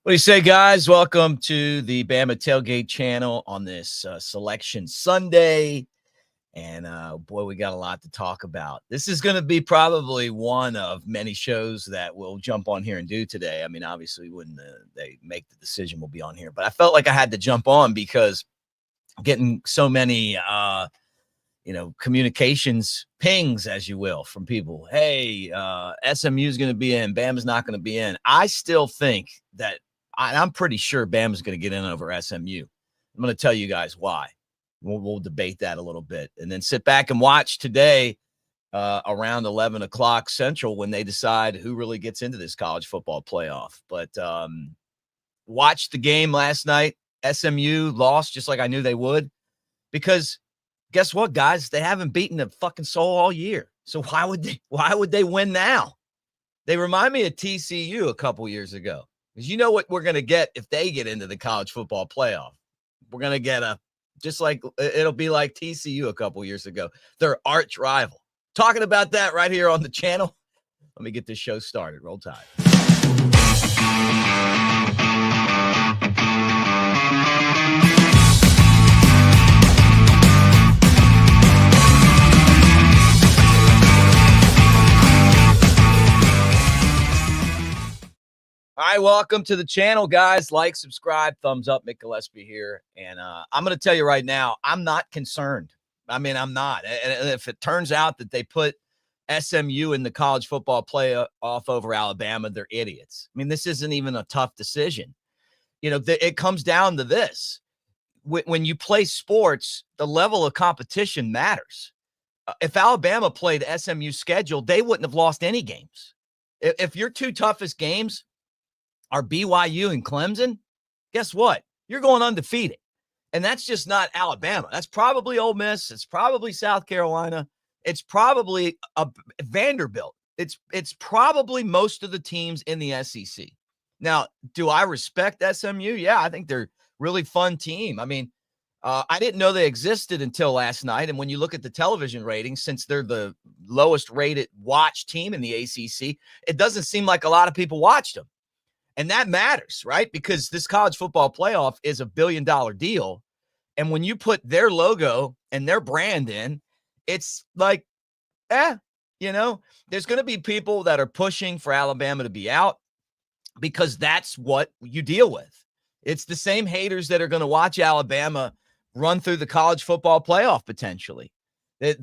What do you say, guys? Welcome to the Bama Tailgate channel on this Selection Sunday. And boy, we got a lot to talk about. This is going to be probably one of many shows that we'll jump on here and do today. I mean, obviously, when they make the decision, we'll be on here. But I felt like I had to jump on because getting so many communications pings, as you will, from people. Hey, SMU is going to be in, Bama's not going to be in. I still think that I'm pretty sure Bama's going to get in over SMU. I'm going to tell you guys why. We'll debate that a little bit, and then sit back and watch today around 11 o'clock Central when they decide who really gets into this college football playoff. But watched the game last night. SMU lost just like I knew they would, because guess what, guys? They haven't beaten a fucking soul all year. So why would they win now? They remind me of TCU a couple years ago. Because you know what we're going to get if they get into the college football playoff? We're going to get it'll be like TCU a couple years ago, their arch rival. Talking about that right here on the channel. Let me get this show started. Roll Tide. All right, welcome to the channel, guys. Like, subscribe, thumbs up. Mick Gillispie here. And I'm going to tell you right now, I'm not concerned. I mean, I'm not. And if it turns out that they put SMU in the college football playoff over Alabama, they're idiots. I mean, this isn't even a tough decision. You know, it comes down to this. When you play sports, the level of competition matters. If Alabama played SMU's schedule, they wouldn't have lost any games. If your two toughest games are BYU and Clemson, guess what? You're going undefeated. And that's just not Alabama. That's probably Ole Miss. It's probably South Carolina. It's probably Vanderbilt. It's probably most of the teams in the SEC. Now, do I respect SMU? Yeah, I think they're a really fun team. I mean, I didn't know they existed until last night. And when you look at the television ratings, since they're the lowest rated watch team in the ACC, it doesn't seem like a lot of people watched them. And that matters, right? Because this college football playoff is $1 billion deal. And when you put their logo and their brand in, it's like, there's going to be people that are pushing for Alabama to be out because that's what you deal with. It's the same haters that are going to watch Alabama run through the college football playoff potentially. If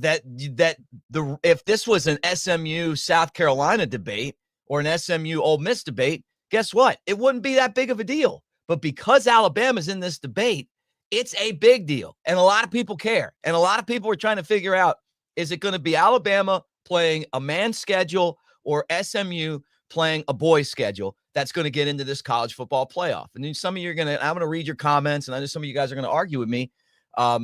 this was an SMU South Carolina debate or an SMU Ole Miss debate, guess what? It wouldn't be that big of a deal. But because Alabama's in this debate, it's a big deal. And a lot of people care. And a lot of people are trying to figure out, is it going to be Alabama playing a man's schedule or SMU playing a boys' schedule that's going to get into this college football playoff? And then some of you I'm going to read your comments, and I know some of you guys are going to argue with me. I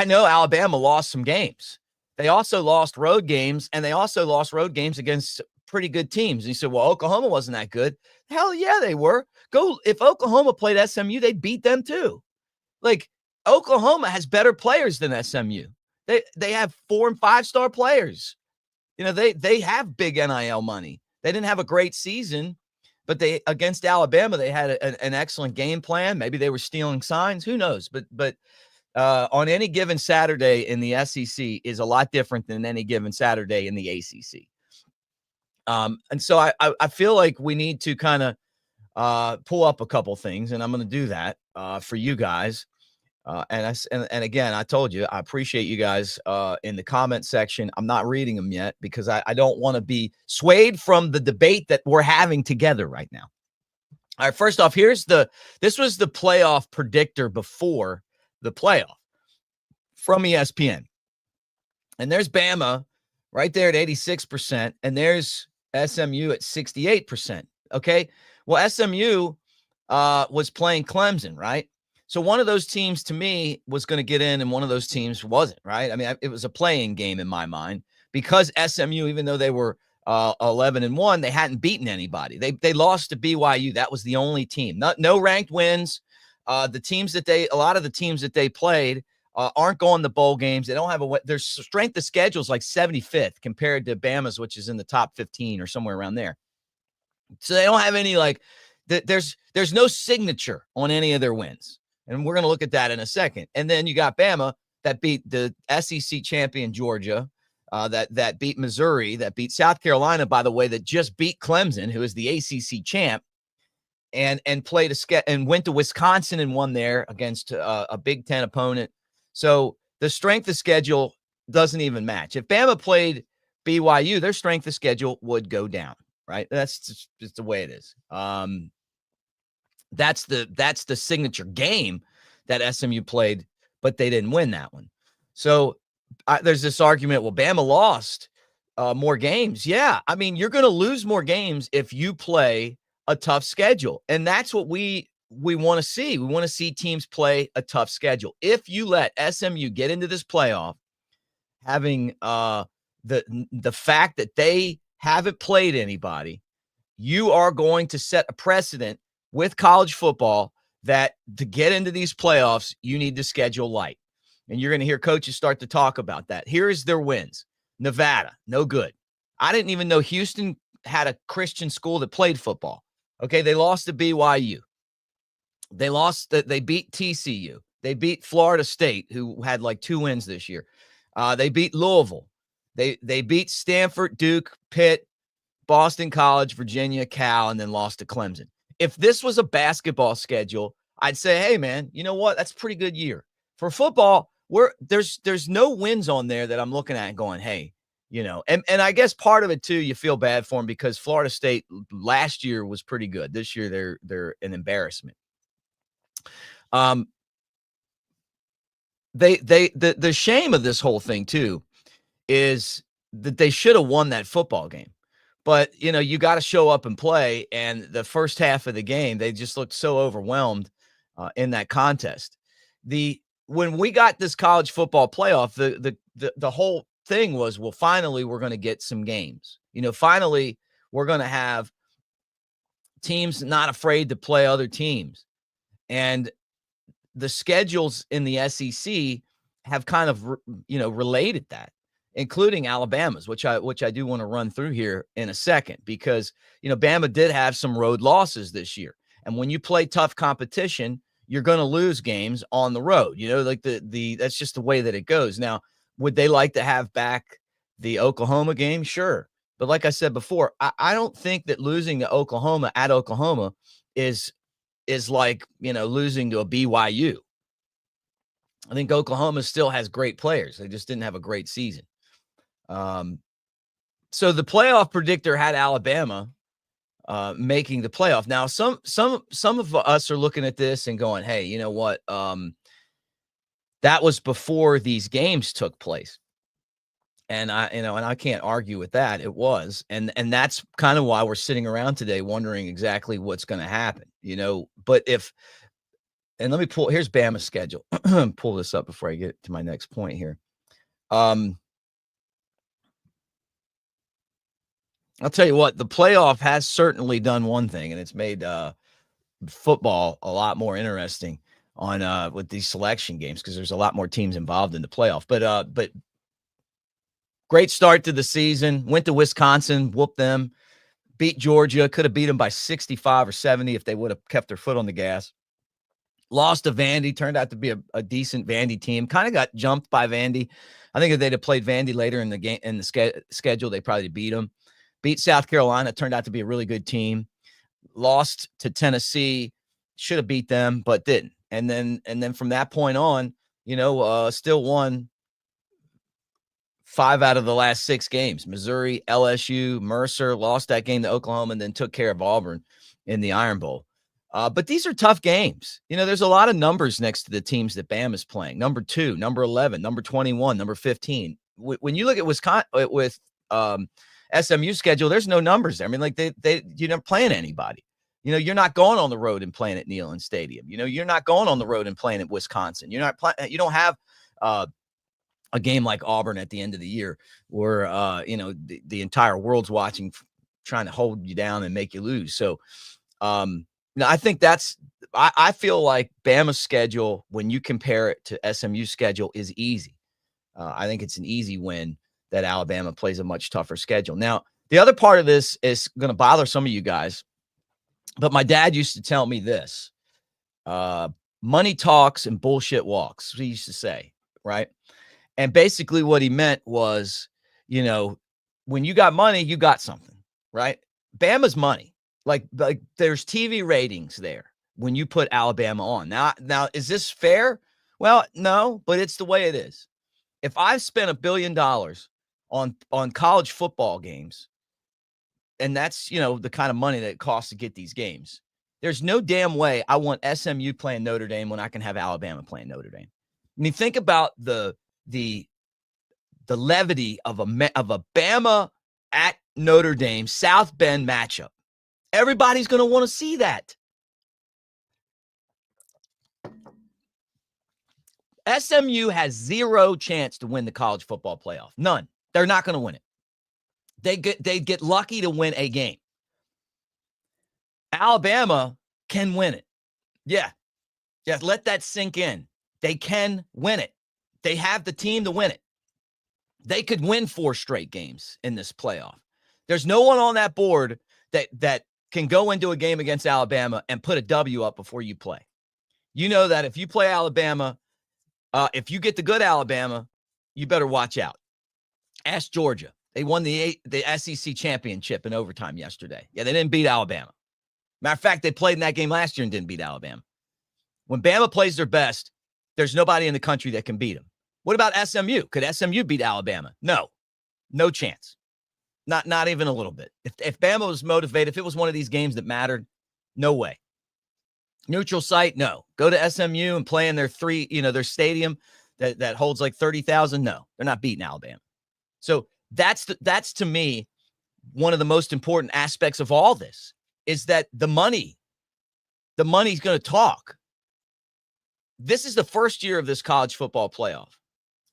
know Alabama lost some games. They also lost road games, and they also lost road games against pretty good teams. And you said, well, Oklahoma wasn't that good. Hell yeah, they were. If Oklahoma played SMU, they'd beat them too. Like, Oklahoma has better players than SMU. They have 4- and 5-star players. You know, they have big NIL money. They didn't have a great season, but against Alabama, they had an excellent game plan. Maybe they were stealing signs. Who knows? But on any given Saturday in the SEC is a lot different than any given Saturday in the ACC. And so I feel like we need to kind of pull up a couple things, and I'm going to do that for you guys. And again, I told you, I appreciate you guys in the comment section. I'm not reading them yet because I don't want to be swayed from the debate that we're having together right now. All right, first off, this was the playoff predictor before the playoff from ESPN. And there's Bama right there at 86%, and there's SMU at 68%. Okay. Well, SMU was playing Clemson, right? So one of those teams to me was going to get in, and one of those teams wasn't, right? I mean, it was a playing game in my mind because SMU, even though they were 11-1, they hadn't beaten anybody. They lost to BYU. That was the only team. No ranked wins. A lot of the teams that they played aren't going to bowl games. They don't have their strength of schedule is like 75th compared to Bama's, which is in the top 15 or somewhere around there. So they don't have any like there's no signature on any of their wins. And we're going to look at that in a second. And then you got Bama that beat the SEC champion Georgia, that beat Missouri, that beat South Carolina, by the way, that just beat Clemson, who is the ACC champ, and played and went to Wisconsin and won there against a Big Ten opponent. So the strength of schedule doesn't even match. If Bama played BYU, their strength of schedule would go down, right? That's just the way it is. That's the signature game that SMU played, but they didn't win that one. So there's this argument, well, Bama lost more games. Yeah, I mean, you're going to lose more games if you play a tough schedule. And that's what we want to see. We want to see teams play a tough schedule. If you let SMU get into this playoff, having the fact that they haven't played anybody, you are going to set a precedent with college football that to get into these playoffs, you need to schedule light. And you're going to hear coaches start to talk about that. Here's their wins. Nevada, no good. I didn't even know Houston had a Christian school that played football. Okay, they lost to BYU. They beat TCU. They beat Florida State, who had like 2 wins this year. They beat Louisville. They beat Stanford, Duke, Pitt, Boston College, Virginia, Cal, and then lost to Clemson. If this was a basketball schedule, I'd say, hey, man, you know what? That's a pretty good year. For football, there's no wins on there that I'm looking at and going, hey, you know, and I guess part of it too, you feel bad for them because Florida State last year was pretty good. This year they're an embarrassment. The shame of this whole thing too is that they should have won that football game. But, you know, you got to show up and play. And the first half of the game, they just looked so overwhelmed in that contest. When we got this college football playoff, the whole thing was, well, finally, we're going to get some games. You know, finally, we're going to have teams not afraid to play other teams. And the schedules in the SEC have kind of, related that, including Alabama's, which I do want to run through here in a second, because, you know, Bama did have some road losses this year. And when you play tough competition, you're going to lose games on the road, you know, like that's just the way that it goes. Now, would they like to have back the Oklahoma game? Sure. But like I said before, I don't think that losing to Oklahoma at Oklahoma is like, you know, losing to a BYU. I think Oklahoma still has great players. They just didn't have a great season. So the playoff predictor had Alabama making the playoff. Now, some of us are looking at this and going, hey, you know what? That was before these games took place. And I can't argue with that. It was. And that's kind of why we're sitting around today wondering exactly what's going to happen, you know. But and let me here's Bama's schedule. Pull this up before I get to my next point here. I'll tell you what, the playoff has certainly done one thing, and it's made football a lot more interesting on with these selection games, because there's a lot more teams involved in the playoff. But great start to the season. Went to Wisconsin, whooped them, beat Georgia. Could have beat them by 65 or 70 if they would have kept their foot on the gas. Lost to Vandy. Turned out to be a decent Vandy team. Kind of got jumped by Vandy. I think if they'd have played Vandy later in the game in the schedule, they probably beat them. Beat South Carolina. Turned out to be a really good team. Lost to Tennessee. Should have beat them, but didn't. And then from that point on, you know, still won 5 out of the last 6 games. Missouri, LSU, Mercer, lost that game to Oklahoma, and then took care of Auburn in the Iron Bowl. But these are tough games. You know, there's a lot of numbers next to the teams that Bama's playing. Number 2, number 11, number 21, number 15. When you look at Wisconsin with SMU schedule, there's no numbers there. I mean, like you're not playing anybody. You know, you're not going on the road and playing at Neyland Stadium. You know, you're not going on the road and playing at Wisconsin. You're not playing. You don't have a game like Auburn at the end of the year where, you know, the entire world's watching, trying to hold you down and make you lose. So, I think I feel like Bama's schedule, when you compare it to SMU's schedule, is easy. I think it's an easy win that Alabama plays a much tougher schedule. Now, the other part of this is going to bother some of you guys. But my dad used to tell me this, money talks and bullshit walks, he used to say, right? And basically what he meant was, when you got money, you got something, right? Bama's money. Like there's TV ratings there when you put Alabama on. Now, is this fair? Well, no, but it's the way it is. If I spent $1 billion on college football games, and that's, the kind of money that it costs to get these games, there's no damn way I want SMU playing Notre Dame when I can have Alabama playing Notre Dame. I mean, think about the levity of a Bama at Notre Dame South Bend matchup. Everybody's going to want to see that. SMU has zero chance to win the college football playoff. None. They're not going to win it. They get lucky to win a game. Alabama can win it. Yeah. Let that sink in. They can win it. They have the team to win it. They could win 4 straight games in this playoff. There's no one on that board that can go into a game against Alabama and put a W up before you play. You know that if you play Alabama, if you get the good Alabama, you better watch out. Ask Georgia. They won the SEC championship in overtime yesterday. Yeah, they didn't beat Alabama. Matter of fact, they played in that game last year and didn't beat Alabama. When Bama plays their best, there's nobody in the country that can beat them. What about SMU? Could SMU beat Alabama? No chance. Not even a little bit. If Bama was motivated, if it was one of these games that mattered, no way. Neutral site, no. Go to SMU and play in their their stadium that holds like 30,000. No, they're not beating Alabama. So that's to me one of the most important aspects of all this is that the money's going to talk. This is the first year of this college football playoff.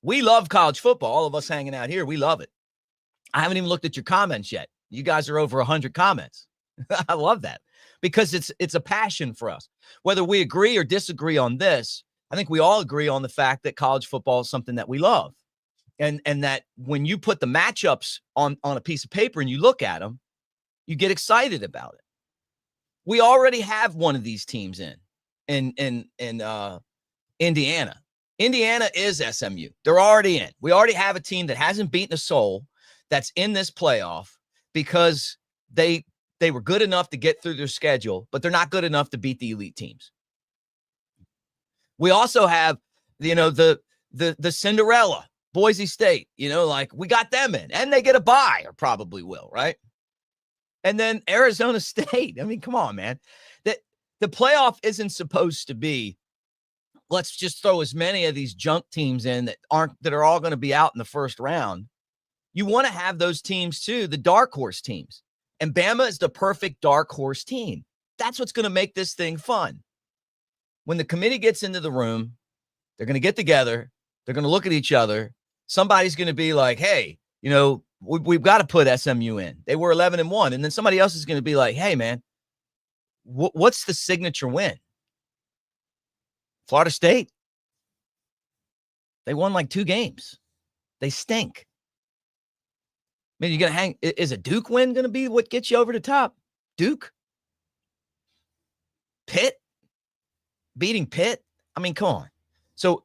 We love college football. All of us hanging out here, we love it. I haven't even looked at your comments yet. You guys are over 100 comments. I love that because it's a passion for us. Whether we agree or disagree on this, I think we all agree on the fact that college football is something that we love. And that when you put the matchups on a piece of paper and you look at them, you get excited about it. We already have one of these teams in Indiana. Indiana is SMU. They're already in. We already have a team that hasn't beaten a soul that's in this playoff because they were good enough to get through their schedule, but they're not good enough to beat the elite teams. We also have, the Cinderella, Boise State, we got them in, and they get a bye, or probably will, right? And then Arizona State. I mean, come on, man. The playoff isn't supposed to be, let's just throw as many of these junk teams in that are all going to be out in the first round. You want to have those teams too, the dark horse teams. And Bama is the perfect dark horse team. That's what's going to make this thing fun. When the committee gets into the room, they're going to get together. They're going to look at each other. Somebody's going to be like, hey, we've got to put SMU in. They were 11-1. And then somebody else is going to be like, hey, man, what's the signature win? Florida State. They won like 2 games. They stink. I mean, you're going to hang. Is a Duke win going to be what gets you over the top? Duke? Pitt? Beating Pitt? I mean, come on. So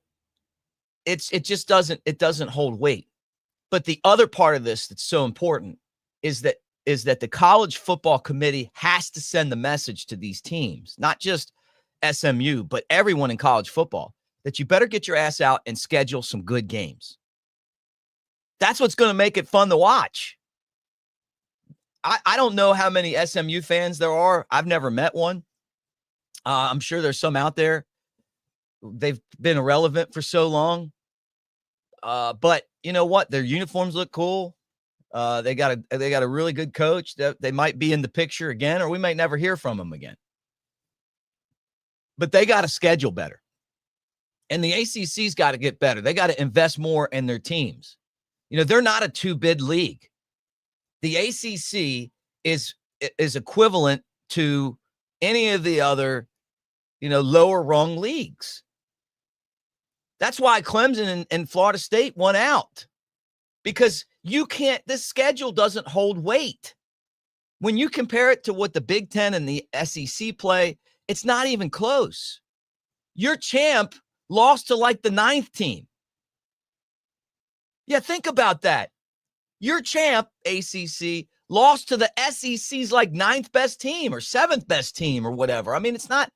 it just doesn't hold weight. But the other part of this that's so important is that the college football committee has to send the message to these teams, not just SMU, but everyone in college football, that you better get your ass out and schedule some good games. That's what's going to make it fun to watch. I don't know how many SMU fans there are. I've never met one. I'm sure there's some out there. They've been irrelevant for so long. But you know what? Their uniforms look cool. They got a really good coach. They might be in the picture again, or we might never hear from them again. But they got to schedule better. And the ACC's got to get better. They got to invest more in their teams. They're not a 2-bid league. The ACC is equivalent to any of the other, lower rung leagues. That's why Clemson and Florida State won out, because this schedule doesn't hold weight. When you compare it to what the Big Ten and the SEC play, it's not even close. Your champ lost to like the 9th team. Yeah, think about that. Your champ, ACC, lost to the SEC's like 9th best team or 7th best team or whatever. I mean, it's not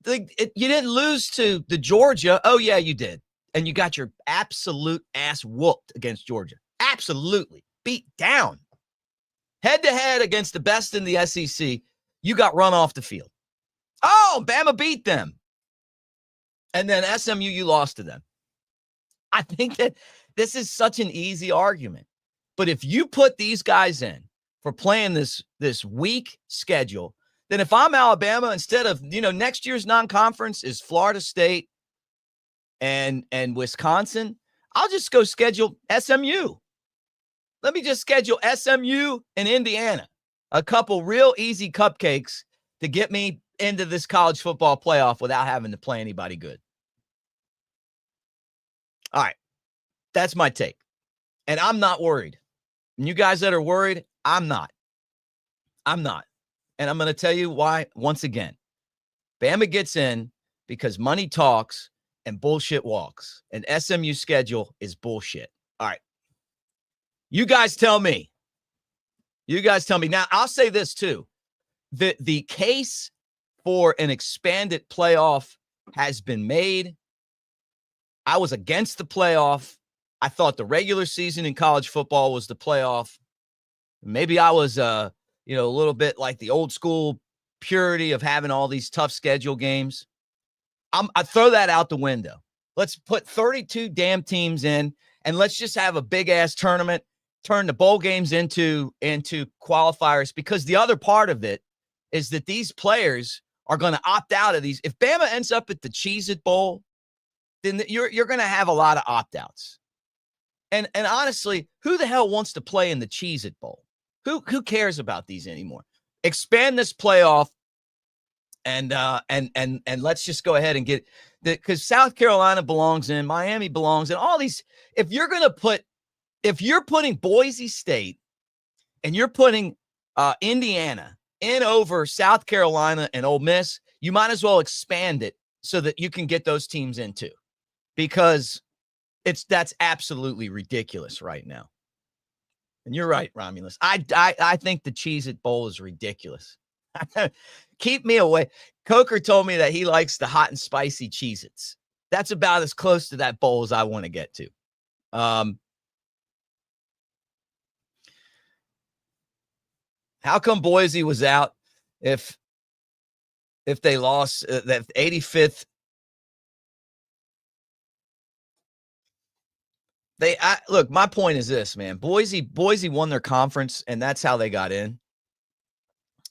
you didn't lose to the Georgia. Oh, yeah, you did. And you got your absolute ass whooped against Georgia. Absolutely. Beat down. Head to head against the best in the SEC. You got run off the field. Oh, Bama beat them. And then SMU, you lost to them. I think that this is such an easy argument. But if you put these guys in for playing this weak schedule, then if I'm Alabama, instead of, next year's non-conference is Florida State and Wisconsin, I'll just go schedule SMU. Let me just schedule SMU and Indiana, a couple real easy cupcakes to get me into this college football playoff without having to play anybody good. All right. That's my take. And I'm not worried. And you guys that are worried, I'm not. And I'm going to tell you why once again. Bama gets in because money talks and bullshit walks. And SMU schedule is bullshit. All right. You guys tell me. Now, I'll say this too. The case for an expanded playoff has been made. I was against the playoff. I thought the regular season in college football was the playoff. Maybe I was, a little bit like the old school purity of having all these tough schedule games. I throw that out the window. Let's put 32 damn teams in, and let's just have a big ass tournament. Turn the bowl games into qualifiers, because the other part of it is that these players are going to opt out of these. If Bama ends up at the Cheez-It Bowl, then you're going to have a lot of opt-outs. And honestly, who the hell wants to play in the Cheez-It Bowl? Who cares about these anymore? Expand this playoff, and let's just go ahead and get because South Carolina belongs in, Miami belongs in, all these. If you're putting Boise State and you're putting Indiana in over South Carolina and Ole Miss, you might as well expand it so that you can get those teams in too, because that's absolutely ridiculous right now. And you're right, Romulus. I think the Cheez-It Bowl is ridiculous. Keep me away. Coker told me that he likes the hot and spicy Cheez-Its. That's about as close to that bowl as I want to get to. How come Boise was out if they lost that 85th? Look, my point is this, man. Boise won their conference, and that's how they got in.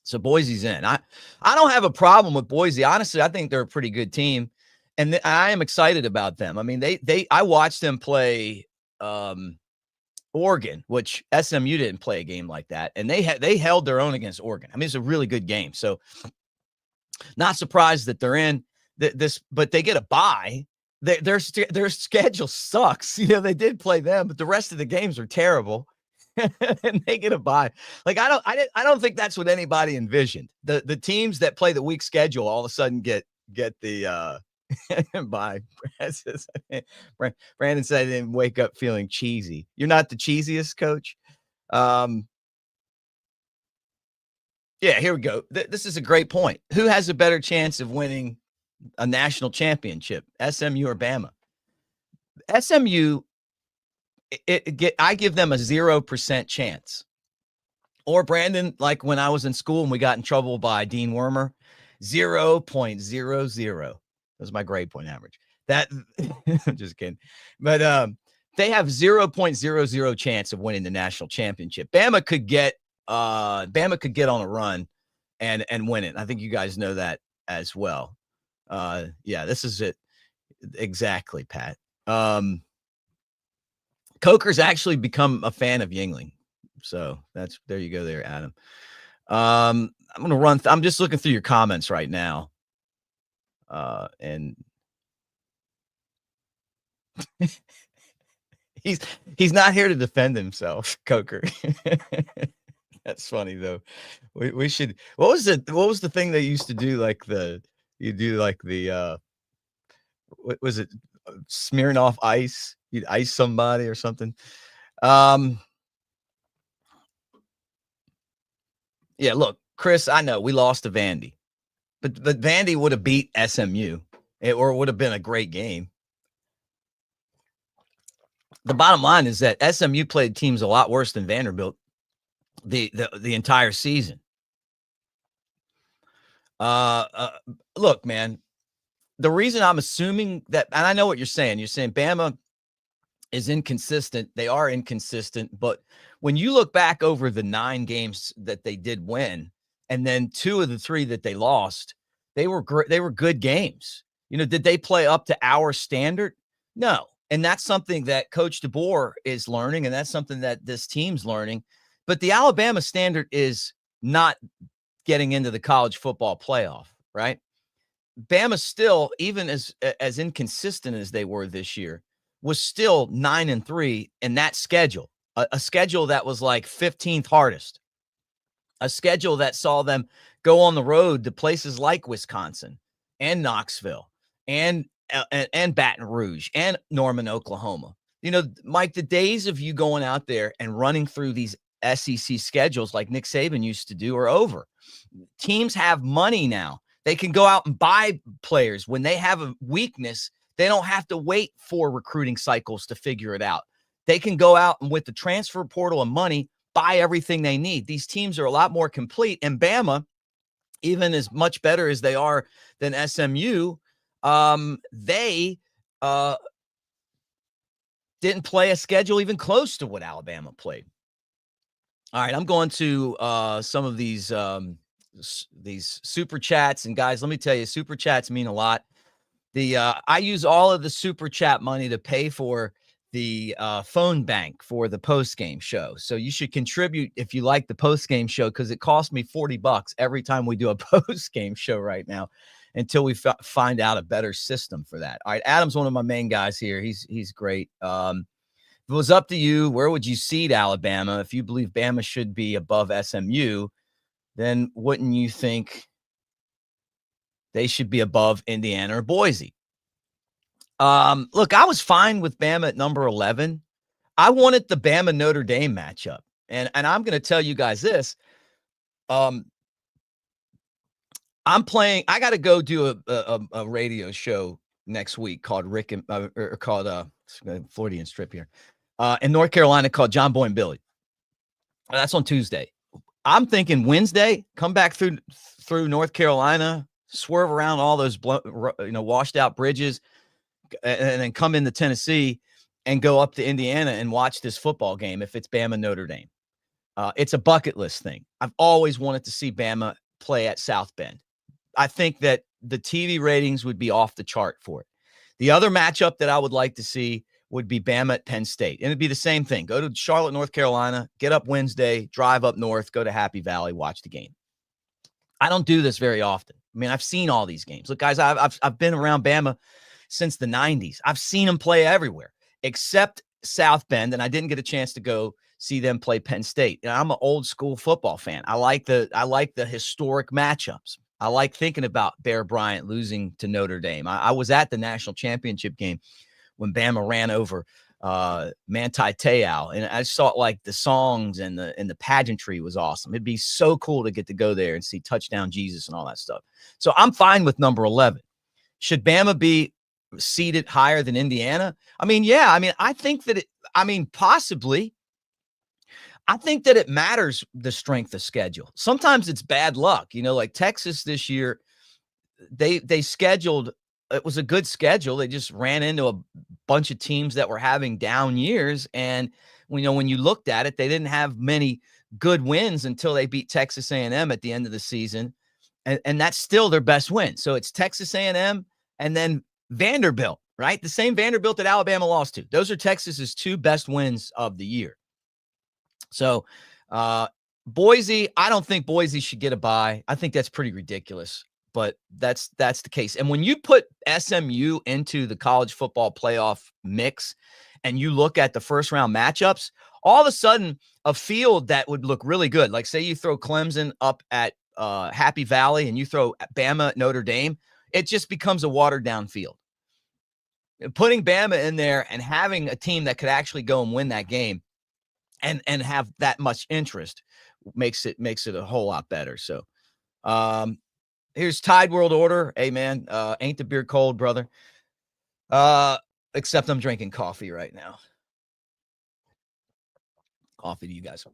So Boise's in. I don't have a problem with Boise. Honestly, I think they're a pretty good team, and I am excited about them. I mean, I watched them play Oregon, which SMU didn't play a game like that, and they held their own against Oregon. I mean, it's a really good game. So not surprised that they're in this, but they get a bye. Their schedule sucks. They did play them, but the rest of the games are terrible. And they get a bye. Like I don't think that's what anybody envisioned. The teams that play the weak schedule all of a sudden get the bye. Brandon said I didn't wake up feeling cheesy. You're not the cheesiest, coach. Yeah, here we go. This is a great point. Who has a better chance of winning a national championship, SMU or Bama? SMU, I give them a 0% chance. Or Brandon, like when I was in school and we got in trouble by Dean Wormer, 0.00. That was my grade point average. That I'm just kidding. But they have 0.00 chance of winning the national championship. Bama could get on a run and win it. I think you guys know that as well. Yeah, this is it. Exactly, Pat. Coker's actually become a fan of Yingling. So there you go there, Adam. I'm going to run. I'm just looking through your comments right now. And he's not here to defend himself, Coker. That's funny though. We should. What was the thing they used to do? Like you do like what was it? Smearing off ice. You'd ice somebody or something. Um, yeah. Look, Chris. I know we lost to Vandy, but Vandy would have beat SMU, or it would have been a great game. The bottom line is that SMU played teams a lot worse than Vanderbilt the entire season. Look, man, the reason I'm assuming that, and I know what you're saying Bama is inconsistent. They are inconsistent, but when you look back over the 9 games that they did win, and then 2 of the 3 that they lost, they were great. They were good games. Did they play up to our standard? No. And that's something that Coach DeBoer is learning, and that's something that this team's learning. But the Alabama standard is not getting into the college football playoff, right? Bama still, even as inconsistent as they were this year, was still 9-3 in that schedule, a schedule that was like 15th hardest, a schedule that saw them go on the road to places like Wisconsin and Knoxville and Baton Rouge and Norman, Oklahoma. Mike, the days of you going out there and running through these SEC schedules like Nick Saban used to do are over. Teams have money now. They can go out and buy players. When they have a weakness, they don't have to wait for recruiting cycles to figure it out. They can go out and with the transfer portal and money, buy everything they need. These teams are a lot more complete. And Bama, even as much better as they are than SMU, they didn't play a schedule even close to what Alabama played. All right, I'm going to some of these super chats, and guys, let me tell you, super chats mean a lot. I use all of the super chat money to pay for the phone bank for the post game show. So you should contribute if you like the post game show, because it costs me $40 every time we do a post game show right now, until we find out a better system for that. All right, Adam's one of my main guys here. He's great. If it was up to you, where would you seed Alabama? If you believe Bama should be above SMU, then wouldn't you think they should be above Indiana or Boise? Look, I was fine with Bama at number 11. I wanted the Bama Notre Dame matchup. And I'm going to tell you guys this. I got to go do a radio show next week called Floridian Strip here in North Carolina, called John Boy and Billy. That's on Tuesday. I'm thinking Wednesday, come back through North Carolina, swerve around all those washed out bridges, and then come into Tennessee and go up to Indiana and watch this football game if it's Bama Notre Dame. It's a bucket list thing. I've always wanted to see Bama play at South Bend. I think that the TV ratings would be off the chart for it. The other matchup that I would like to see would be Bama at Penn State. And it'd be the same thing. Go to Charlotte, North Carolina, get up Wednesday, drive up north, go to Happy Valley, watch the game. I don't do this very often. I mean, I've seen all these games. Look, guys, I've been around Bama since the 90s. I've seen them play everywhere except South Bend, and I didn't get a chance to go see them play Penn State. And I'm an old school football fan. I like the historic matchups. I like thinking about Bear Bryant losing to Notre Dame. I was at the national championship game when Bama ran over Manti Te'o, and I saw like the songs and the pageantry was awesome. It'd be so cool to get to go there and see Touchdown Jesus and all that stuff. So I'm fine with number 11. Should Bama be seated higher than Indiana? I mean, yeah. I mean, I think that possibly. I think that it matters, the strength of schedule. Sometimes it's bad luck. Like Texas this year, they scheduled, it was a good schedule. They just ran into a bunch of teams that were having down years. And when you looked at it, they didn't have many good wins until they beat Texas A&M at the end of the season. And that's still their best win. So it's Texas A&M and then Vanderbilt, right? The same Vanderbilt that Alabama lost to. Those are Texas's 2 best wins of the year. So Boise, I don't think Boise should get a bye. I think that's pretty ridiculous, but that's the case. And when you put SMU into the college football playoff mix and you look at the first round matchups, All of a sudden, a field that would look really good, like say you throw Clemson up at Happy Valley and you throw Bama at Notre Dame, it just becomes a watered down field. Putting Bama in there and having a team that could actually go and win that game and have that much interest makes it a whole lot better. So here's Tide World Order. Hey man, ain't the beer cold, brother? Except I'm drinking coffee right now. Coffee to you guys.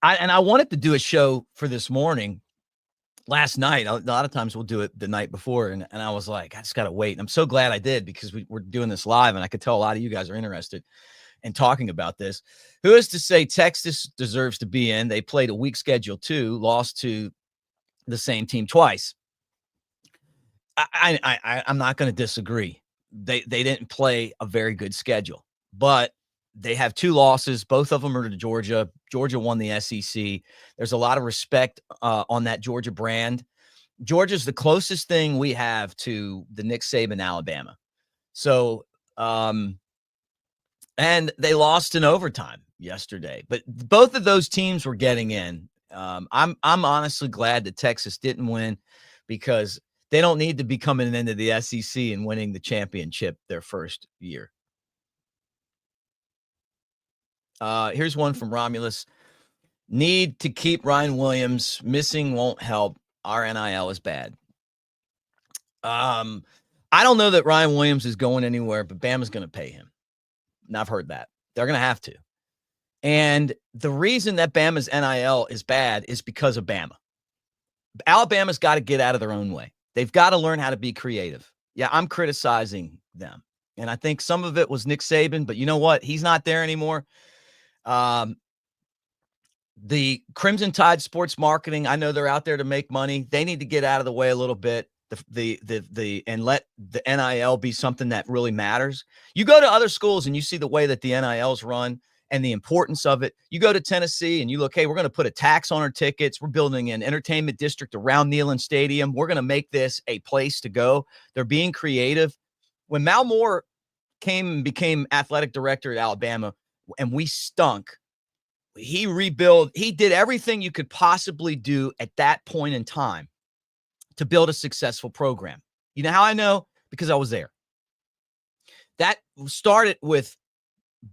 I wanted to do a show for this morning. Last night, a lot of times we'll do it the night before, and I was like, I just got to wait. And I'm so glad I did, because we're doing this live, and I could tell a lot of you guys are interested in talking about this. Who is to say Texas deserves to be in? They played a weak schedule too, lost to the same team twice. I'm not going to disagree. They didn't play a very good schedule, but they have 2 losses. Both of them are to Georgia. Georgia won the SEC. There's a lot of respect on that Georgia brand. Georgia's the closest thing we have to the Nick Saban Alabama. So, and they lost in overtime yesterday. But both of those teams were getting in. I'm honestly glad that Texas didn't win, because they don't need to be coming into the SEC and winning the championship their first year. Here's one from Romulus. Need to keep Ryan Williams. Missing won't help. Our NIL is bad. I don't know that Ryan Williams is going anywhere, but Bama's going to pay him. And I've heard that. They're going to have to. And the reason that Bama's NIL is bad is because of Bama. Alabama's got to get out of their own way. They've got to learn how to be creative. Yeah, I'm criticizing them. And I think some of it was Nick Saban, but you know what? He's not there anymore. The Crimson Tide Sports Marketing, I know they're out there to make money. They need to get out of the way a little bit. And let the NIL be something that really matters. You go to other schools and you see the way that the NILs run and the importance of it. You go to Tennessee and you look, hey, we're going to put a tax on our tickets. We're building an entertainment district around Neyland Stadium. We're going to make this a place to go. They're being creative. When Mal Moore came and became athletic director at Alabama, and we stunk, he rebuilt. He did everything you could possibly do at that point in time to build a successful program. You know how I know? Because I was there. That started with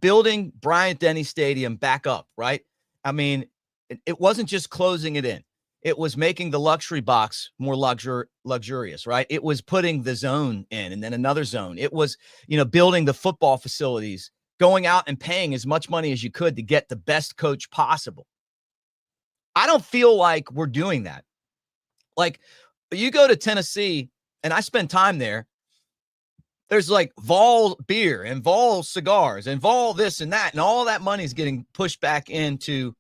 building Bryant-Denny Stadium back up, right? I mean, it wasn't just closing it in. It was making the luxury box more luxurious, right? It was putting the zone in and then another zone. It was, building the football facilities, going out and paying as much money as you could to get the best coach possible. I don't feel like we're doing that. Like, you go to Tennessee, and I spend time there, there's like Vol beer and Vol cigars and Vol this and that, and all that money is getting pushed back into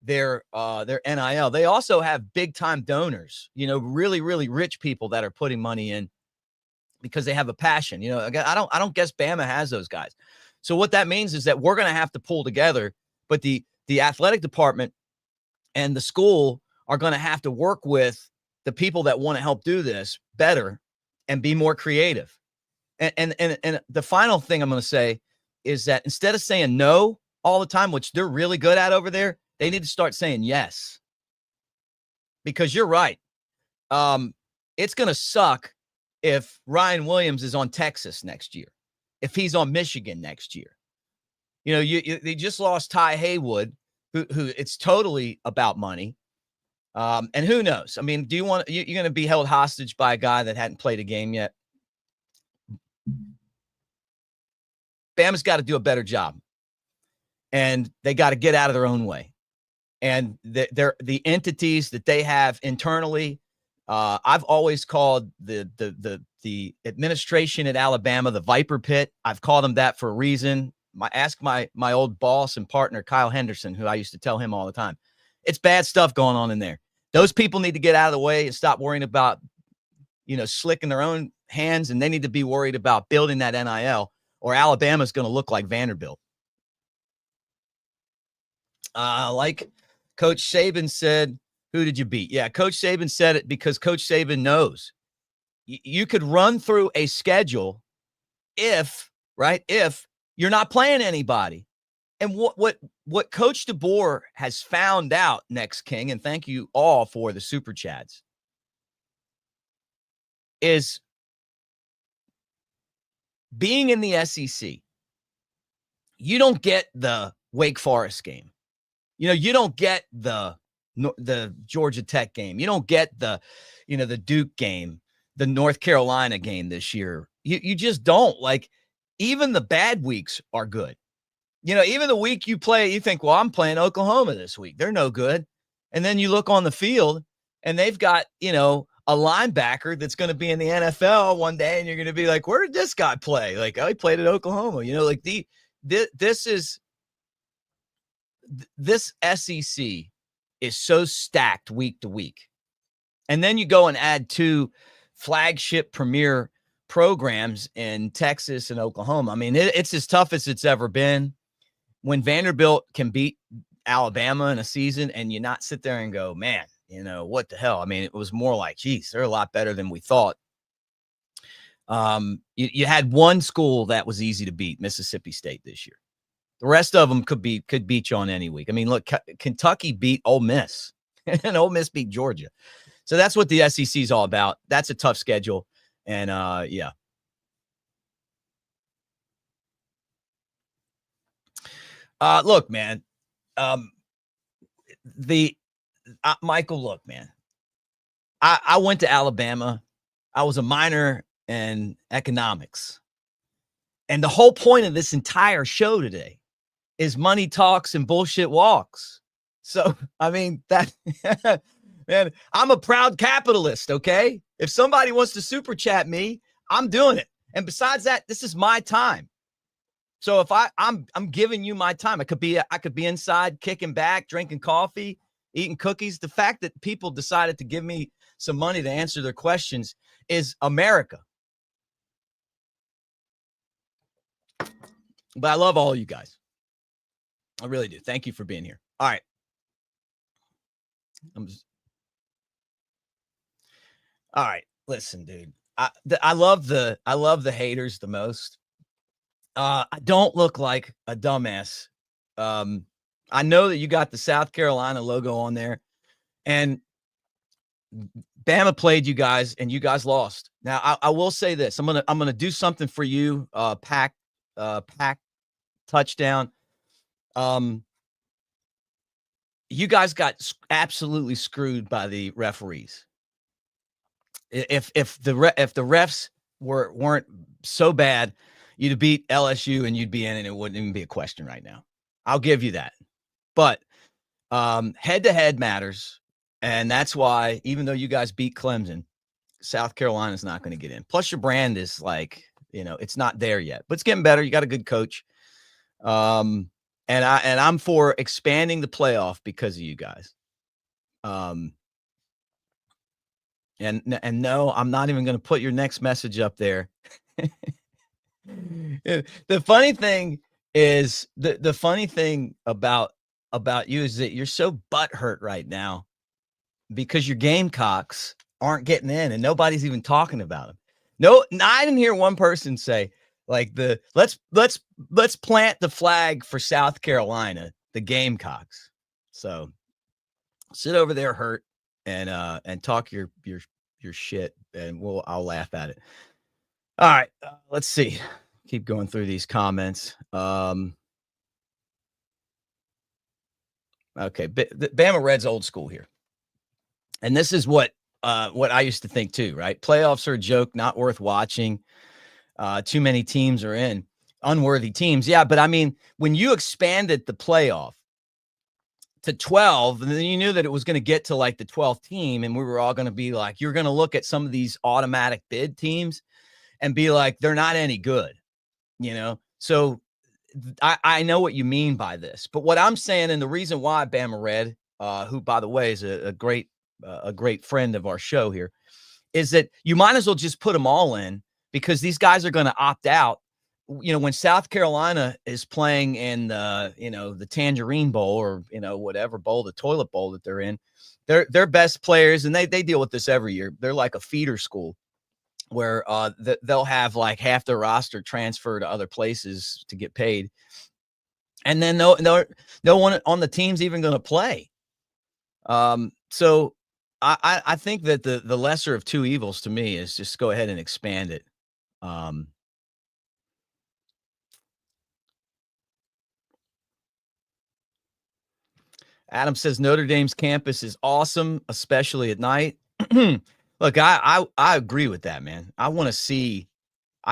their NIL. They also have big time donors, really, really rich people that are putting money in because they have a passion. I don't guess Bama has those guys. So what that means is that we're going to have to pull together, but the athletic department and the school are going to have to work with the people that want to help do this better and be more creative. And the final thing I'm going to say is that instead of saying no all the time, which they're really good at over there, they need to start saying yes. Because you're right. It's going to suck if Ryan Williams is on Texas next year, if he's on Michigan next year. They just lost Ty Haywood, who it's totally about money. And who knows? I mean, you're going to be held hostage by a guy that hadn't played a game yet? Bama's got to do a better job, and they got to get out of their own way. And the entities that they have internally, I've always called the administration at Alabama the Viper Pit. I've called them that for a reason. Ask my old boss and partner Kyle Henderson, who I used to tell him all the time. It's bad stuff going on in there. Those people need to get out of the way and stop worrying about, slicking their own hands, and they need to be worried about building that NIL, or Alabama's going to look like Vanderbilt. Like Coach Saban said, who did you beat? Yeah, Coach Saban said it because Coach Saban knows. You could run through a schedule if you're not playing anybody. And what Coach DeBoer has found out, Next King, and thank you all for the super chats, is being in the SEC, you don't get the Wake Forest game. You don't get the Georgia Tech game. You don't get the Duke game, the North Carolina game this year. You just don't. Like, even the bad weeks are good. Even the week you play, you think, well, I'm playing Oklahoma this week. They're no good. And then you look on the field and they've got, a linebacker that's going to be in the NFL one day. And you're going to be like, where did this guy play? Like, oh, he played at Oklahoma. This SEC is so stacked week to week. And then you go and add 2 flagship premier programs in Texas and Oklahoma. I mean, it's as tough as it's ever been. When Vanderbilt can beat Alabama in a season and you not sit there and go, man, what the hell? I mean, it was more like, geez, they're a lot better than we thought. You had one school that was easy to beat, Mississippi State, this year. The rest of them could beat you on any week. I mean, look, Kentucky beat Ole Miss and Ole Miss beat Georgia. So that's what the SEC is all about. That's a tough schedule. And yeah. Look, man, Michael, look, man, I went to Alabama. I was a minor in economics. And the whole point of this entire show today is money talks and bullshit walks. So, I mean, that, man, I'm a proud capitalist. Okay. If somebody wants to super chat me, I'm doing it. And besides that, this is my time. So if I'm giving you my time, I could be inside kicking back, drinking coffee, eating cookies. The fact that people decided to give me some money to answer their questions is America. But I love all you guys. I really do. Thank you for being here. All right. All right. Listen, dude. I love the haters the most. I don't look like a dumbass. I know that you got the South Carolina logo on there, and Bama played you guys, and you guys lost. Now, I will say this: I'm gonna do something for you. Pack touchdown. You guys got absolutely screwed by the referees. If the refs weren't so bad, you'd beat LSU and you'd be in, and it wouldn't even be a question right now. I'll give you that. But head-to-head matters, and that's why, even though you guys beat Clemson, South Carolina's not going to get in. Plus, your brand is like, it's not there yet, but it's getting better. You got a good coach, and I'm for expanding the playoff because of you guys. And no, I'm not even going to put your next message up there. The funny thing is the funny thing about you is that you're so butthurt right now because your Gamecocks aren't getting in and nobody's even talking about them. No, I didn't hear one person say like let's plant the flag for South Carolina, the Gamecocks. So sit over there hurt and talk your shit, and I'll laugh at it. All right, let's see. Keep going through these comments. Okay, Bama Red's old school here, and this is what I used to think too. Right, playoffs are a joke, not worth watching. Too many teams are in, unworthy teams. Yeah, but I mean, when you expanded the playoff to 12, and then you knew that it was going to get to like the 12th team, and we were all going to be like, you're going to look at some of these automatic bid teams and be like, they're not any good, So I know what you mean by this, but what I'm saying, and the reason why Bama Red, who by the way is a great friend of our show here, is that you might as well just put them all in, because these guys are going to opt out. When South Carolina is playing in the Tangerine Bowl, or whatever bowl, the toilet bowl that they're in, their best players, and they deal with this every year. They're like a feeder school where they'll have like half their roster transfer to other places to get paid. and then no one on the team's even going to play. So I think that the lesser of two evils to me is just go ahead and expand it. Um, Adam says Notre Dame's campus is awesome, especially at night. Look, I agree with that, man. I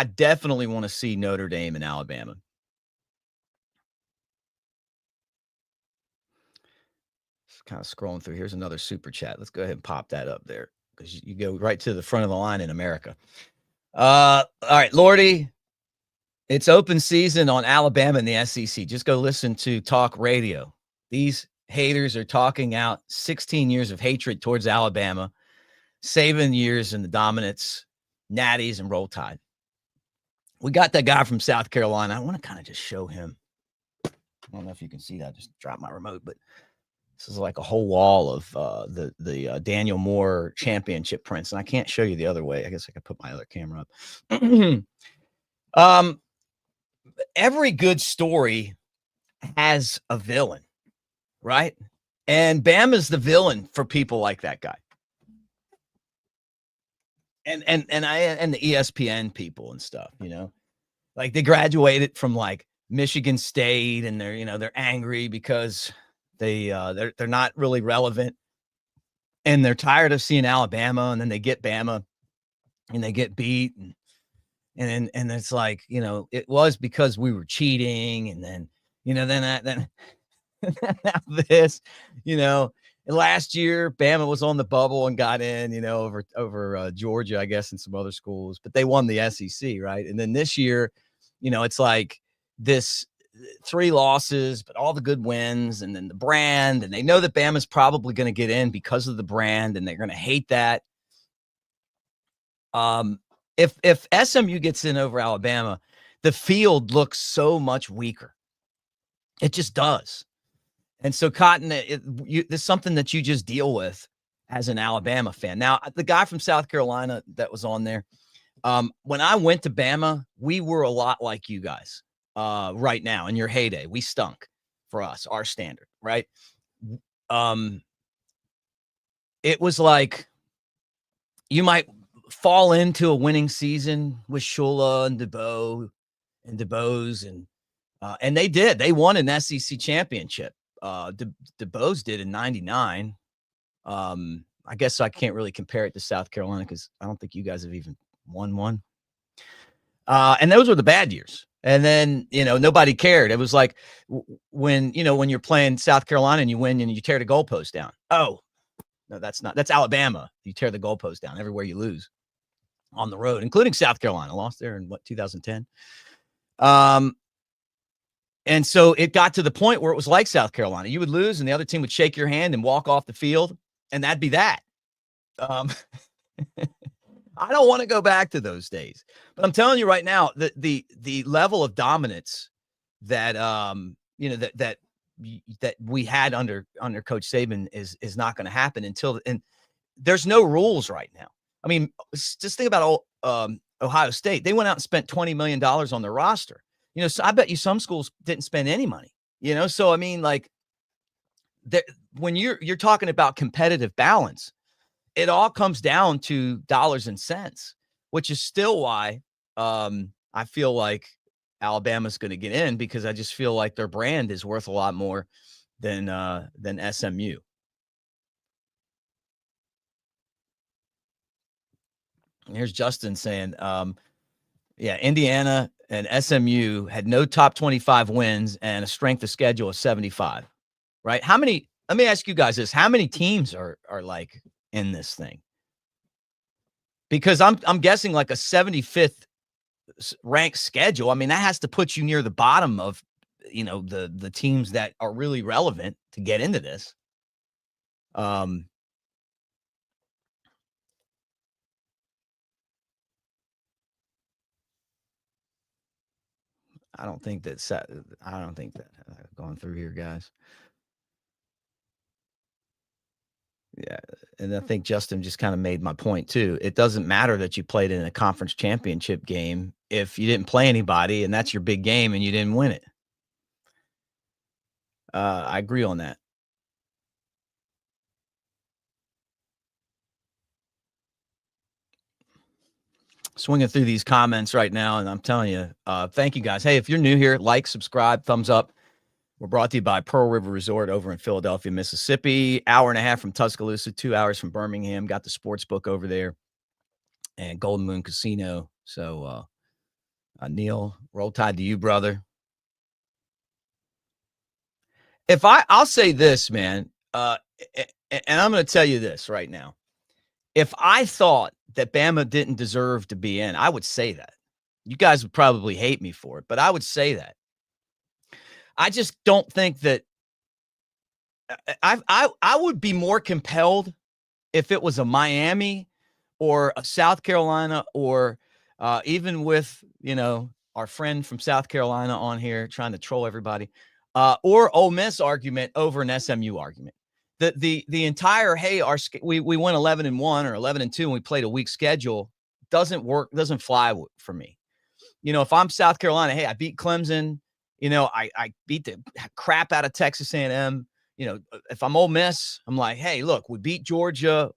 definitely want to see Notre Dame and Alabama. Just kind of scrolling through. Here's another super chat. Let's go ahead and pop that up there because you go right to the front of the line in America. All right, Lordy. It's open season on Alabama and the SEC. Just go listen to talk radio. These haters are talking out 16 years of hatred towards Alabama, 7 years in the dominance, natties, and roll tide. We got that guy from South Carolina. I want to kind of just show him. I don't know if you can see that. I just dropped my remote, but this is like a whole wall of the Daniel Moore championship prints, and I can't show you the other way. I guess I could put my other camera up. Every good story has a villain, right? And Bama's the villain for people like that guy. And the ESPN people and stuff, like they graduated from like Michigan State and they're angry because they're not really relevant and they're tired of seeing Alabama, and then they get Bama and they get beat and it's like, it was because we were cheating, and then then this, last year Bama was on the bubble and got in, over Georgia, I guess, and some other schools, but they won the SEC, right? And then this year, it's like this 3 losses, but all the good wins, and then the brand, and they know that Bama's probably going to get in because of the brand, and they're going to hate that. If SMU gets in over Alabama, the field looks so much weaker. It just does. And so, Cotton, there's something that you just deal with as an Alabama fan. Now, the guy from South Carolina that was on there, when I went to Bama, we were a lot like you guys right now in your heyday. We stunk for us, our standard, right? It was like you might fall into a winning season with Shula and DeBose, and they did. They won an SEC championship. DeBose did in 99. I guess I can't really compare it to South Carolina because I don't think you guys have even won one. And those were the bad years. And then, nobody cared. It was like when you're playing South Carolina and you win and you tear the goalpost down. Oh, no, that's Alabama. You tear the goalpost down everywhere you lose on the road, including South Carolina. Lost there in 2010. And so it got to the point where it was like South Carolina. You would lose and the other team would shake your hand and walk off the field, and that'd be that. I don't want to go back to those days, but I'm telling you right now that the level of dominance that that we had under Coach Saban is not going to happen and there's no rules right now. I mean, just think about Ohio State. They went out and spent $20 million on their roster. So I bet you some schools didn't spend any money, So, I mean, like when you're talking about competitive balance, it all comes down to dollars and cents, which is still why I feel like Alabama's going to get in, because I just feel like their brand is worth a lot more than SMU. And here's Justin saying, yeah, Indiana and SMU had no top 25 wins and a strength of schedule of 75, right? Let me ask you guys this. How many teams are like in this thing? Because I'm guessing like a 75th ranked schedule. I mean, that has to put you near the bottom of, the teams that are really relevant to get into this. I don't think that going through here, guys. Yeah. And I think Justin just kind of made my point too. It doesn't matter that you played in a conference championship game if you didn't play anybody and that's your big game and you didn't win it. I agree on that. Swinging through these comments right now, and I'm telling you, thank you guys. Hey, if you're new here, like, subscribe, thumbs up. We're brought to you by Pearl River Resort over in Philadelphia, Mississippi. Hour and a half from Tuscaloosa, 2 hours from Birmingham. Got the sports book over there and Golden Moon Casino. So, Neil, roll tide to you, brother. I'll say this, man, and I'm going to tell you this right now. If I thought that Bama didn't deserve to be in, I would say that. You guys would probably hate me for it, but I would say that. I just don't think that I would be more compelled if it was a Miami or a South Carolina or even with, our friend from South Carolina on here trying to troll everybody, or Ole Miss argument over an SMU argument. The entire, hey, we went 11-1 or 11-2 and we played a weak schedule doesn't work, doesn't fly for me. If I'm South Carolina, hey, I beat Clemson, I beat the crap out of Texas A&M. If I'm Ole Miss, I'm like, hey, look, we beat Georgia,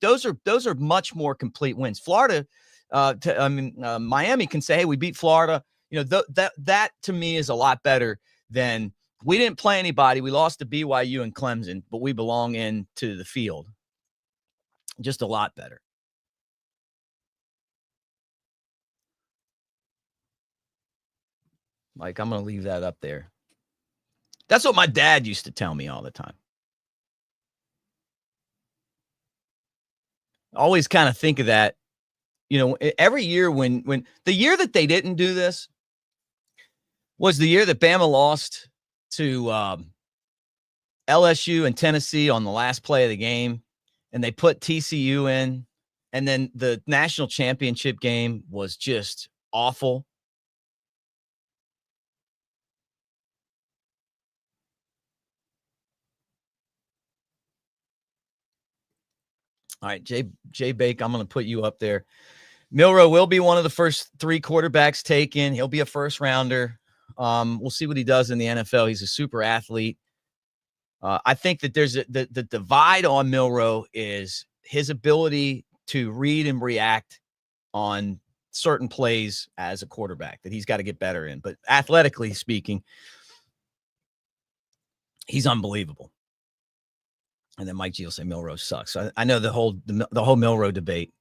those are much more complete wins. Florida, Miami can say, hey, we beat Florida. That to me is a lot better than we didn't play anybody. We lost to BYU and Clemson, but we belong into the field. Just a lot better. Like, I'm going to leave that up there. That's what my dad used to tell me all the time. Always kind of think of that, every year when the year that they didn't do this was the year that Bama lost to LSU and Tennessee on the last play of the game, and they put TCU in, and then the national championship game was just awful. All right, Jay Bake, I'm going to put you up there. Milroe will be one of the first 3 quarterbacks taken. He'll be a first rounder. We'll see what he does in the NFL. He's a super athlete. I think that there's the divide on Milroe is his ability to read and react on certain plays as a quarterback that he's got to get better in. But athletically speaking, he's unbelievable. And then Mike G will say Milroe sucks. So I know the whole Milroe debate.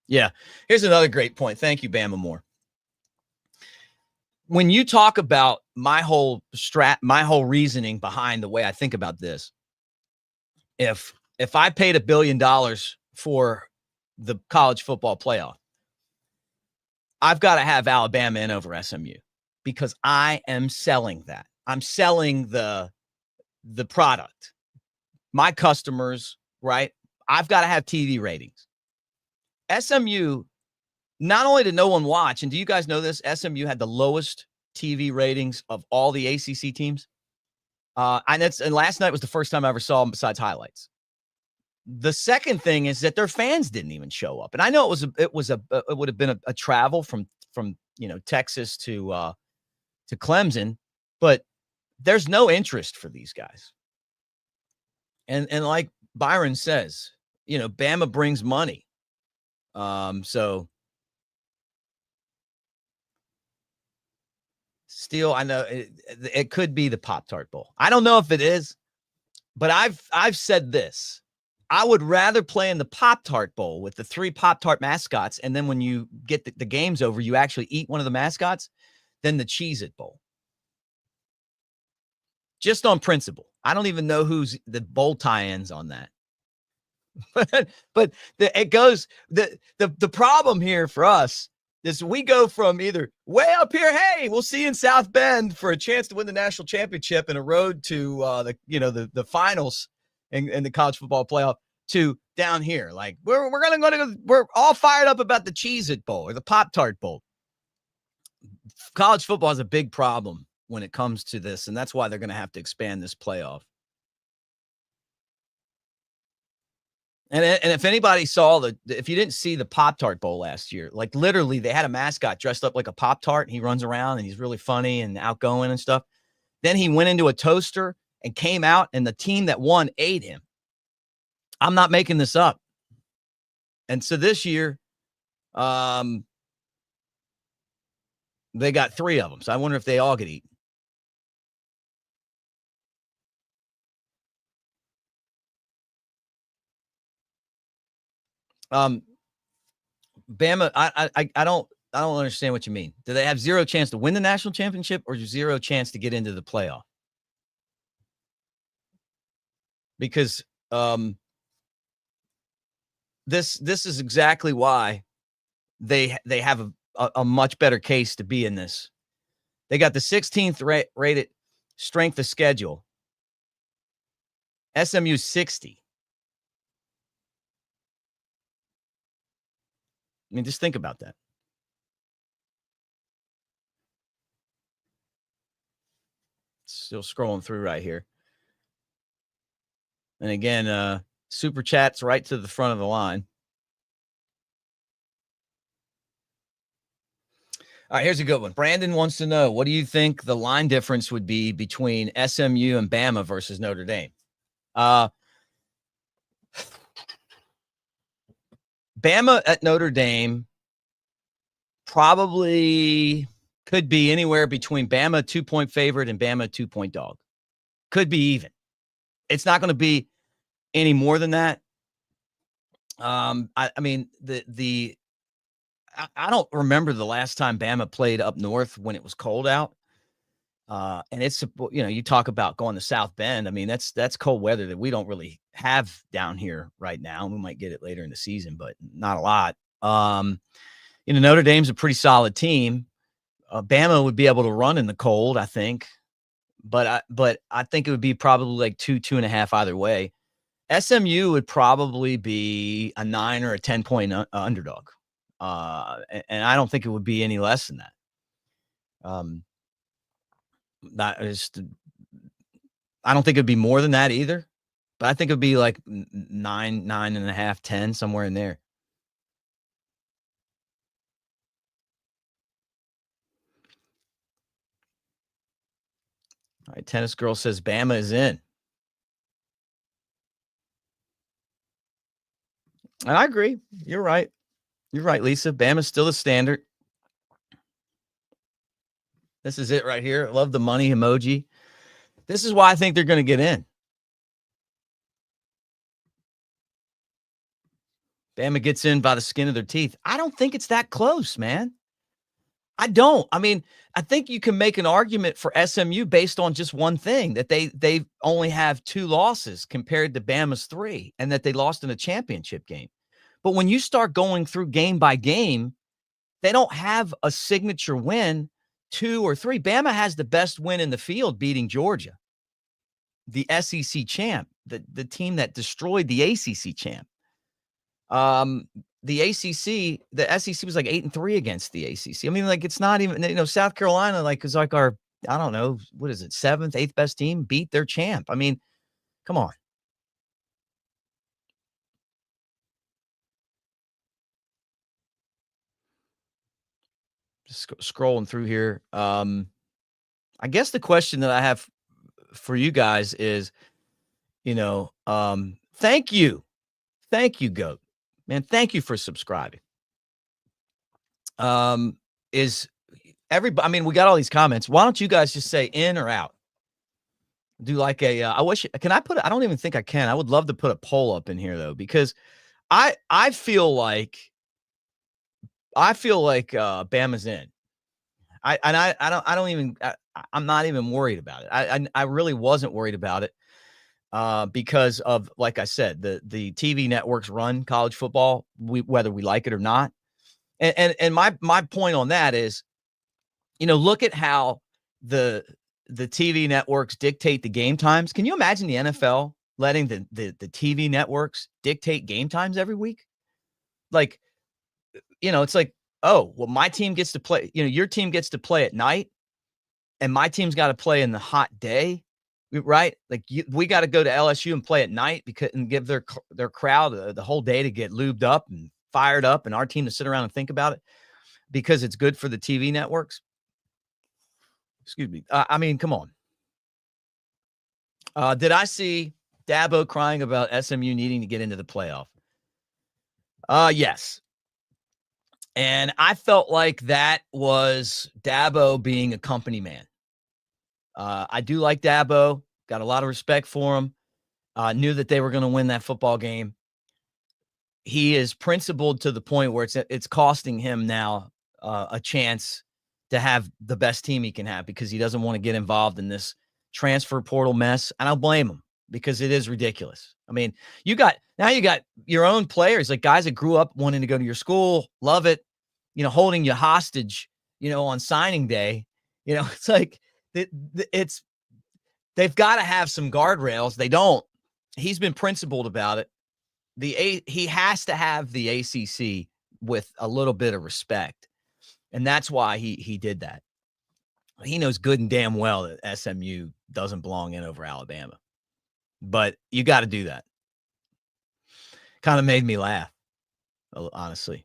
Yeah. Here's another great point. Thank you, Bama Moore. When you talk about my whole reasoning behind the way I think about this, if I paid $1 billion for the college football playoff, I've got to have Alabama in over SMU because I am selling that. I'm selling the product. My customers, right? I've got to have TV ratings. SMU, not only did no one watch, and do you guys know this? SMU had the lowest TV ratings of all the ACC teams. And last night was the first time I ever saw them besides highlights. The second thing is that their fans didn't even show up. And I know it would have been a travel from Texas to Clemson, but there's no interest for these guys. And like Byron says, Bama brings money. So still, I know it could be the Pop-Tart Bowl. I don't know if it is, but I've said this. I would rather play in the Pop-Tart Bowl with the 3 Pop-Tart mascots, and then when you get the game's over, you actually eat one of the mascots, than the Cheez-It Bowl. Just on principle. I don't even know who's the bowl tie-ins on that. But the problem here for us is we go from either way up here, hey, we'll see you in South Bend for a chance to win the national championship and a road to the finals in the college football playoff, to down here. Like we're all fired up about the Cheez-It Bowl or the Pop-Tart Bowl. College football is a big problem when it comes to this, and that's why they're going to have to expand this playoff. And if anybody saw if you didn't see the Pop-Tart Bowl last year, like literally they had a mascot dressed up like a Pop-Tart and he runs around and he's really funny and outgoing and stuff. Then he went into a toaster and came out and the team that won ate him. I'm not making this up. And so this year, they got 3 of them. So I wonder if they all get eaten. Bama, I don't understand what you mean. Do they have 0 chance to win the national championship or 0 chance to get into the playoff? Because this is exactly why they have a much better case to be in this. They got the 16th rated strength of schedule. SMU 60. I mean, just think about that. Still scrolling through right here. And again, super chats right to the front of the line. All right, here's a good one. Brandon wants to know, what do you think the line difference would be between SMU and Bama versus Notre Dame? Bama at Notre Dame probably could be anywhere between Bama 2-point favorite and Bama 2-point dog. Could be even. It's not going to be any more than that. I mean, I don't remember the last time Bama played up north when it was cold out. And it's, you talk about going to South Bend. I mean, that's cold weather that we don't really have down here right now. We might get it later in the season, but not a lot. Notre Dame's a pretty solid team. Bama would be able to run in the cold, I think, but I think it would be probably like 2.5 either way. SMU would probably be a 9 or a 10-point underdog. And I don't think it would be any less than that. I don't think it'd be more than that either, but I think it'd be like 9.5, 10, somewhere in there. All right, Tennis Girl says Bama is in. And I agree. You're right. You're right, Lisa. Bama's still the standard. This is it right here. I love the money emoji. This is why I think they're going to get in. Bama gets in by the skin of their teeth. I don't think it's that close, man. I don't. I mean, I think you can make an argument for SMU based on just one thing, that they only have 2 losses compared to Bama's 3, and that they lost in a championship game. But when you start going through game by game, they don't have a signature win, 2 or 3. Bama has the best win in the field, beating Georgia, the SEC champ, the team that destroyed the ACC champ. The SEC was like 8-3 against the ACC. I mean, like, it's not even, South Carolina, like, is like our, I don't know, what is it, 7th, 8th best team, beat their champ. I mean, come on. Just scrolling through here. I guess the question that I have for you guys is, thank you. Thank you, Goat. Man, thank you for subscribing. Is everybody, I mean, we got all these comments. Why don't you guys just say in or out? Do like a, I don't even think I can. I would love to put a poll up in here though, because I feel like Bama's in. I'm not even worried about it. I really wasn't worried about it because of, like I said, the TV networks run college football, whether we like it or not. And my point on that is, look at how the TV networks dictate the game times. Can you imagine the NFL letting the TV networks dictate game times every week? Like, it's like, oh, well, my team gets to play, your team gets to play at night and my team's got to play in the hot day. right? Like we got to go to LSU and play at night because and give their crowd the whole day to get lubed up and fired up, and our team to sit around and think about it because it's good for the TV networks. Excuse me. I mean, come on. Did I see Dabo crying about SMU needing to get into the playoff? Yes. And I felt like that was Dabo being a company man. I do like Dabo. Got a lot of respect for him. Knew that they were going to win that football game. He is principled to the point where it's costing him now a chance to have the best team he can have because he doesn't want to get involved in this transfer portal mess. And I'll blame him because it is ridiculous. I mean, you got your own players, like guys that grew up wanting to go to your school, love it, holding you hostage, on signing day. It's like they've got to have some guardrails. They don't. He's been principled about it. He has to have the ACC with a little bit of respect. And that's why he did that. He knows good and damn well that SMU doesn't belong in over Alabama. But you got to do that. Kind of made me laugh, honestly.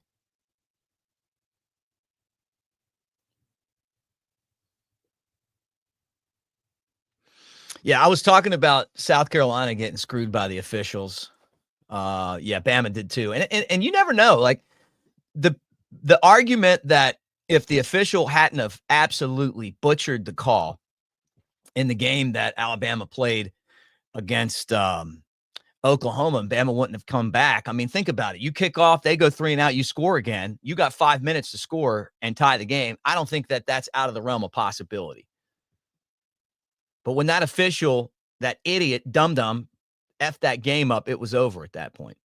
Yeah, I was talking about South Carolina getting screwed by the officials. Yeah, Bama did too. And you never know. Like the argument that if the official hadn't have absolutely butchered the call in the game that Alabama played against Oklahoma, and Bama wouldn't have come back. I mean, think about it. You kick off, they go 3 and out, you score again. You got 5 minutes to score and tie the game. I don't think that that's out of the realm of possibility. But when that official, that idiot, dum-dum, F that game up, it was over at that point.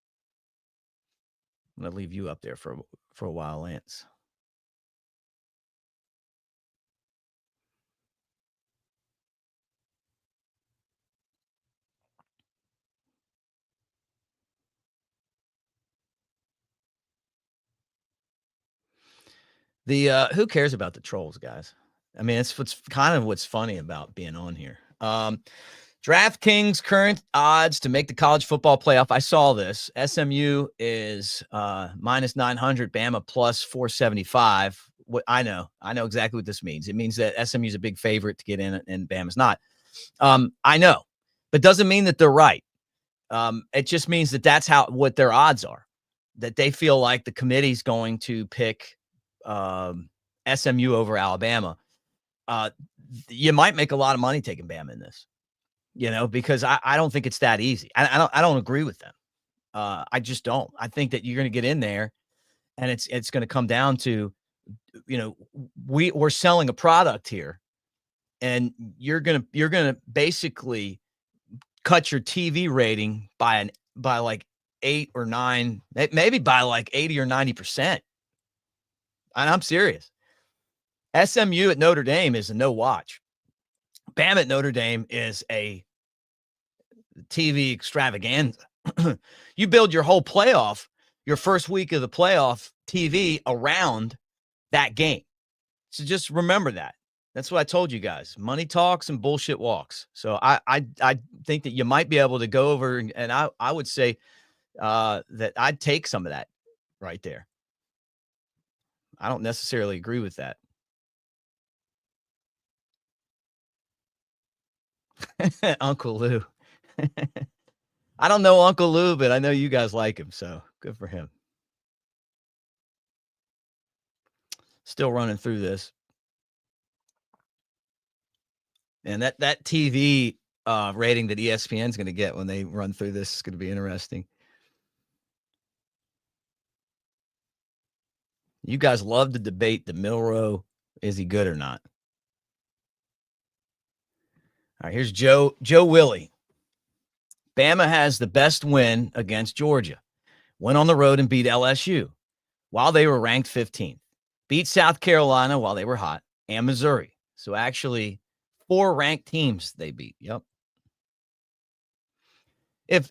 I'm going to leave you up there for a while, Lance. The who cares about the trolls, guys? I mean, it's what's funny about being on here. DraftKings current odds to make the college football playoff. I saw this. SMU is minus 900, Bama plus 475. I know exactly what this means. It means that SMU is a big favorite to get in, and Bama's not. I know, but doesn't mean that they're right. It just means that that's what their odds are. That they feel like the committee's going to pick SMU over Alabama. You might make a lot of money taking Bama in this, because I don't think it's that easy. I don't agree with them. I just don't. I think that you're going to get in there, and it's going to come down to, we're selling a product here, and you're gonna basically cut your TV rating by like 8 or 9, maybe by like 80 or 90%. And I'm serious. SMU at Notre Dame is a no watch. Bama at Notre Dame is a TV extravaganza. You build your whole playoff, your first week of the playoff TV around that game. So just remember that. That's what I told you guys. Money talks and bullshit walks. So I think that you might be able to go over, and I would say that I'd take some of that right there. I don't necessarily agree with that. Uncle Lou. I don't know Uncle Lou, but I know you guys like him, so good for him. Still running through this. And that TV rating that ESPN is going to get when they run through this is going to be interesting. You guys love to debate the Milroe. Is he good or not? All right, here's Joe Willie. Bama has the best win against Georgia. Went on the road and beat LSU while they were ranked 15th. Beat South Carolina while they were hot, and Missouri. So actually 4 ranked teams they beat. Yep. If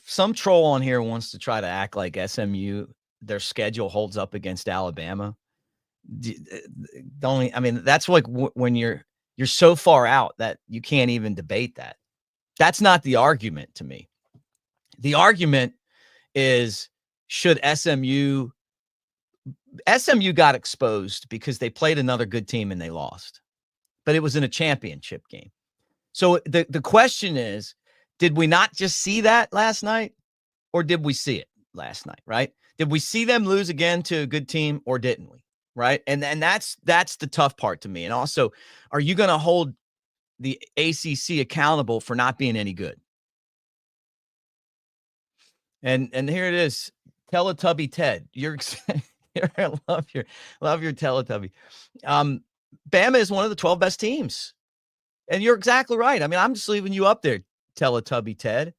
some troll on here wants to try to act like SMU, their schedule holds up against Alabama, that's like when you're You're so far out that you can't even debate that. That's not the argument to me. The argument is, should SMU got exposed because they played another good team and they lost, but it was in a championship game. So the question is, did we not just see that last night, or did we see it last night, right? Did we see them lose again to a good team, or didn't we, right? And that's the tough part to me. And also, are you going to hold the ACC accountable for not being any good? And here it is, Teletubby Ted. I love your Teletubby. Bama is one of the 12 best teams. And you're exactly right. I mean, I'm just leaving you up there, Teletubby Ted.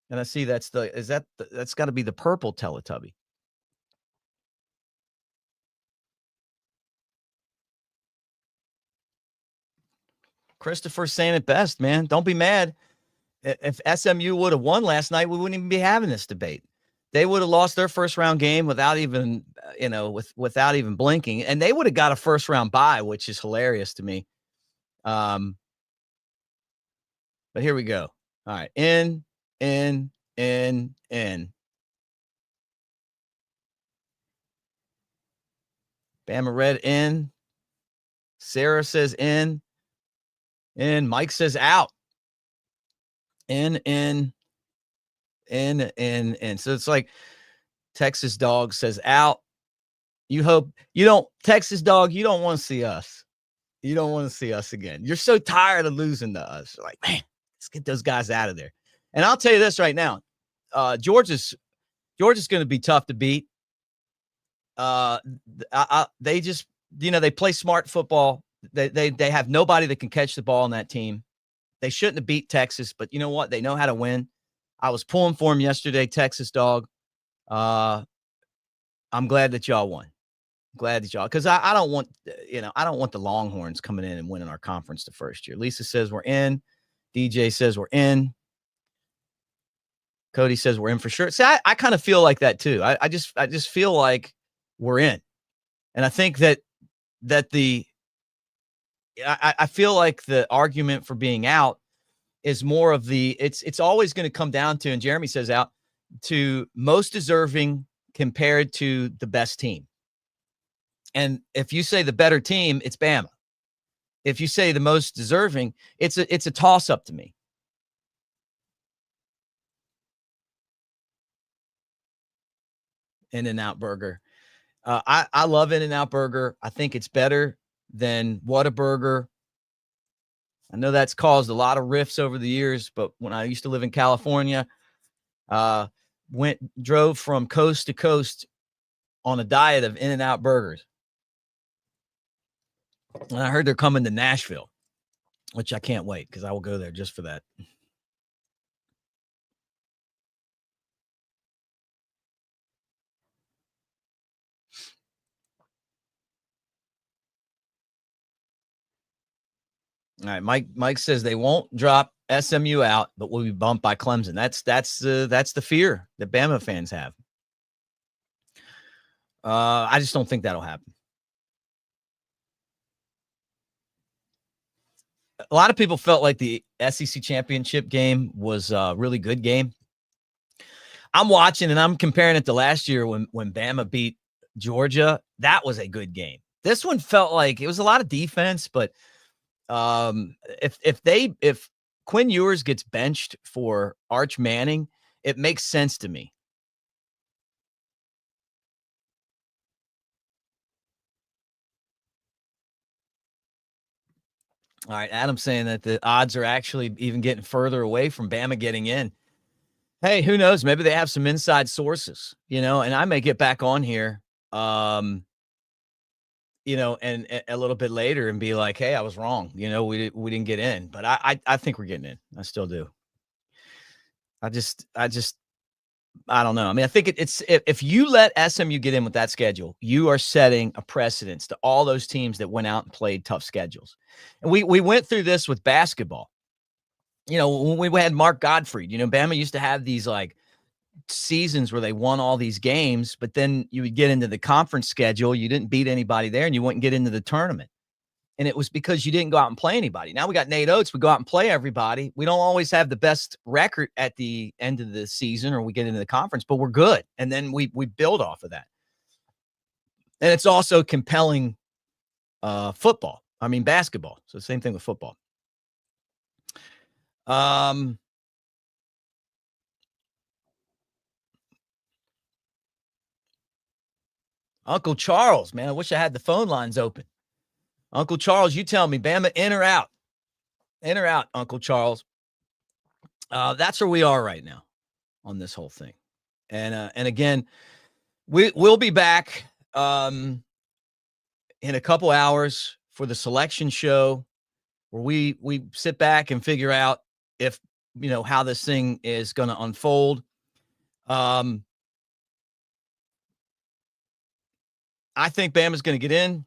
And I see that's got to be the purple Teletubby. Christopher's saying it best, man. Don't be mad. If SMU would have won last night, we wouldn't even be having this debate. They would have lost their first round game without even, without even blinking, and they would have got a first round bye, which is hilarious to me. But here we go. All right, in. Bama Red in. Sarah says in. And Mike says out. In. So it's like Texas Dog says out. Texas Dog, you don't want to see us. You don't want to see us again. You're so tired of losing to us. You're like, man, let's get those guys out of there. And I'll tell you this right now. Georgia's going to be tough to beat. They just, they play smart football. They have nobody that can catch the ball on that team. They shouldn't have beat Texas, but you know what? They know how to win. I was pulling for them yesterday, Texas Dog. I'm glad that y'all won. Glad that y'all, because I don't want, I don't want the Longhorns coming in and winning our conference the first year. Lisa says we're in. DJ says we're in. Cody says we're in for sure. See, I kind of feel like that too. I just feel like we're in, and I think that I feel like the argument for being out is more of it's always going to come down to, and Jeremy says out, to most deserving compared to the best team. And if you say the better team, it's Bama. If you say the most deserving, it's a toss up to me. In-N-Out Burger. I love In-N-Out Burger. I think it's better than Whataburger. I know that's caused a lot of rifts over the years, but when I used to live in California, drove from coast to coast on a diet of In-N-Out burgers. And I heard they're coming to Nashville, which I can't wait because I will go there just for that. All right, Mike says they won't drop SMU out, but will be bumped by Clemson. That's the fear that Bama fans have. I just don't think that'll happen. A lot of people felt like the SEC championship game was a really good game. I'm watching and I'm comparing it to last year when Bama beat Georgia. That was a good game. This one felt like it was a lot of defense, but if Quinn Ewers gets benched for Arch Manning, it makes sense to me. All right, Adam's saying that the odds are actually even getting further away from Bama getting in. Hey, who knows? Maybe they have some inside sources, and I may get back on here, and a little bit later and be like, hey, I was wrong. We didn't get in, but I think we're getting in. I still do. I don't know. I mean, I think it's if you let SMU get in with that schedule, you are setting a precedence to all those teams that went out and played tough schedules. And we went through this with basketball. When we had Mark Gottfried, Bama used to have these like seasons where they won all these games, but then you would get into the conference schedule. You didn't beat anybody there and you wouldn't get into the tournament. and it was because you didn't go out and play anybody. Now we got Nate Oates. We go out and play everybody. We don't always have the best record at the end of the season or we get into the conference, but we're good. And then we build off of that. And it's also compelling basketball. So same thing with football. Uncle Charles, man, I wish I had the phone lines open. Uncle Charles, you tell me, Bama in or out? In or out, Uncle Charles? That's where we are right now on this whole thing. And again, we'll be back in a couple hours for the selection show where we sit back and figure out if, how this thing is going to unfold. I think Bama's going to get in.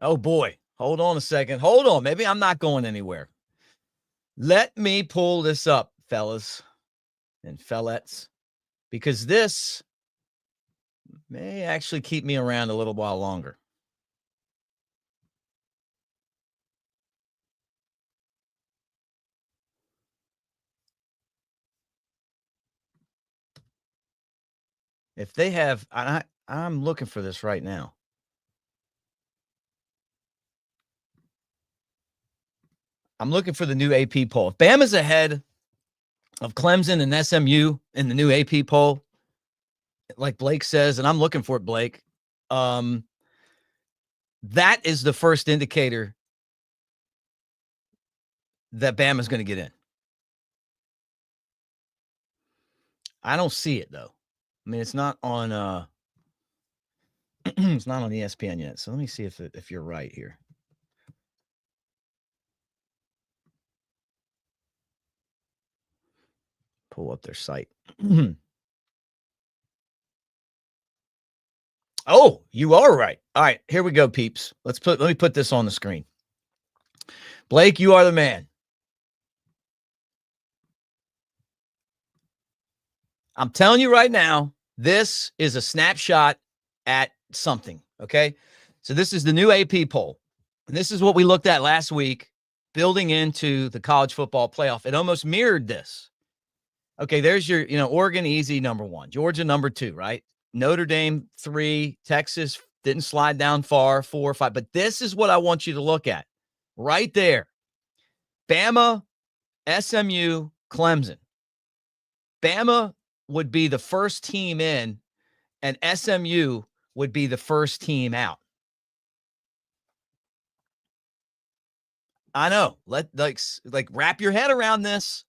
Oh, boy. Hold on a second. Hold on. Maybe I'm not going anywhere. Let me pull this up, fellas and fellettes, because this may actually keep me around a little while longer. If they have, I'm looking for this right now. I'm looking for the new AP poll. If Bama's ahead of Clemson and SMU in the new AP poll, like Blake says, and I'm looking for it, Blake, that is the first indicator that Bama's going to get in. I don't see it, though. I mean, it's not on it's not on ESPN yet. So let me see if you're right here. Pull up their site. Oh, you are right. All right, here we go, peeps. Let me put this on the screen. Blake, you are the man. I'm telling you right now, this is a snapshot at something, okay? So this is the new AP poll. And this is what we looked at last week, building into the college football playoff. It almost mirrored this. Okay, there's your, Oregon easy number 1, Georgia number 2, right? Notre Dame 3, Texas didn't slide down far, 4 or 5. But this is what I want you to look at right there. Bama, SMU, Clemson. Bama would be the first team in, and SMU would be the first team out. I know. Let wrap your head around this.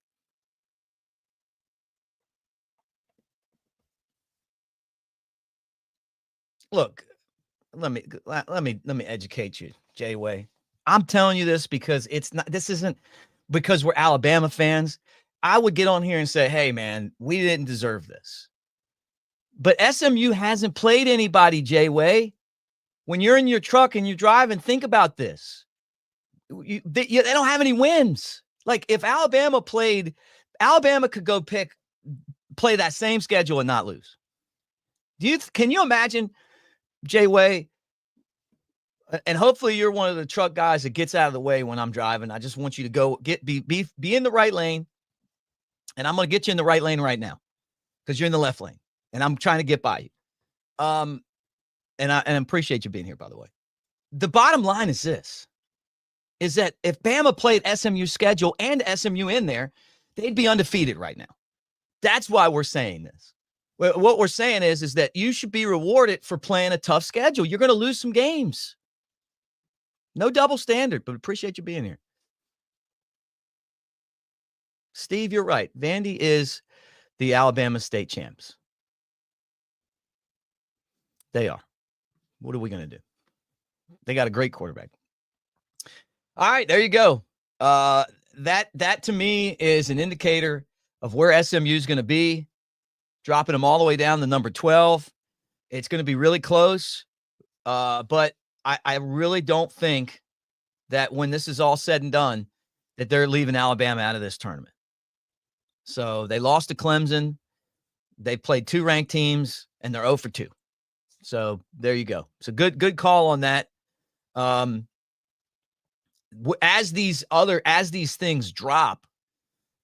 Look, let me educate you, Jay-Way. I'm telling you this because this isn't because we're Alabama fans. I would get on here and say, hey, man, we didn't deserve this. But SMU hasn't played anybody, Jay-Way. When you're in your truck and you're driving, think about this. They don't have any wins. Like, if Alabama could go play that same schedule and not lose. Can you imagine, Jay-Way? And hopefully you're one of the truck guys that gets out of the way when I'm driving. I just want you to go be in the right lane. And I'm going to get you in the right lane right now because you're in the left lane. And I'm trying to get by you. And I appreciate you being here, by the way. The bottom line is this, is that if Bama played SMU's schedule and SMU in there, they'd be undefeated right now. That's why we're saying this. What we're saying is that you should be rewarded for playing a tough schedule. You're going to lose some games. No double standard, but appreciate you being here. Steve, you're right. Vandy is the Alabama state champs. They are. What are we going to do? They got a great quarterback. All right, there you go. That to me is an indicator of where SMU is going to be, dropping them all the way down to number 12. It's going to be really close, but I really don't think that when this is all said and done, that they're leaving Alabama out of this tournament. So they lost to Clemson. They played 2 ranked teams, and they're 0 for 2. So there you go. So good call on that. As these things drop,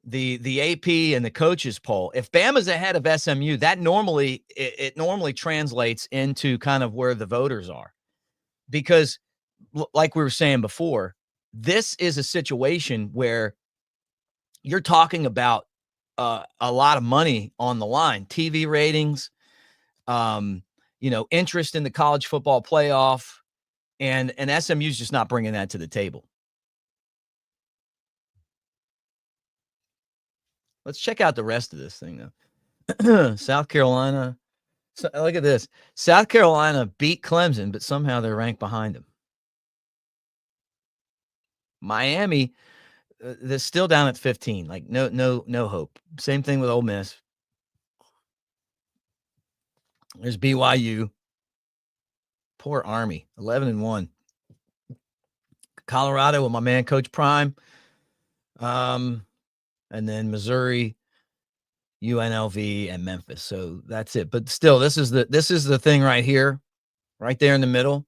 the AP and the coaches poll, if Bama's ahead of SMU, that normally translates into kind of where the voters are, because like we were saying before, this is a situation where you're talking about a lot of money on the line, TV ratings, interest in the college football playoff, and SMU's just not bringing that to the table. Let's check out the rest of this thing, though. South Carolina. So, look at this. South Carolina beat Clemson, but somehow they're ranked behind them. Miami, they're still down at 15. Like no hope. Same thing with Ole Miss. There's BYU. Poor Army, 11-1. Colorado with my man Coach Prime. And then Missouri, UNLV, and Memphis. So that's it. But still, this is the thing right here, right there in the middle.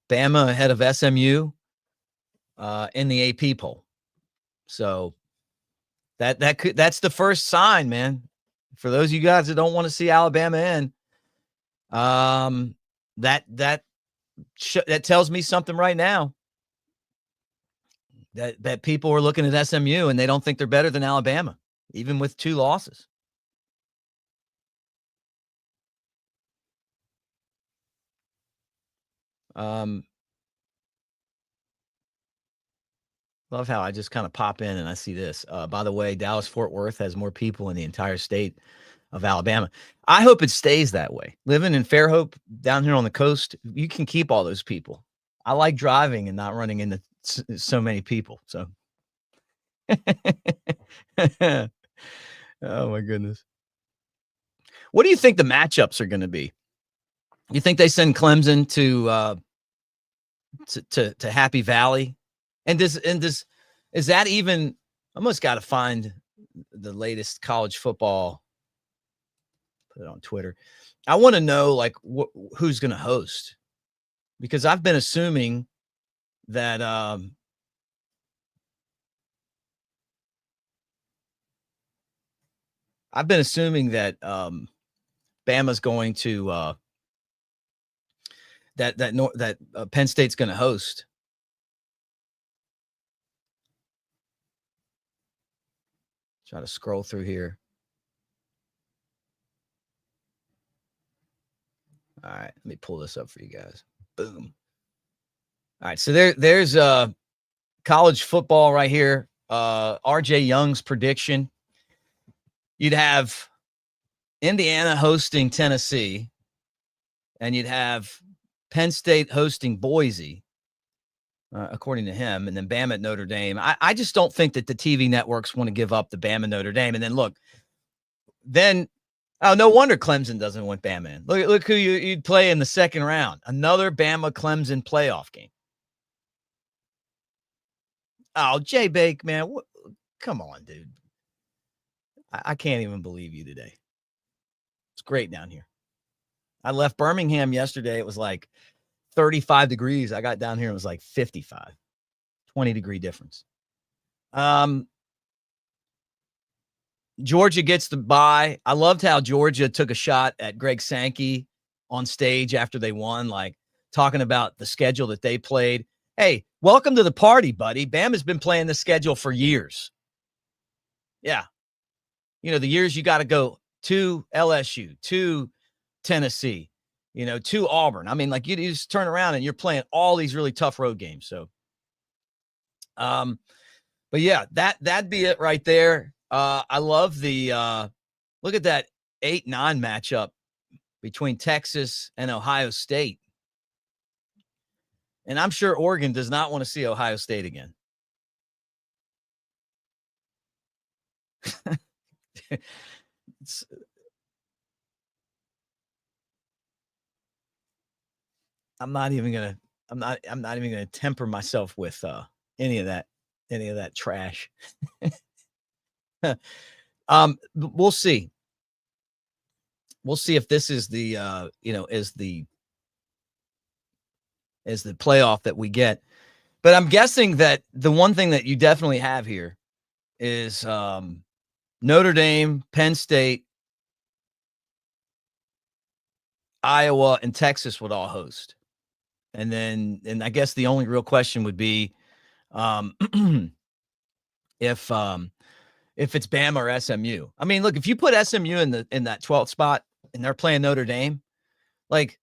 Bama ahead of SMU in the AP poll. So that's the first sign, man. For those of you guys that don't want to see Alabama in, that tells me something right now. That people are looking at SMU and they don't think they're better than Alabama, even with 2 losses. Love how I just kind of pop in and I see this. By the way, Dallas-Fort Worth has more people in the entire state of Alabama. I hope it stays that way. Living in Fairhope down here on the coast, you can keep all those people. I like driving and not running into so many people. So, oh my goodness. What do you think the matchups are going to be? You think they send Clemson to Happy Valley? And is that even? I almost got to find the latest college football. Put it on Twitter. I want to know who's going to host, because I've been assuming that Bama's going to that Penn State's going to host. Try to scroll through here. All right, let me pull this up for you guys. Boom. All right, so there's college football right here. RJ Young's prediction. You'd have Indiana hosting Tennessee, and you'd have Penn State hosting Boise, according to him, and then Bama at Notre Dame. I just don't think that the TV networks want to give up the Bama Notre Dame. And then look, no wonder Clemson doesn't want Bama in. Look who you'd play in the second round. Another Bama-Clemson playoff game. Oh, Jay Bake, man. Come on, dude. I can't even believe you today. It's great down here. I left Birmingham yesterday. It was like 35 degrees. I got down here. It was like 55, 20-degree difference. Georgia gets the bye. I loved how Georgia took a shot at Greg Sankey on stage after they won, like talking about the schedule that they played. Hey, welcome to the party, buddy. Bama's been playing this schedule for years. Yeah. The years you got to go to LSU, to Tennessee, to Auburn. I mean, like you just turn around and you're playing all these really tough road games. So, but yeah, that'd be it right there. I love the look at that 8-9 matchup between Texas and Ohio State. And I'm sure Oregon does not want to see Ohio State again. I'm not even gonna temper myself with any of that trash. We'll see. We'll see if this is the is the is the playoff that we get. But I'm guessing that the one thing that you definitely have here is Notre Dame, Penn State, Iowa, and Texas would all host. And I guess the only real question would be if it's Bama or SMU. I mean, look, if you put SMU in that 12th spot and they're playing Notre Dame, like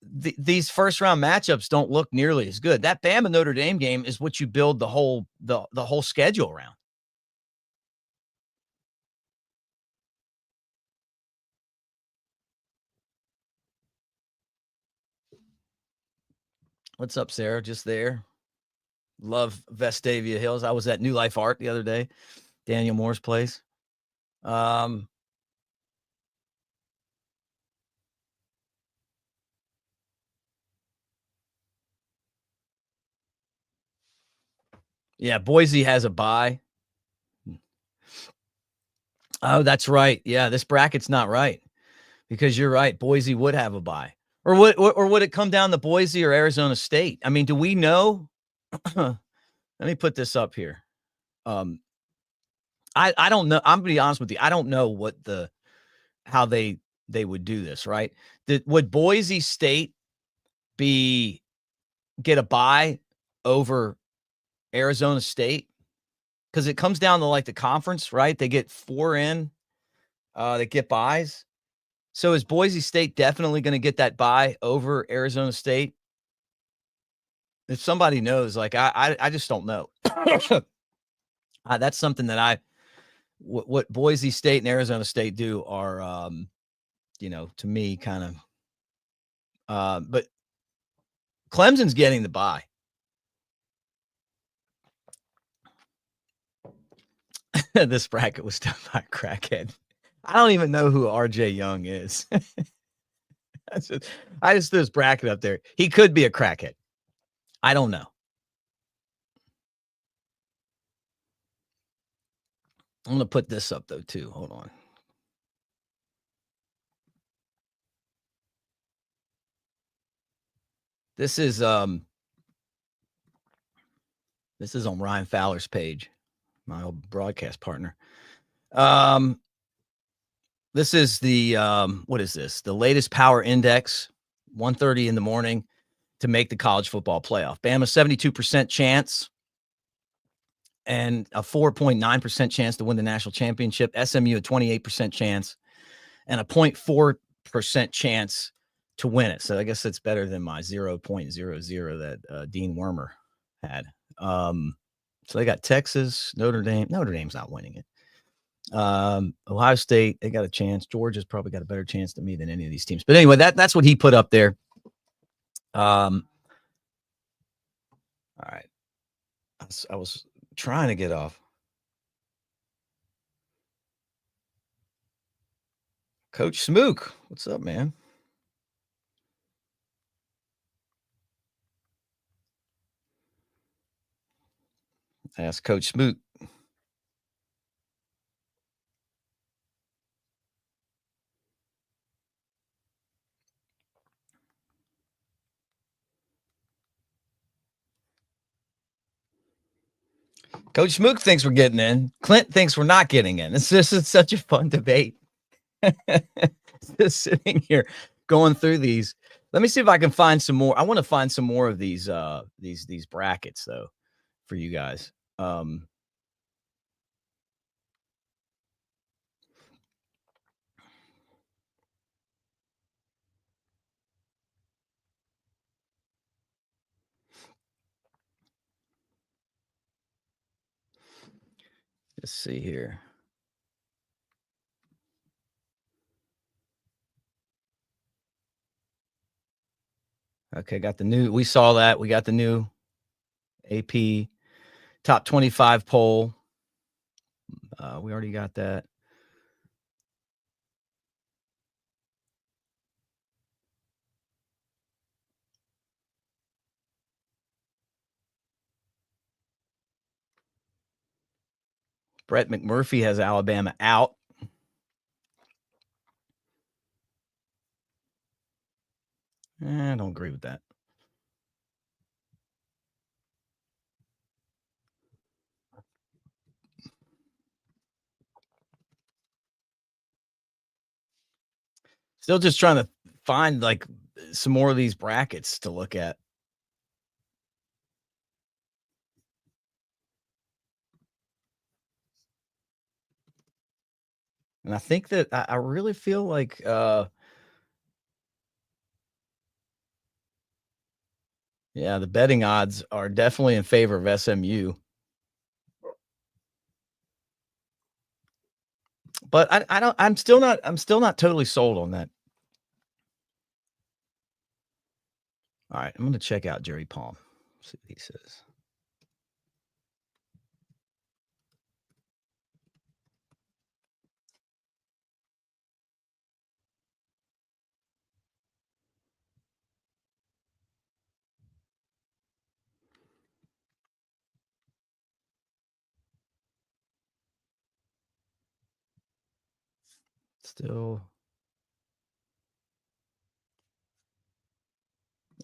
these first round matchups don't look nearly as good. That Bama Notre Dame game is what you build the whole schedule around. What's up, Sarah? Just there. Love Vestavia Hills. I was at New Life Art the other day, Daniel Moore's place. Yeah, Boise has a bye. Oh, that's right. Yeah, this bracket's not right because you're right. Boise would have a bye. Or would it come down to Boise or Arizona State? I mean, do we know? Let me put this up here. I don't know. I'm gonna be honest with you. I don't know how they would do this, right? Would Boise State get a bye over Arizona State? Because it comes down to like the conference, right? They get 4 in, they get buys. So is Boise State definitely going to get that bye over Arizona State? If somebody knows, like I just don't know. That's something that what Boise State and Arizona State do are, to me, kind of. But Clemson's getting the bye. This bracket was done by a crackhead. I don't even know who RJ Young is. I just threw this bracket up there. He could be a crackhead. I don't know. I'm going to put this up, though, too. Hold on. This is on Ryan Fowler's page, my old broadcast partner. This is the what is this? The latest power index, 1:30 in the morning to make the college football playoff. Bama 72% chance and a 4.9% chance to win the national championship. SMU a 28% chance and a 0.4% chance to win it. So I guess that's better than my 0.00 that Dean Wormer had. So they got Texas, Notre Dame. Notre Dame's not winning it. Ohio State, they got a chance. Georgia's probably got a better chance than me than any of these teams. But anyway, that's what he put up there. All right. I was trying to get off. Coach Smook, what's up, man? Ask Coach Smook. Coach Smook thinks we're getting in. Clint thinks we're not getting in. It's such a fun debate. Just sitting here going through these. Let me see if I can find some more. I want to find some more of these brackets though for you guys. Let's see here. Okay, got the new. We saw that. We got the new AP top 25 poll. We already got that. Brett McMurphy has Alabama out. I don't agree with that. Still just trying to find like some more of these brackets to look at. And I think that I really feel like yeah, the betting odds are definitely in favor of SMU. But I don't I'm still not totally sold on that. All right, I'm gonna check out Jerry Palm. See what he says. Still.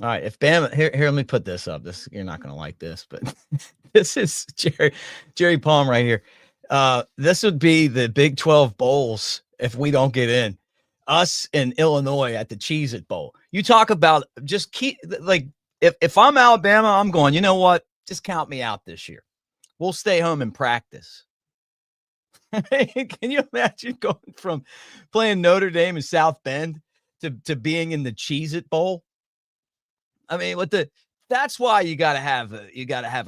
All right, if Bama here, let me put this up. This you're not gonna like this, but this is Jerry Palm right here. This would be the Big 12 bowls if we don't get in. Us in Illinois at the Cheez It Bowl. You talk about just keep like if I'm Alabama, I'm going, you know what? Just count me out this year. We'll stay home and practice. Can you imagine going from playing Notre Dame in South Bend to being in the Cheez It Bowl? I mean, that's why you got to have a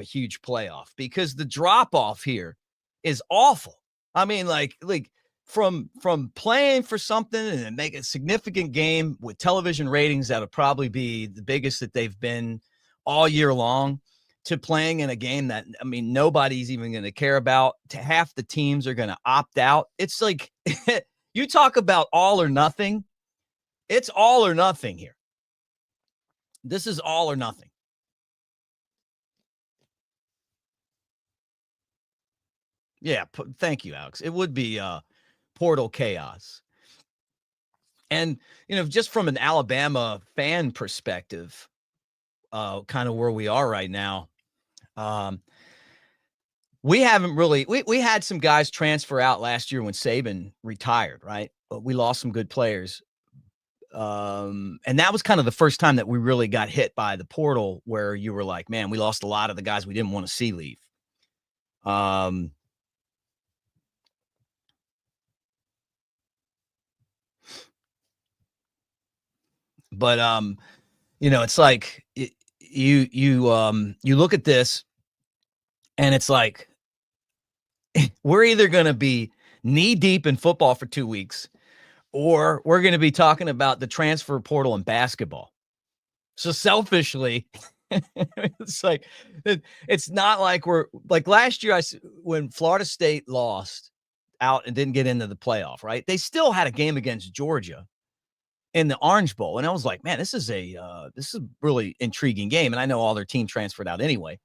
huge playoff because the drop off here is awful. I mean, like from playing for something and make a significant game with television ratings that'll probably be the biggest that they've been all year long to playing in a game that I mean nobody's even going to care about. To half the teams are going to opt out. It's like you talk about all or nothing. It's all or nothing here. This is all or nothing. Yeah, thank you, Alex. It would be portal chaos. And, just from an Alabama fan perspective, kind of where we are right now, we haven't really we had some guys transfer out last year when Saban retired, right? But we lost some good players. And that was kind of the first time that we really got hit by the portal where you were like, man, we lost a lot of the guys we didn't want to see leave. But it's like you look at this and it's like we're either going to be knee deep in football for 2 weeks or we're going to be talking about the transfer portal in basketball. So selfishly, it's like it's not like we're like last year when Florida State lost out and didn't get into the playoff, right? They still had a game against Georgia in the Orange Bowl. And I was like, man, this is a really intriguing game. And I know all their team transferred out anyway.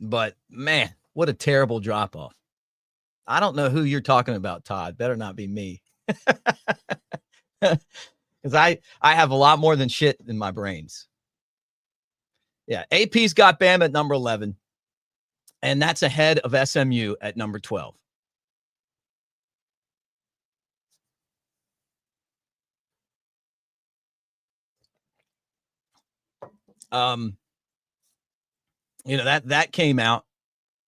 But man, what a terrible drop off. I don't know who you're talking about, Todd. Better not be me. Because I have a lot more than shit in my brains. Yeah, AP's got Bama at number 11. And that's ahead of SMU at number 12. That came out.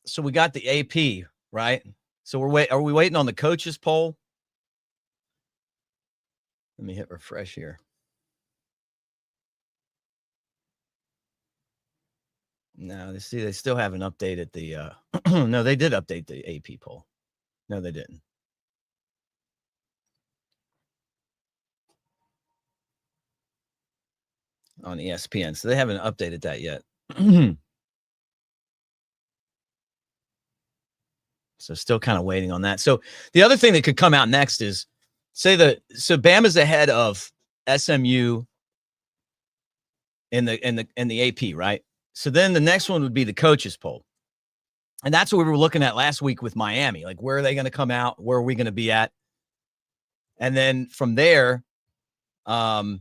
So we got the AP, right? So are we waiting on the coaches poll? Let me hit refresh here. No, they still haven't updated the no, they did update the AP poll. No, they didn't. On ESPN. So they haven't updated that yet. So still kind of waiting on that. So the other thing that could come out next is so Bama's ahead of SMU in the AP, right? So then the next one would be the coaches poll. And that's what we were looking at last week with Miami. Like, where are they going to come out? Where are we going to be at? And then from there, what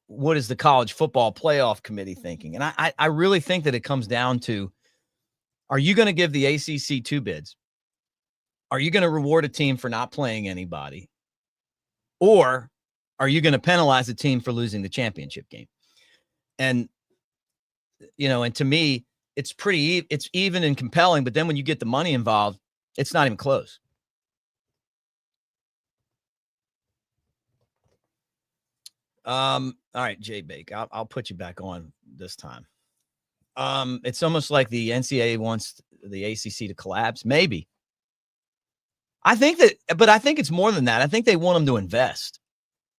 what is the college football playoff committee thinking? And I really think that it comes down to, are you going to give the ACC 2 bids? Are you going to reward a team for not playing anybody? Or are you going to penalize a team for losing the championship game? And, and to me, it's even and compelling, but then when you get the money involved, it's not even close. All right, Jay Bake, I'll put you back on this time. It's almost like the NCAA wants the ACC to collapse. Maybe. I think it's more than that. I think they want them to invest.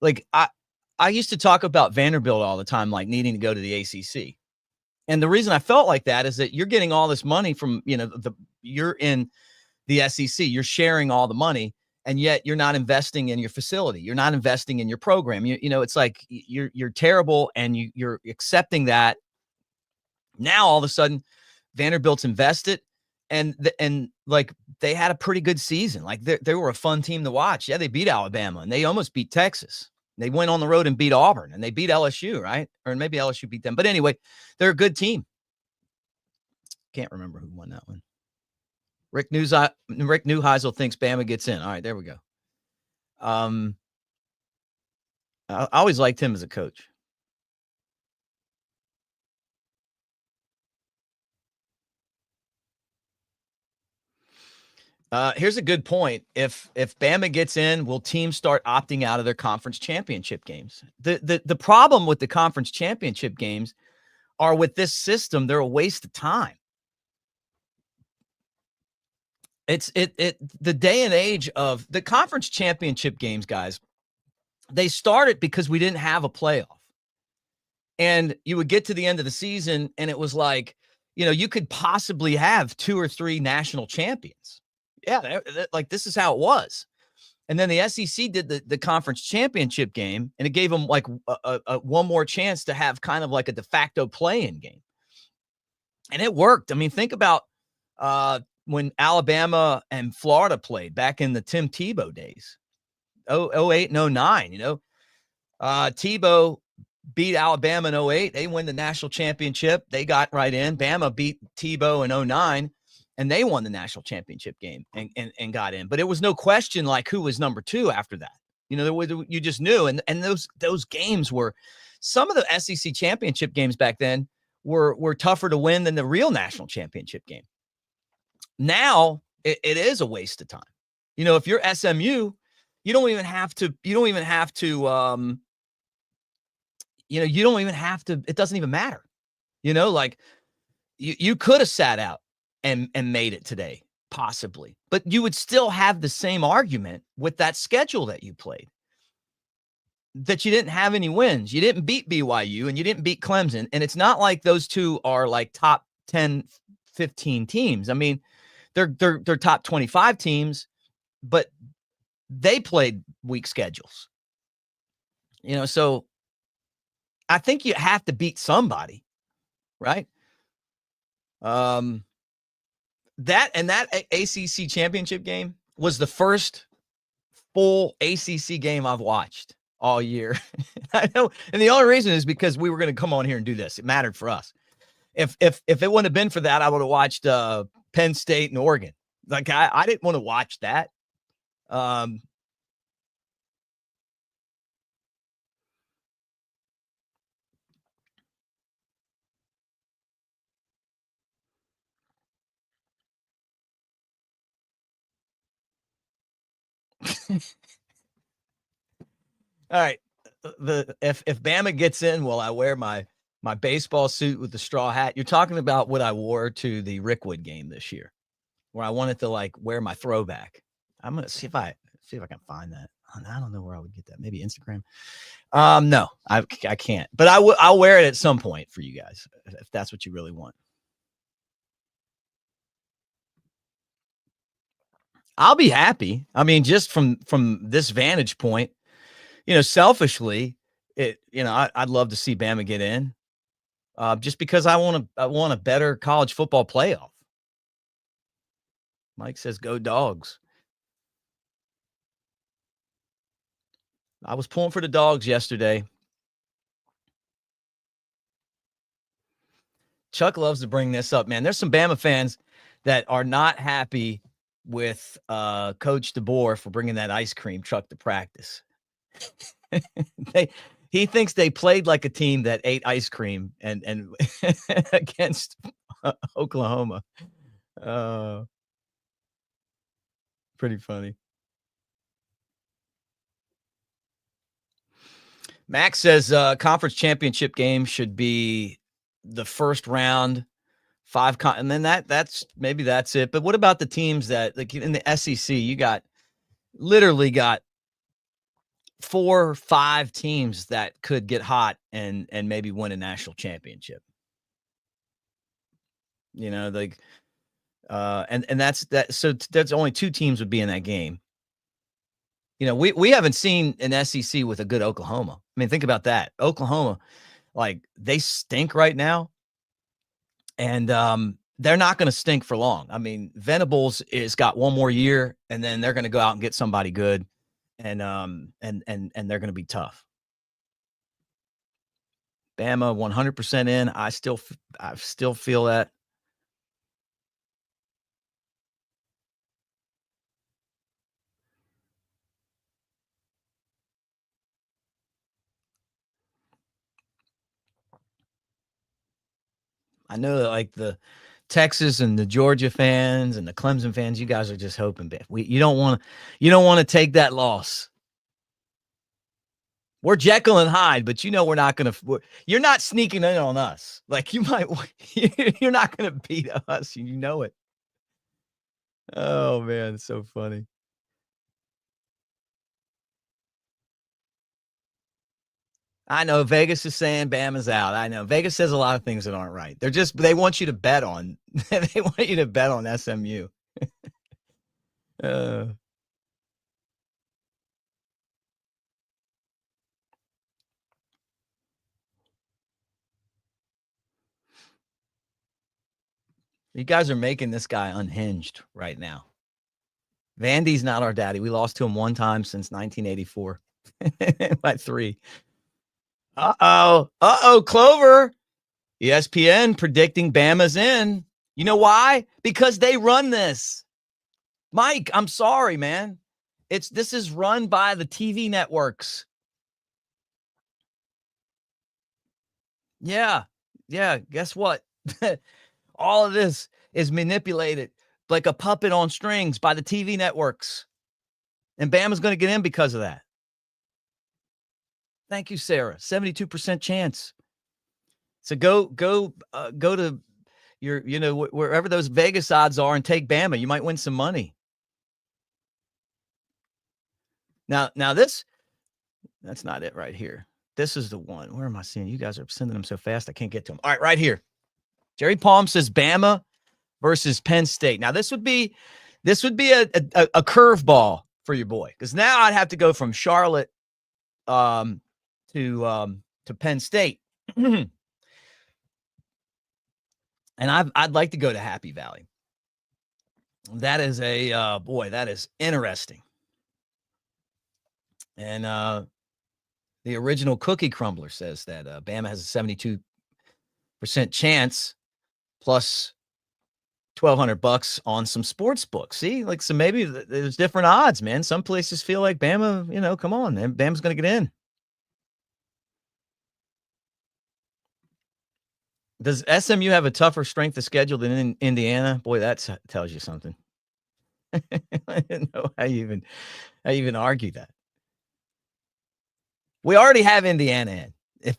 Like I used to talk about Vanderbilt all the time, like needing to go to the ACC. And the reason I felt like that is that you're getting all this money from, you're in the SEC, you're sharing all the money, and yet you're not investing in your facility. You're not investing in your program. It's like you're terrible, and you're accepting that. Now all of a sudden Vanderbilt's invested, and like they had a pretty good season. Like they were a fun team to watch. Yeah, they beat Alabama and they almost beat Texas. They went on the road and beat Auburn, and they beat LSU, right? Or maybe LSU beat them. But anyway, they're a good team. Can't remember who won that one. Rick Neuheisel thinks Bama gets in. All right, there we go. I always liked him as a coach. Here's a good point. If Bama gets in, will teams start opting out of their conference championship games? The problem with the conference championship games are, with this system, they're a waste of time. It's the day and age of the conference championship games, guys. They started because we didn't have a playoff. And you would get to the end of the season and it was like, you could possibly have 2 or 3 national champions. Yeah, like this is how it was. And then the SEC did the conference championship game, and it gave them like a one more chance to have kind of like a de facto play-in game. And it worked. I mean, think about when Alabama and Florida played back in the Tim Tebow days, 08 and 09, Tebow beat Alabama in 08. They win the national championship. They got right in. Bama beat Tebow in 09, and they won the national championship game and got in. But it was no question like who was number 2 after that. You just knew. And those games were, some of the SEC championship games back then were tougher to win than the real national championship game. Now it is a waste of time. If you're SMU, you don't even have to, it doesn't even matter. Like you could have sat out and made it today, possibly, but you would still have the same argument with that schedule that you played, that you didn't have any wins. You didn't beat BYU and you didn't beat Clemson. And it's not like those two are like top 10, 15 teams. I mean, they're top 25 teams, but they played weak schedules. So I think you have to beat somebody, right? That ACC championship game was the first full ACC game I've watched all year. I know, and the only reason is because we were going to come on here and do this. It mattered for us. If it wouldn't have been for that, I would have watched Penn State and Oregon. Like I didn't want to watch that. All right. If Bama gets in, will I wear my baseball suit with the straw hat? You're talking about what I wore to the Rickwood game this year, where I wanted to like wear my throwback. I'm gonna see if I can find that. I don't know where I would get that. Maybe Instagram. No, I can't. But I'll wear it at some point for you guys if that's what you really want. I'll be happy. I mean, just from this vantage point, selfishly, I'd love to see Bama get in, just because I want a better college football playoff. Mike says, "Go Dogs." I was pulling for the Dogs yesterday. Chuck loves to bring this up, man. There's some Bama fans that are not happy with Coach DeBoer for bringing that ice cream truck to practice. He thinks they played like a team that ate ice cream and against Oklahoma. Pretty funny. Max says conference championship game should be the first round, and then that's maybe that's it. But what about the teams that, like in the SEC, you literally got 4 or 5 teams that could get hot and maybe win a national championship. You know, like and that's that. So that's only 2 teams would be in that game. You know, we haven't seen an SEC with a good Oklahoma. I mean, think about that. Oklahoma, like, they stink right now, and they're not going to stink for long. I mean, Venables is got 1 more year, and then they're going to go out and get somebody good, and they're going to be tough. Bama 100% in. I still feel that. I know that, like, the Texas and the Georgia fans and the Clemson fans, you guys are just hoping. You don't want to take that loss. We're Jekyll and Hyde, but we're not going to. You're not sneaking in on us. Like, you're not going to beat us. You know it. Oh man, it's so funny. I know Vegas is saying Bama's out. I know Vegas says a lot of things that aren't right. They want you to bet on. They want you to bet on SMU. You guys are making this guy unhinged right now. Vandy's not our daddy. We lost to him 1 time since 1984 by 3. Uh-oh, Clover. ESPN predicting Bama's in. You know why? Because they run this. Mike, I'm sorry, man. This is run by the TV networks. Yeah. Guess what? All of this is manipulated like a puppet on strings by the TV networks. And Bama's going to get in because of that. Thank you, Sarah. 72% chance. So go to your, wherever those Vegas odds are and take Bama. You might win some money. Now that's not it right here. This is the one. Where am I seeing? You guys are sending them so fast I can't get to them. All right, right here. Jerry Palm says Bama versus Penn State. Now this would be a curveball for your boy, because now I'd have to go from Charlotte to Penn State. And I'd like to go to Happy Valley. That is that is interesting. And the original Cookie Crumbler says that Bama has a 72% chance plus $1,200 on some sports books. See, like, so maybe there's different odds, man. Some places feel like Bama, come on, man. Bama's going to get in. Does SMU have a tougher strength of schedule than in Indiana? Boy, that tells you something. I didn't know how you even argue that. We already have Indiana in.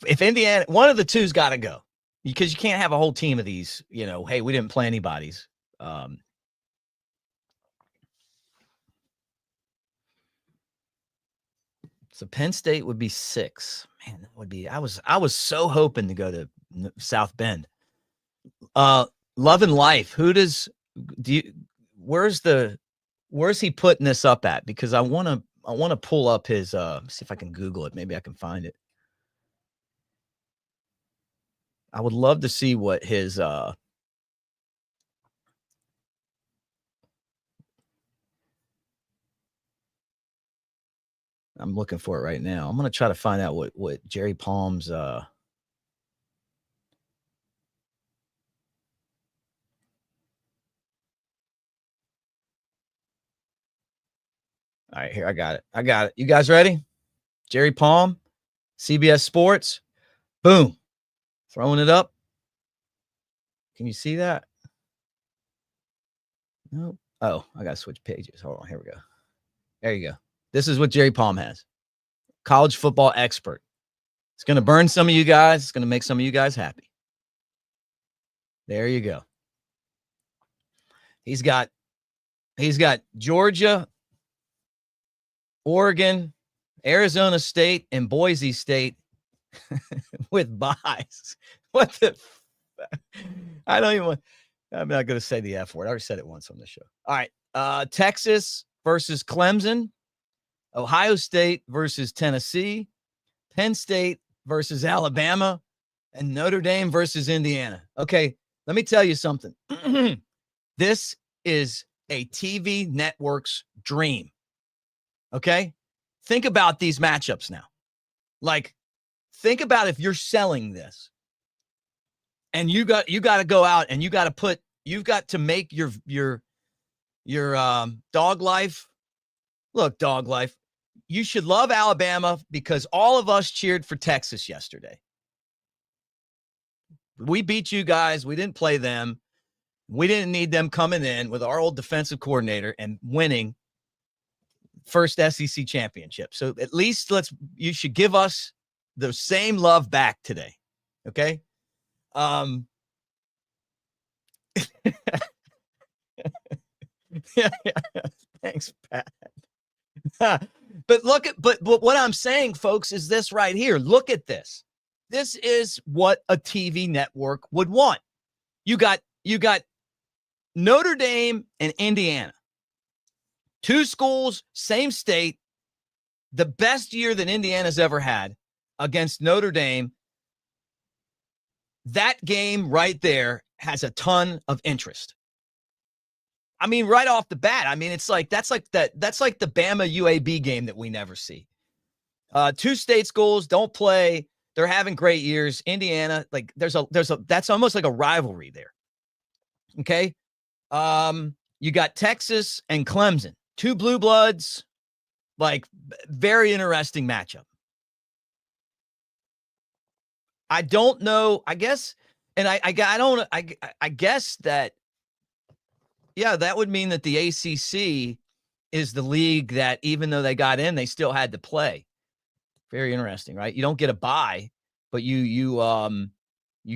If Indiana, one of the two's got to go, because you can't have a whole team of these, hey, we didn't play anybody's. So Penn State would be 6. Man, that would be, I was so hoping to go to South Bend. Love and Life. Where's he putting this up at? Because I want to pull up his, see if I can Google it. Maybe I can find it. I would love to see what his, I'm looking for it right now. I'm going to try to find out what Jerry Palm's, All right, here, I got it. You guys ready? Jerry Palm, CBS Sports. Boom. Throwing it up. Can you see that? No. Oh, I got to switch pages. Hold on. Here we go. There you go. This is what Jerry Palm has. College football expert. It's going to burn some of you guys. It's going to make some of you guys happy. There you go. He's got Georgia, Oregon, Arizona State, and Boise State with buys. What the? I don't even want. I'm not going to say the F word. I already said it once on the show. All right. Texas versus Clemson, Ohio State versus Tennessee, Penn State versus Alabama, and Notre Dame versus Indiana. Okay, let me tell you something. This is a TV network's dream. Okay? Think about these matchups now. Like, think about if you're selling this and you got to go out and you've got to make your dog life. Look, dog life, you should love Alabama because all of us cheered for Texas yesterday. We beat you guys. We didn't play them. We didn't need them coming in with our old defensive coordinator and winning first SEC championship. So at least you should give us the same love back today. Okay. Yeah. Thanks, Pat. But what I'm saying, folks, is this right here. Look at this. This is what a TV network would want. You got Notre Dame and Indiana. Two schools, same state, the best year that Indiana's ever had against Notre Dame. That game right there has a ton of interest. I mean, right off the bat, I mean, that's like the Bama UAB game that we never see. Two state schools don't play. They're having great years. Indiana, like that's almost like a rivalry there. Okay. You got Texas and Clemson, two blue bloods, like very interesting matchup. I don't know. I guess, and I guess that, yeah, that would mean that the ACC is the league that even though they got in, they still had to play. Very interesting, right? You don't get a bye, but you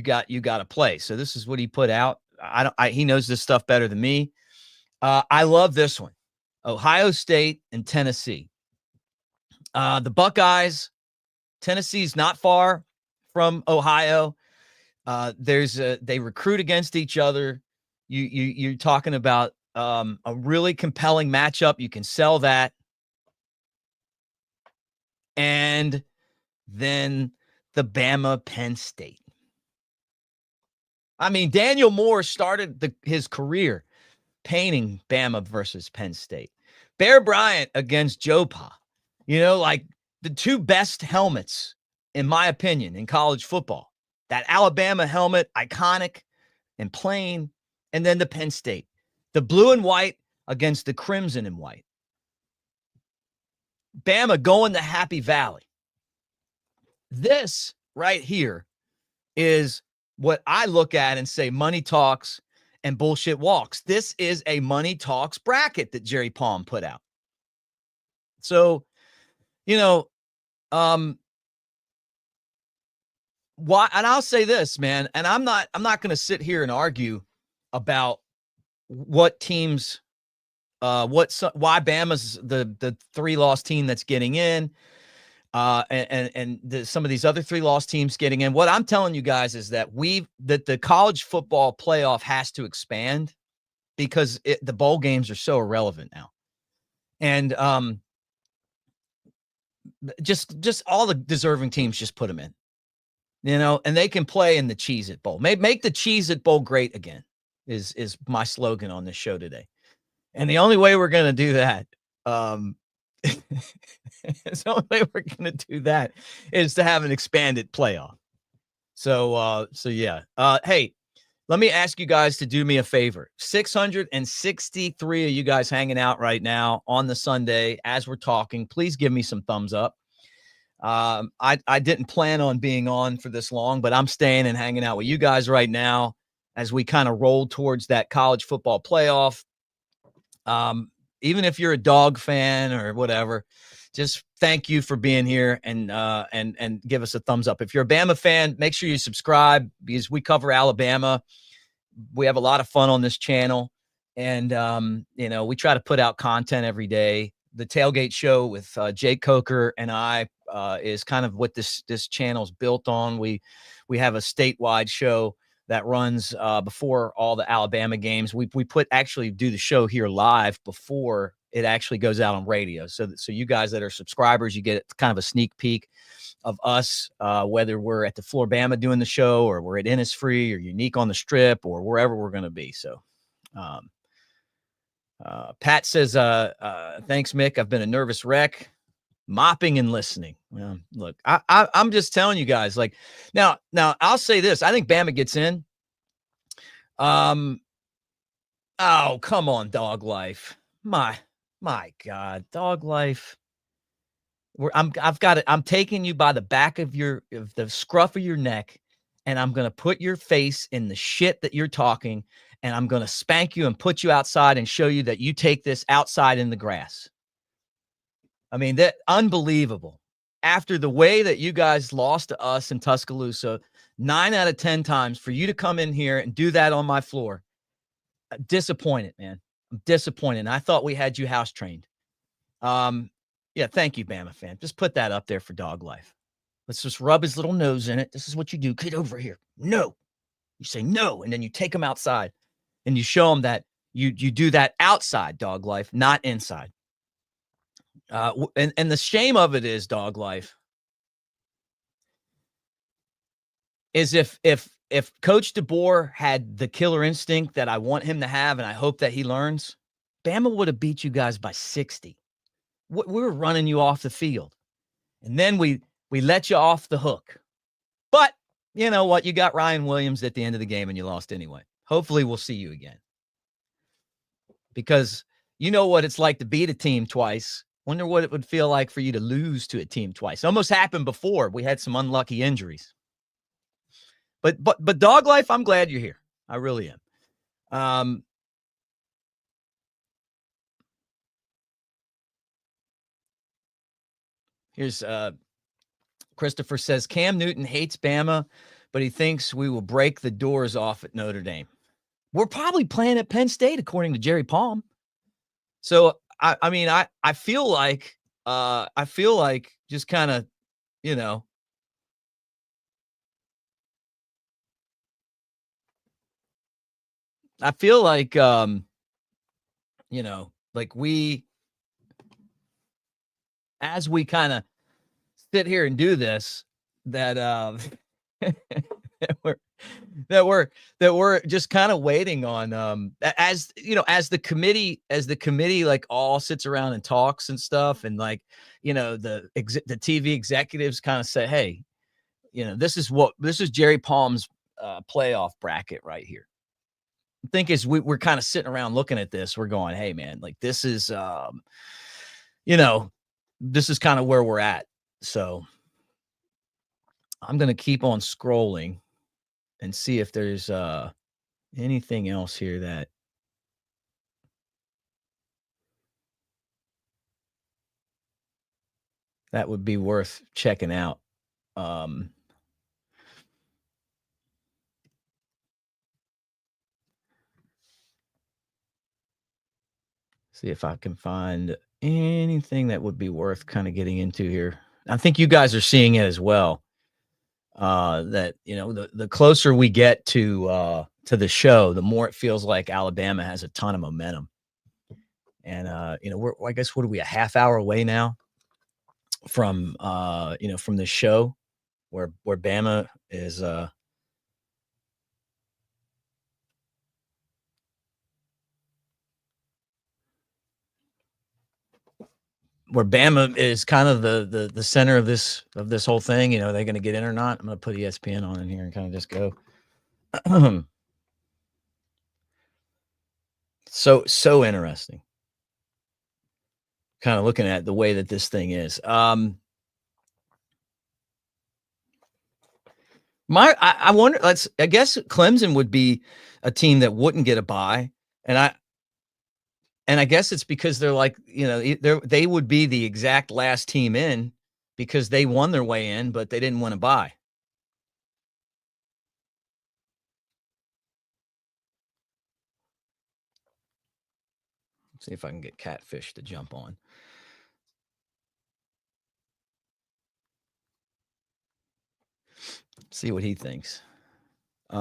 got to play. So this is what he put out. He knows this stuff better than me. I love this one. Ohio State and Tennessee. The Buckeyes, Tennessee's not far from Ohio. They recruit against each other. You're talking about a really compelling matchup. You can sell that. And then the Bama Penn State. I mean, Daniel Moore started his career painting Bama versus Penn State. Bear Bryant against Joe Pa. Like the two best helmets, in my opinion, in college football. That Alabama helmet, iconic and plain, and then the Penn State. The blue and white against the crimson and white. Bama going to Happy Valley. This right here is what I look at and say money talks and bullshit walks. This is a money talks bracket that Jerry Palm put out. So, why? And I'll say this, man, and I'm not going to sit here and argue about what teams, why Bama's the 3-loss team that's getting in, and some of these other 3-loss teams getting in. What I'm telling you guys is that the college football playoff has to expand because the bowl games are so irrelevant now, and just all the deserving teams, just put them in, and they can play in the Cheez-It Bowl. Make the Cheez-It Bowl great again is my slogan on this show today. And the only way we're going to do that, the only way we're going to do that is to have an expanded playoff. So yeah. Hey, let me ask you guys to do me a favor. 663 of you guys hanging out right now on the Sunday as we're talking. Please give me some thumbs up. I didn't plan on being on for this long, but I'm staying and hanging out with you guys right now as we kind of roll towards that college football playoff. Even if you're a dog fan or whatever, just thank you for being here and give us a thumbs up. If you're a Bama fan, make sure you subscribe because we cover Alabama. We have a lot of fun on this channel, and we try to put out content every day. The Tailgate Show with Jake Coker and I is kind of what this channel's built on. We have a statewide show that runs before all the Alabama games. We actually do the show here live before it actually goes out on radio. So you guys that are subscribers, you get kind of a sneak peek of us, whether we're at the Floor Bama doing the show or we're at Innisfree or Unique on the Strip or wherever we're going to be. So Pat says, thanks, Mick. I've been a nervous wreck, mopping and listening. Well, look, I'm just telling you guys, like, now I'll say this. I think Bama gets in. Oh, come on, Dog Life. My God, Dog Life. I'm taking you by the back of the scruff of your neck, and I'm going to put your face in the shit that you're talking, and I'm going to spank you and put you outside and show you that you take this outside in the grass. I mean, that unbelievable. After the way that you guys lost to us in Tuscaloosa, 9 out of 10 times for you to come in here and do that on my floor. Disappointed, man. I'm disappointed. I thought we had you house trained. Yeah, thank you, Bama fan. Just put that up there for Dog Life. Let's just rub his little nose in it. This is what you do. Get over here. No. You say no, and then you take him outside, and you show him that you do that outside, Dog Life, not inside. And the shame of it is, Dog Life, is if Coach DeBoer had the killer instinct that I want him to have, and I hope that he learns, Bama would have beat you guys by 60. We were running you off the field, and then we let you off the hook. But you know what? You got Ryan Williams at the end of the game, and you lost anyway. Hopefully, we'll see you again, because you know what it's like to beat a team twice. Wonder what it would feel like for you to lose to a team twice. Almost happened before. We had some unlucky injuries. But Dog Life, I'm glad you're here. I really am. Here's Christopher says, Cam Newton hates Bama, but he thinks we will break the doors off at Notre Dame. We're probably playing at Penn State, according to Jerry Palm. So I mean, I feel like just kind of, you know, I feel like, you know, like as we kind of sit here and do this, that that we're just kind of waiting on, as you know, as the committee like all sits around and talks and stuff, and like, you know, the TV executives kind of say, hey, you know, this is Jerry Palm's playoff bracket right here. I think as we're kind of sitting around looking at this, we're going, hey man, like this is, you know, this is kind of where we're at. So I'm going to keep on scrolling and see if there's anything else here that would be worth checking out. See if I can find anything that would be worth kind of getting into here. I think you guys are seeing it as well. That, you know, the closer we get to the show, the more it feels like Alabama has a ton of momentum. And you know, I guess what are we, a half hour away now from you know, from the show where Bama is where Bama is kind of the center of this whole thing. You know, are they going to get in or not? I'm going to put ESPN on in here and kind of just go. So interesting. Kind of looking at the way that this thing is. I wonder. I guess Clemson would be a team that wouldn't get a bye, and I guess it's because they're like, they would be the exact last team in because they won their way in, but they didn't want to bye. See if I can get Catfish to jump on. See what he thinks. He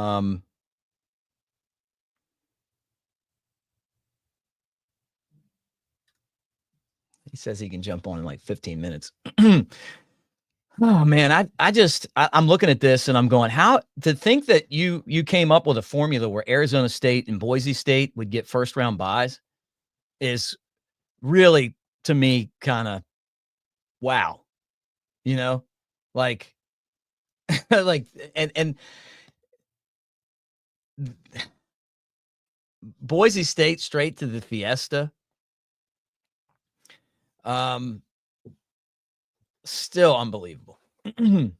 says he can jump on in like 15 minutes. Oh man, I'm looking at this and I'm going, how to think that you came up with a formula where Arizona State and Boise State would get first round buys is really, to me, kind of wow. Like like and Boise State straight to the Fiesta. Still unbelievable. And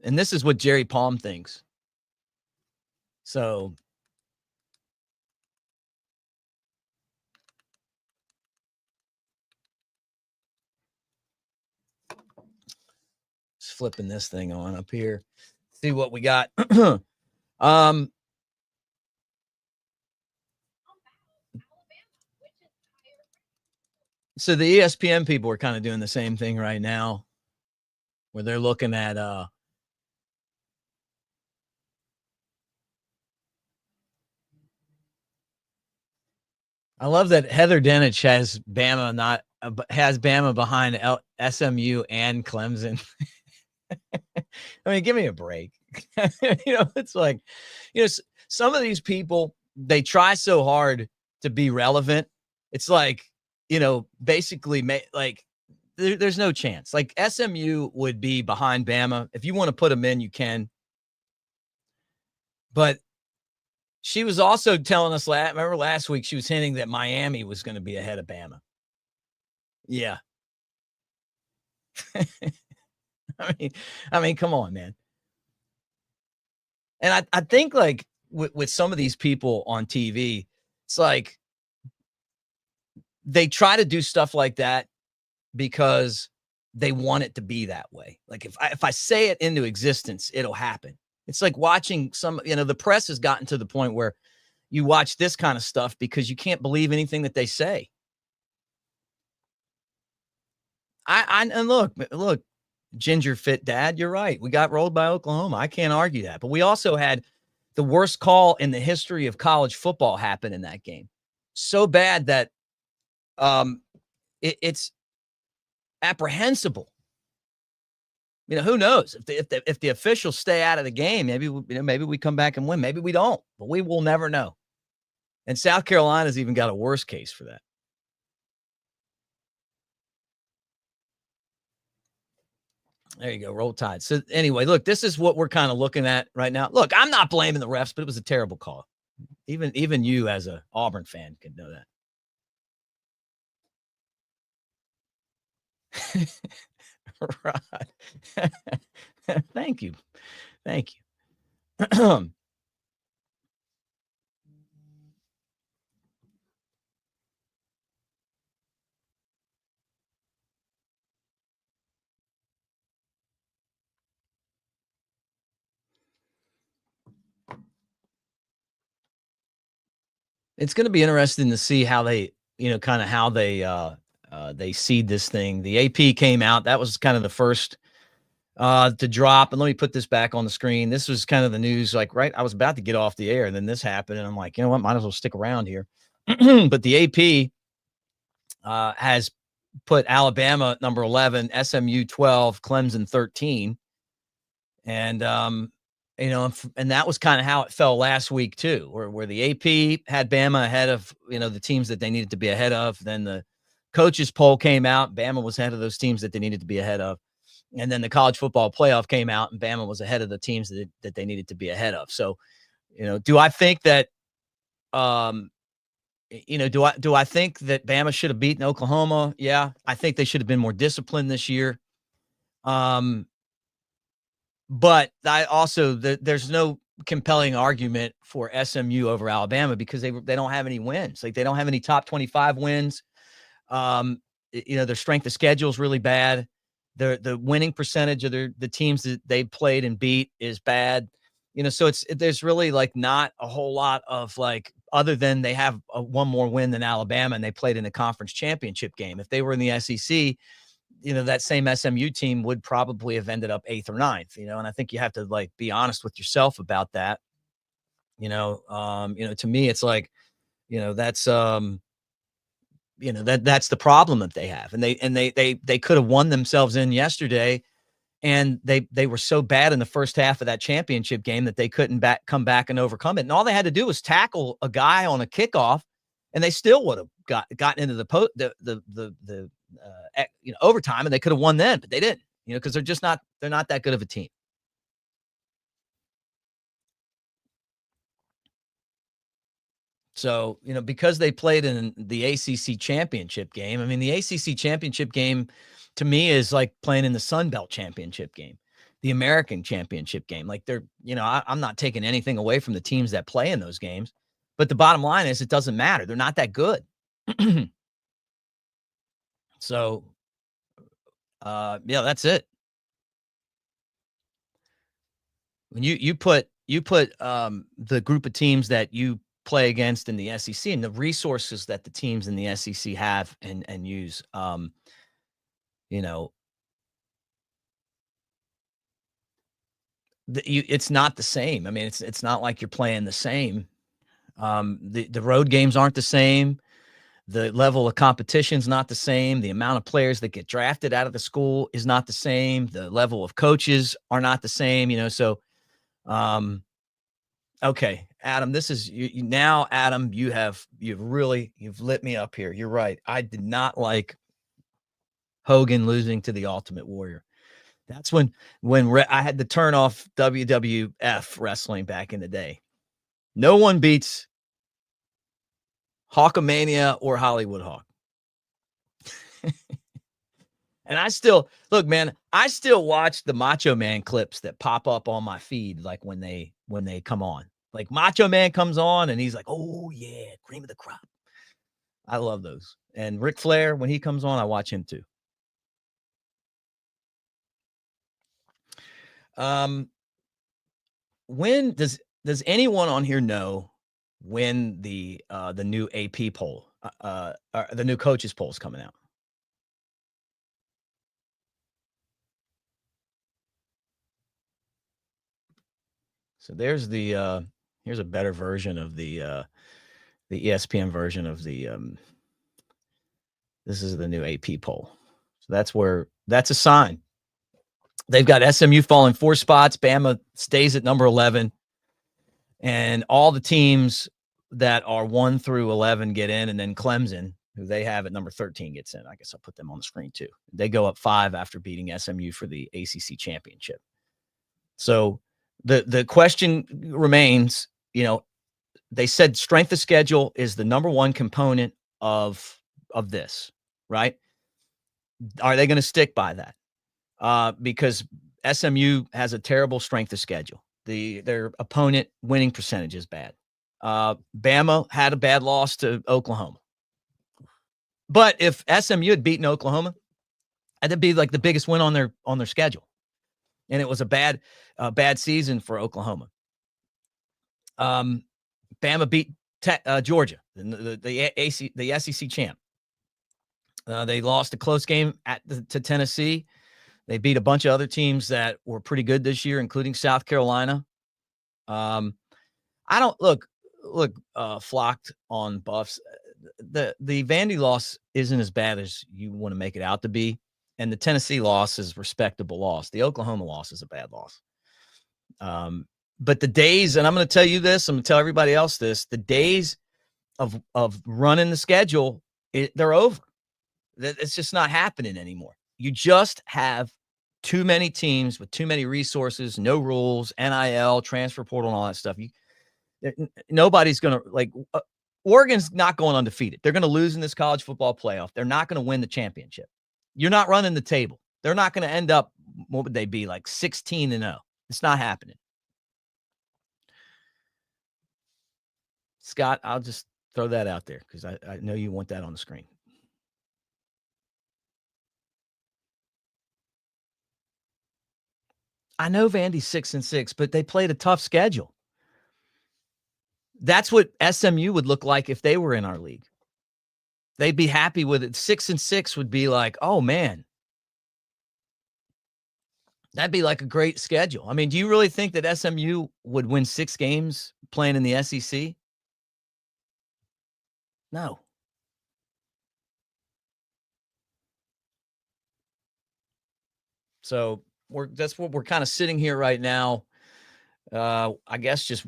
this is what Jerry Palm thinks. So just flipping this thing on up here. See what we got. So the ESPN people are kind of doing the same thing right now, where they're looking at I love that Heather Dinich has Bama behind SMU and Clemson. I mean, give me a break. It's like, some of these people, they try so hard to be relevant. It's like, basically like there's no chance. Like SMU would be behind Bama. If you want to put them in, you can. But she was also telling us remember last week, she was hinting that Miami was going to be ahead of Bama. Yeah. I mean, come on, man. And I think like with some of these people on TV, it's like they try to do stuff like that because they want it to be that way. Like if I say it into existence, it'll happen. It's like watching the press has gotten to the point where you watch this kind of stuff because you can't believe anything that they say. And look, Ginger Fit Dad, you're right. We got rolled by Oklahoma. I can't argue that. But we also had the worst call in the history of college football happen in that game. So bad that it's apprehensible. Who knows if the officials stay out of the game, maybe we come back and win. Maybe we don't, but we will never know. And South Carolina's even got a worse case for that. There you go. Roll Tide. So anyway, look, this is what we're kind of looking at right now. Look, I'm not blaming the refs, but it was a terrible call. Even you as a Auburn fan can know that. Right. Thank you. It's going to be interesting to see how they, kind of how they seed this thing. The AP came out. That was kind of the first to drop. And let me put this back on the screen. This was kind of the news, like, right. I was about to get off the air and then this happened. And I'm like, you know what? Might as well stick around here. But the AP has put Alabama at number 11, SMU 12, Clemson 13. And, and that was kind of how it fell last week too, where the AP had Bama ahead of, the teams that they needed to be ahead of. Then the coaches poll came out. Bama was ahead of those teams that they needed to be ahead of. And then the college football playoff came out and Bama was ahead of the teams that they needed to be ahead of. So, do I think that Do I think that Bama should have beaten Oklahoma? Yeah, I think they should have been more disciplined this year. Um, but I also there's no compelling argument for SMU over Alabama because they don't have any wins. Like they don't have any top 25 wins. Their strength of schedule is really bad. The winning percentage of the teams that they played and beat is bad. So there's really like not a whole lot of like other than they have one more win than Alabama and they played in the conference championship game. If they were in the SEC, that same SMU team would probably have ended up 8th or 9th, and I think you have to like be honest with yourself about that. To me, it's like, that's that's the problem that they have. And they could have won themselves in yesterday. And they were so bad in the first half of that championship game that they couldn't come back and overcome it. And all they had to do was tackle a guy on a kickoff, and they still would have gotten into the overtime, and they could have won then, but they didn't. Because they're not that good of a team. So, because they played in the ACC championship game, I mean, the ACC championship game to me is like playing in the Sun Belt championship game, the American championship game. Like I'm not taking anything away from the teams that play in those games, but the bottom line is it doesn't matter. They're not that good. So, that's it. When you put the group of teams that you play against in the SEC and the resources that the teams in the SEC have and use, it's not the same. I mean, it's not like you're playing the same. The road games aren't the same. The level of competition is not the same. The amount of players that get drafted out of the school is not the same. The level of coaches are not the same. So, okay, Adam, this is you now, Adam, you've lit me up here. You're right. I did not like Hogan losing to the Ultimate Warrior. That's when I had to turn off WWF wrestling back in the day. No one beats Hawkamania or Hollywood Hawk. And I still watch the Macho Man clips that pop up on my feed, like when they come on. Like Macho Man comes on and he's like, "Oh yeah, cream of the crop." I love those. And Ric Flair, when he comes on, I watch him too. When does anyone on here know when the new AP poll, the new coaches poll is coming out? So there's here's a better version of the ESPN version of the this is the new AP poll. So that's a sign. They've got SMU falling 4 spots. Bama stays at number 11. And all the teams that are 1 through 11 get in, and then Clemson, who they have at number 13, gets in. I guess I'll put them on the screen too. They go up 5 after beating SMU for the ACC championship. So the question remains, they said strength of schedule is the number one component of this, right? Are they going to stick by that? Because SMU has a terrible strength of schedule. Their opponent winning percentage is bad. Bama had a bad loss to Oklahoma. But if SMU had beaten Oklahoma, that'd be like the biggest win on their schedule. And it was a bad season for Oklahoma. Bama beat Georgia, the SEC champ. They lost a close game to Tennessee. They beat a bunch of other teams that were pretty good this year, including South Carolina. I don't look flocked on Buffs. The Vandy loss isn't as bad as you want to make it out to be. And the Tennessee loss is a respectable loss. The Oklahoma loss is a bad loss. But the days, and I'm going to tell you this, I'm going to tell everybody else this, the days of running the schedule, they're over. It's just not happening anymore. You just have too many teams with too many resources, no rules, NIL, transfer portal, and all that stuff. Nobody's going to Oregon's not going undefeated. They're going to lose in this college football playoff. They're not going to win the championship. You're not running the table. They're not going to end up, what would they be, like 16-0. It's not happening. Scott, I'll just throw that out there because I know you want that on the screen. I know Vandy's 6-6, but they played a tough schedule. That's what SMU would look like if they were in our league. They'd be happy with it. 6-6 would be like, oh man, that'd be like a great schedule. I mean, do you really think that SMU would win 6 games playing in the SEC? No. So that's what we're kind of sitting here right now. I guess just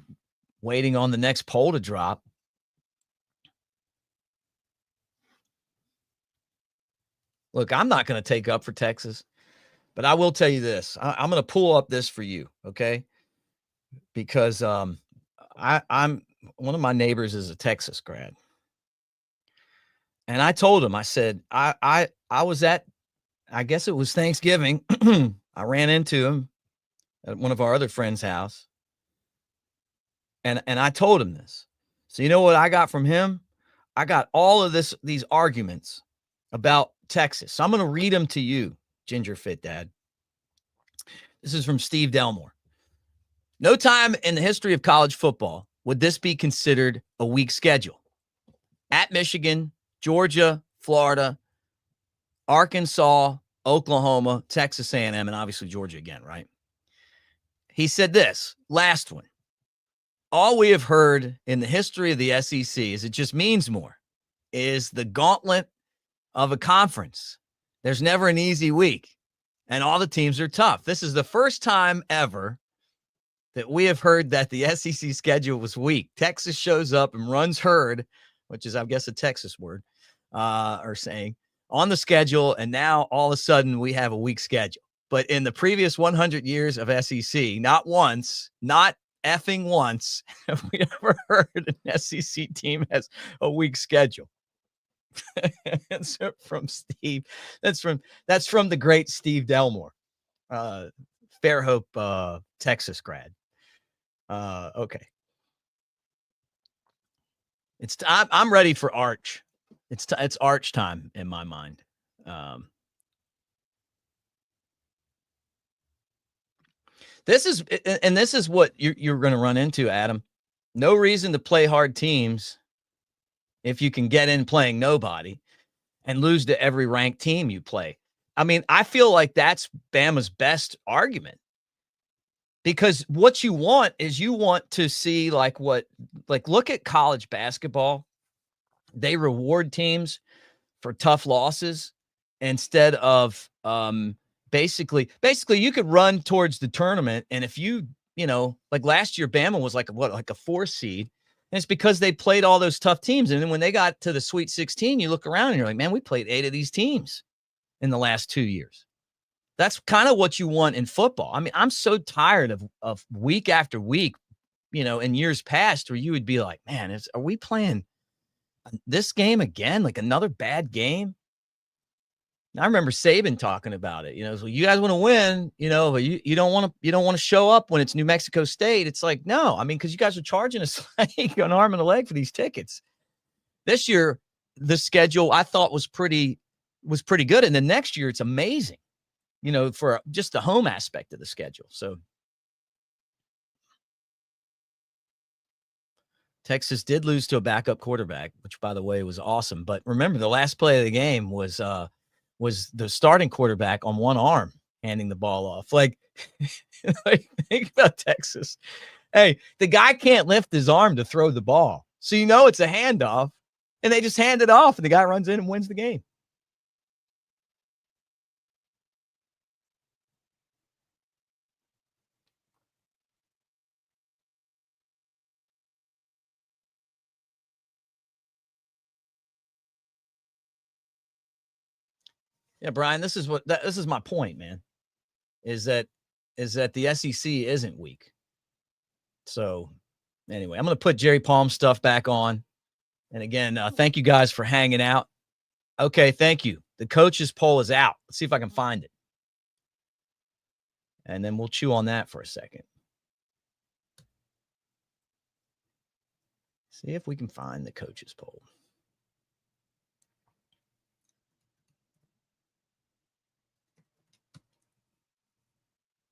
waiting on the next poll to drop. Look, I'm not going to take up for Texas, but I will tell you this. I'm going to pull up this for you, okay? Because I'm one of my neighbors is a Texas grad. And I told him, I said, I was at, I guess it was Thanksgiving. I ran into him at one of our other friends' house. And I told him this. So you know what I got from him? I got all of these arguments about Texas. So I'm going to read them to you, Ginger Fit Dad. This is from Steve Delmore. No time in the history of college football would this be considered a weak schedule. At Michigan, Georgia, Florida, Arkansas, Oklahoma, Texas A&M, and obviously Georgia again, right? He said this, last one. All we have heard in the history of the SEC is it just means more, is the gauntlet of a conference. There's never an easy week, and all the teams are tough. This is the first time ever that we have heard that the SEC schedule was weak. Texas shows up and runs herd, which is, I guess, a Texas word, or saying, on the schedule, and now all of a sudden we have a weak schedule. But in the previous 100 years of SEC, not once, not effing once, have we ever heard an SEC team has a weak schedule. That's from Steve. That's from the great Steve Delmore, Fairhope, Texas grad. Okay. I'm ready for Arch. It's Arch time in my mind. This is what you're going to run into, Adam. No reason to play hard teams if you can get in playing nobody and lose to every ranked team you play. I mean, I feel like that's Bama's best argument. Because what you want is you want to see look at college basketball. They reward teams for tough losses instead of basically you could run towards the tournament. And if like last year, Bama was like a 4 seed. And it's because they played all those tough teams. And then when they got to the Sweet 16, you look around and you're like, man, we played 8 of these teams in the last 2 years. That's kind of what you want in football. I mean, I'm so tired of week after week, in years past where you would be like, man, are we playing this game again? Like another bad game? I remember Saban talking about it, so you guys want to win, but you don't want to show up when it's New Mexico State. It's like, no, I mean, because you guys are charging us like an arm and a leg for these tickets. This year, the schedule I thought was pretty good. And then next year, it's amazing, for just the home aspect of the schedule. So Texas did lose to a backup quarterback, which, by the way, was awesome. But remember, the last play of the game was the starting quarterback on one arm handing the ball off. Like think about Texas. Hey, the guy can't lift his arm to throw the ball. So it's a handoff, and they just hand it off, and the guy runs in and wins the game. Yeah, Brian, this is my point, man. Is that the SEC isn't weak. So anyway, I'm going to put Jerry Palm stuff back on. And again, thank you guys for hanging out. Okay, thank you. The coaches poll is out. Let's see if I can find it. And then we'll chew on that for a second. See if we can find the coaches poll.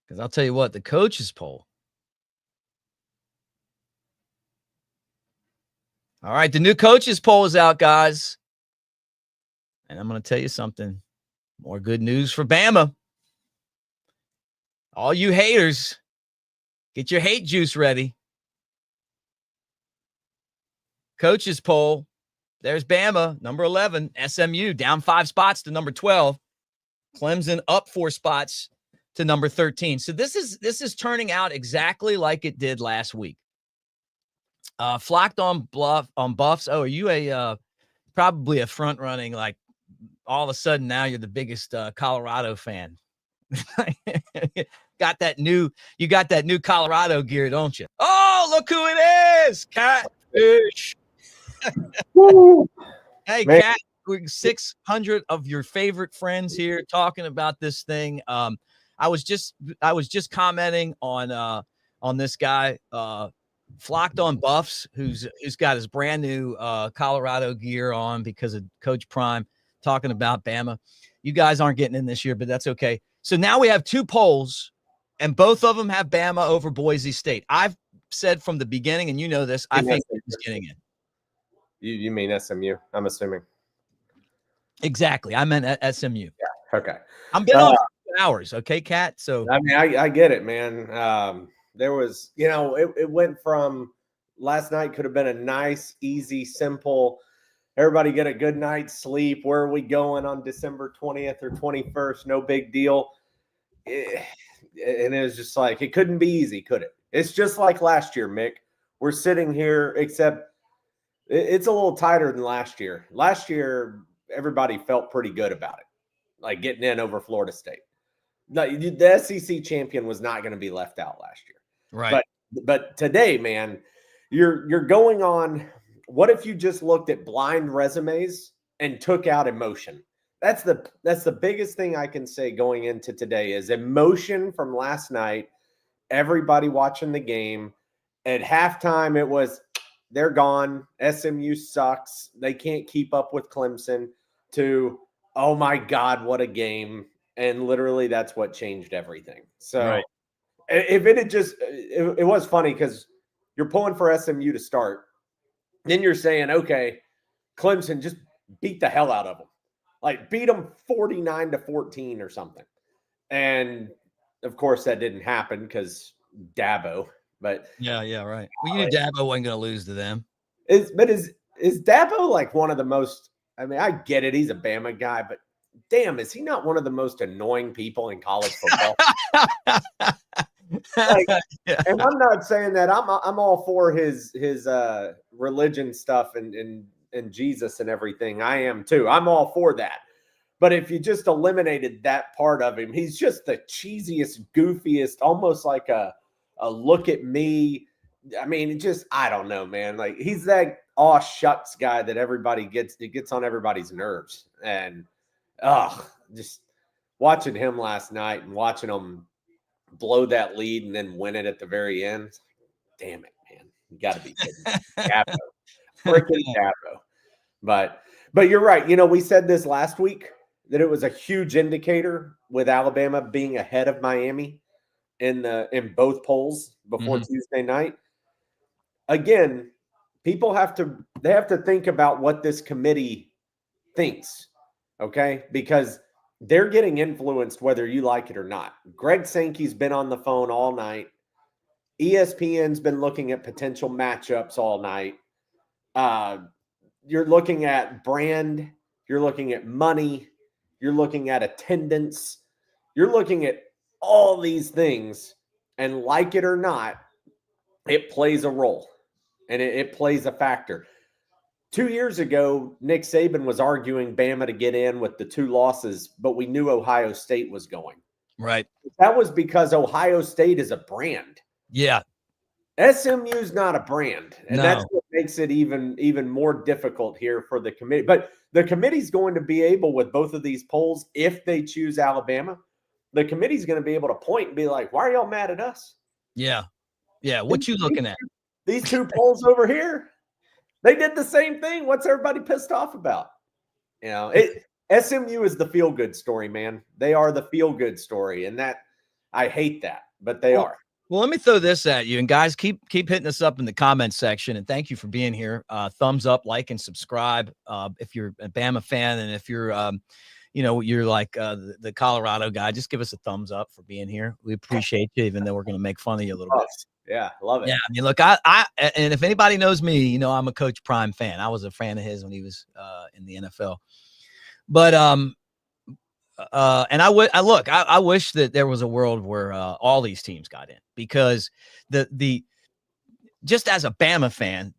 Because I'll tell you what, the coaches poll. All right, the new coaches poll is out, guys. And I'm going to tell you something. More good news for Bama. All you haters, get your hate juice ready. Coaches poll. There's Bama, number 11. SMU down 5 spots to number 12. Clemson up 4 spots to number 13. So this is turning out exactly like it did last week. Flocked on Buffs. Oh, are you probably a front running, like all of a sudden now you're the biggest Colorado fan? You got that new Colorado gear, don't you? Oh, look who it is. Catfish. Hey, man. Cat, we're 600 of your favorite friends here talking about this thing. I was just commenting on this guy, Flocked on Buffs, who's got his brand new Colorado gear on because of Coach Prime talking about Bama. You guys aren't getting in this year, but that's okay. So now we have 2 polls, and both of them have Bama over Boise State. I've said from the beginning, and you know this, I think he's getting in. You mean SMU, I'm assuming. Exactly. I meant at SMU. Yeah, okay. I'm been on for hours, okay, Kat? So I mean, I get it, man. There was, it went from last night could have been a nice, easy, simple, everybody get a good night's sleep. Where are we going on December 20th or 21st? No big deal. And it was just like, it couldn't be easy, could it? It's just like last year, Mick. We're sitting here, except it's a little tighter than last year. Last year, everybody felt pretty good about it, like getting in over Florida State. The SEC champion was not going to be left out last year. Right. But today, man, you're going on. What if you just looked at blind resumes and took out emotion? That's the biggest thing I can say going into today is emotion from last night. Everybody watching the game. At halftime, it was they're gone. SMU sucks. They can't keep up with Clemson. To, oh my God, what a game. And literally that's what changed everything. So right. If it had just, it was funny because you're pulling for SMU to start. Then you're saying, okay, Clemson, just beat the hell out of them. Like beat them 49-14 or something. And of course that didn't happen because Dabo. But yeah, right. Well, you knew Dabo wasn't going to lose to them. Is Dabo like one of the most, I mean, I get it. He's a Bama guy, but damn, is he not one of the most annoying people in college football? Yeah. And I'm not saying that I'm all for his religion stuff and Jesus and everything. I am too. I'm all for that. But if you just eliminated that part of him, he's just the cheesiest, goofiest, almost like a look at me. I mean, I don't know, man. Like he's that aw shucks guy that everybody gets on everybody's nerves. And just watching him last night and watching him blow that lead and then win it at the very end. Damn it, man. You got to be kidding me. Dabo. Freaking Dabo. But you're right. We said this last week that it was a huge indicator with Alabama being ahead of Miami in both polls before Tuesday night. Again, people have to think about what this committee thinks. Okay? Because they're getting influenced whether you like it or not. Greg Sankey's been on the phone all night. ESPN's been looking at potential matchups all night. You're looking at brand. You're looking at money. You're looking at attendance. You're looking at all these things. And like it or not, it plays a role. And it plays a factor. 2 years ago, Nick Saban was arguing Bama to get in with the 2 losses, but we knew Ohio State was going. Right. That was because Ohio State is a brand. Yeah. SMU's not a brand. And that's what makes it even more difficult here for the committee. But the committee's going to be able, with both of these polls, if they choose Alabama, the committee's going to be able to point and be like, why are y'all mad at us? Yeah. Yeah. What you looking at? These two polls over here, they did the same thing. What's everybody pissed off about? You know, SMU is the feel-good story, man. They are the feel-good story, and that I hate that, but they are. Well, let me throw this at you, and guys, keep hitting us up in the comments section. And thank you for being here. Thumbs up, like, and subscribe if you're a Bama fan, and if you're, you're like the Colorado guy. Just give us a thumbs up for being here. We appreciate you, even though we're going to make fun of you a little bit. Yeah, love it. Yeah, I mean, look, I and if anybody knows me, I'm a Coach Prime fan. I was a fan of his when he was in the NFL. But and I wish that there was a world where all these teams got in, because the just as a Bama fan,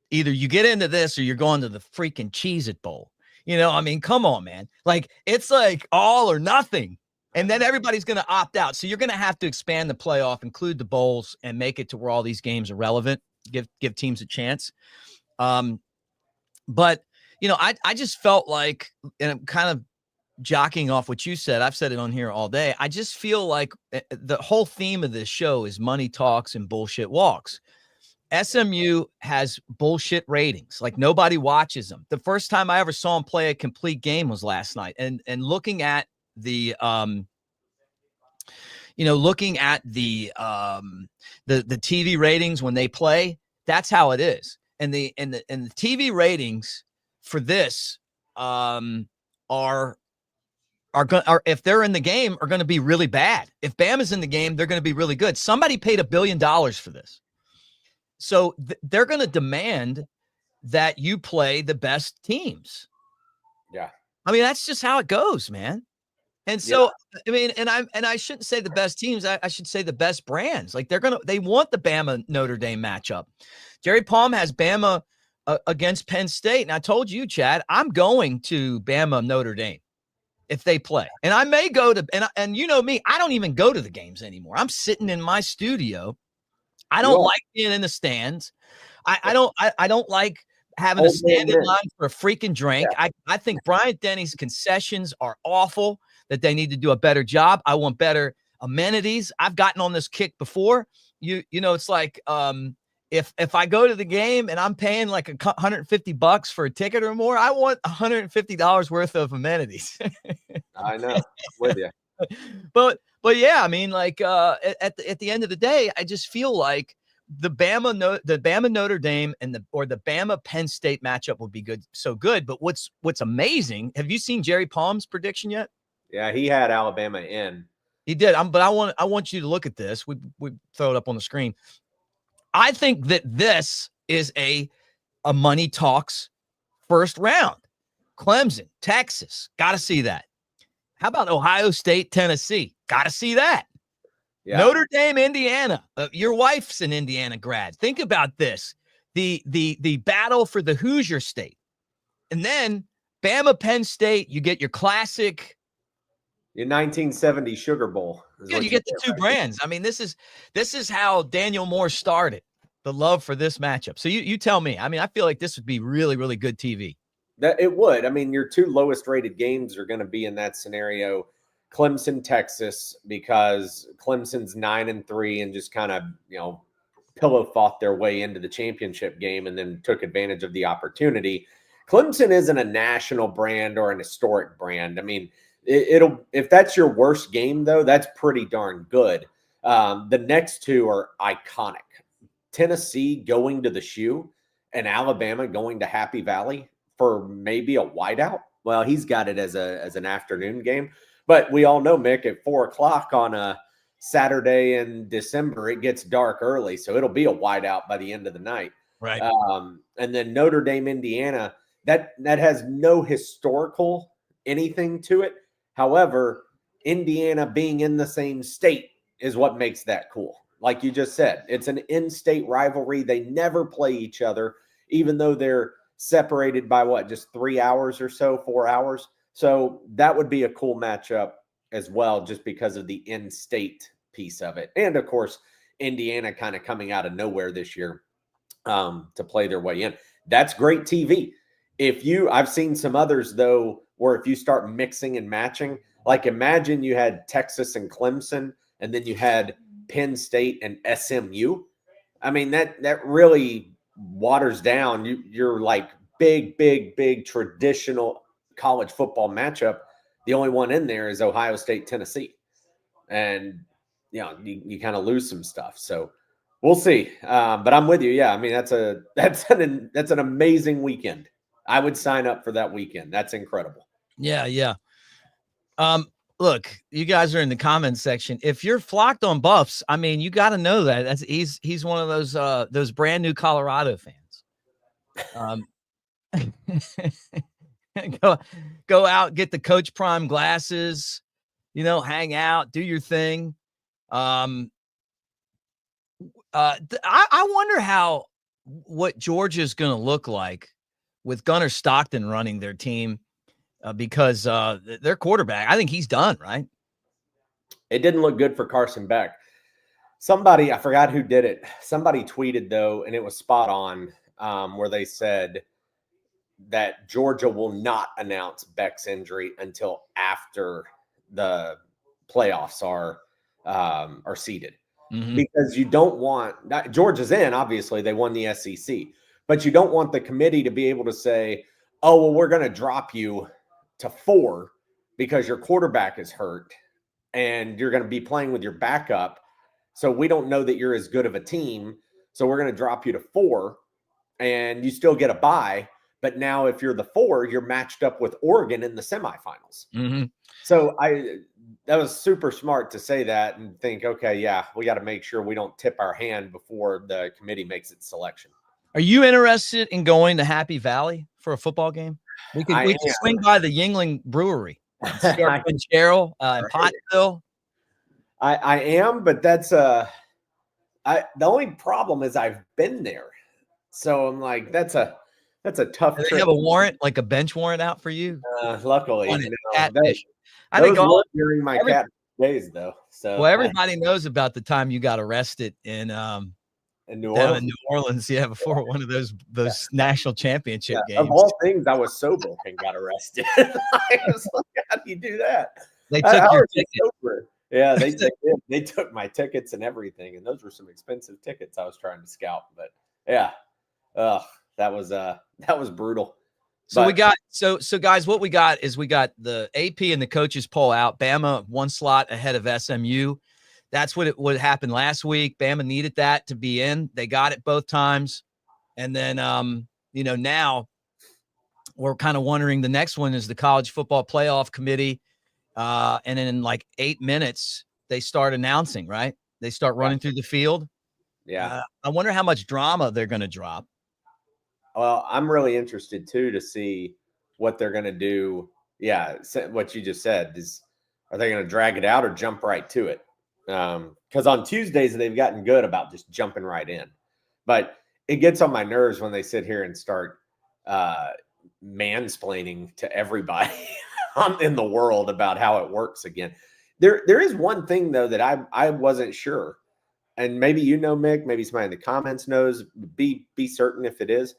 either you get into this or you're going to the freaking Cheez-It Bowl. I mean, come on, man. Like, it's like all or nothing. And then everybody's going to opt out. So you're going to have to expand the playoff, include the bowls, and make it to where all these games are relevant, give teams a chance. But I just felt like, and I'm kind of jockeying off what you said. I've said it on here all day. I just feel like the whole theme of this show is money talks and bullshit walks. SMU has bullshit ratings. Like, nobody watches them. The first time I ever saw them play a complete game was last night. And looking at the looking at the TV ratings when they play, that's how it is. And the TV ratings for this are if they're in the game, are going to be really bad. If Bama's in the game, they're going to be really good. Somebody paid $1 billion for this. So they're going to demand that you play the best teams. Yeah. I mean, that's just how it goes, man. And so, yeah. I mean, and I shouldn't say the best teams. I should say the best brands. Like, they want the Bama Notre Dame matchup. Jerry Palm has Bama against Penn State. And I told you, Chad, I'm going to Bama Notre Dame if they play. And I may go to, and you know me, I don't even go to the games anymore. I'm sitting in my studio. I don't like being in the stands. I don't like having to stand in line for a freaking drink. Yeah. I think Bryant Denny's concessions are awful, that they need to do a better job. I want better amenities. I've gotten on this kick before. It's like, if I go to the game and I'm paying like $150 for a ticket or more, I want $150 worth of amenities. I know. I'm with you. But yeah, I mean, like at the end of the day, I just feel like the Bama Notre Dame or the Bama Penn State matchup would be good. But what's amazing? Have you seen Jerry Palm's prediction yet? Yeah, he had Alabama in. He did. But I want you to look at this. We throw it up on the screen. I think that this is a money talks first round. Clemson, Texas, got to see that. How about Ohio State, Tennessee? Got to see that. Yeah. Notre Dame, Indiana. Your wife's an Indiana grad. Think about this. The battle for the Hoosier State. And then Bama, Penn State, you get your classic. Your 1970 Sugar Bowl. Yeah, you get the two brands. I mean, this is how Daniel Moore started, the love for this matchup. So you tell me. I mean, I feel like this would be really, really good TV. That it would. I mean, your two lowest rated games are going to be in that scenario. Clemson, Texas, because Clemson's 9-3 and just kind of, pillow fought their way into the championship game and then took advantage of the opportunity. Clemson isn't a national brand or an historic brand. I mean, if that's your worst game, though, that's pretty darn good. The next two are iconic. Tennessee going to the Shoe and Alabama going to Happy Valley for maybe a whiteout. Well, he's got it as an afternoon game. But we all know, Mick, at 4:00 on a Saturday in December, it gets dark early. So it'll be a whiteout by the end of the night. Right. And then Notre Dame, Indiana, that has no historical anything to it. However, Indiana being in the same state is what makes that cool. Like you just said, it's an in-state rivalry. They never play each other, even though they're separated by just 3 hours or so, 4 hours. So that would be a cool matchup as well, just because of the in-state piece of it. And of course, Indiana kind of coming out of nowhere this year to play their way in. That's great TV. I've seen some others though, where if you start mixing and matching, like imagine you had Texas and Clemson, and then you had Penn State and SMU. I mean, that really waters down you're like big traditional college football matchup. The only one in there is Ohio State, Tennessee. And you kind of lose some stuff. So we'll see. But I'm with you. Yeah, I mean that's an amazing weekend. I would sign up for that weekend. That's incredible. Yeah. Look, you guys are in the comments section. If you're flocked on Buffs, I mean, you got to know that he's one of those brand new Colorado fans. Go out, get the Coach Prime glasses, hang out, do your thing. I wonder what Georgia's going to look like with Gunnar Stockton running their team. Because their quarterback, I think he's done, right? It didn't look good for Carson Beck. Somebody, I forgot who did it. Somebody tweeted, though, and it was spot on, where they said that Georgia will not announce Beck's injury until after the playoffs are seeded. Mm-hmm. Because you don't want – Georgia's in, obviously. They won the SEC. But you don't want the committee to be able to say, oh, well, we're going to drop you to 4 because your quarterback is hurt and you're going to be playing with your backup. So we don't know that you're as good of a team. So we're going to drop you to 4 and you still get a bye. But now if you're the 4, you're matched up with Oregon in the semifinals. Mm-hmm. So that was super smart to say that and think, okay, yeah, we got to make sure we don't tip our hand before the committee makes its selection. Are you interested in going to Happy Valley for a football game? We could swing by the Yingling Brewery, Cheryl, and Pottsville. I am, but that's the only problem is I've been there, so I'm like that's a tough. Do they have a warrant, like a bench warrant, out for you? Luckily, I think during my cat days though. So well, everybody knows about the time you got arrested in New Orleans, before one of those national championship games. Of all things, I was sober and got arrested. I was like, how do you do that? They took your ticket. Yeah, they took my tickets and everything, and those were some expensive tickets I was trying to scout. But yeah, that was brutal. So we got so guys, what we got is we got the AP and the coaches poll out. Bama 1 slot ahead of SMU. That's what happened last week. Bama needed that to be in. They got it both times. And then, now we're kind of wondering, the next one is the College Football Playoff Committee. And in like 8 minutes, they start announcing, right? They start running through the field. Yeah. I wonder how much drama they're going to drop. Well, I'm really interested, too, to see what they're going to do. Yeah, what you just said is, are they going to drag it out or jump right to it? Because on Tuesdays they've gotten good about just jumping right in, but it gets on my nerves when they sit here and start mansplaining to everybody in the world about how it works again. There is one thing though that I wasn't sure, and maybe Mick, maybe somebody in the comments knows. Be certain if it is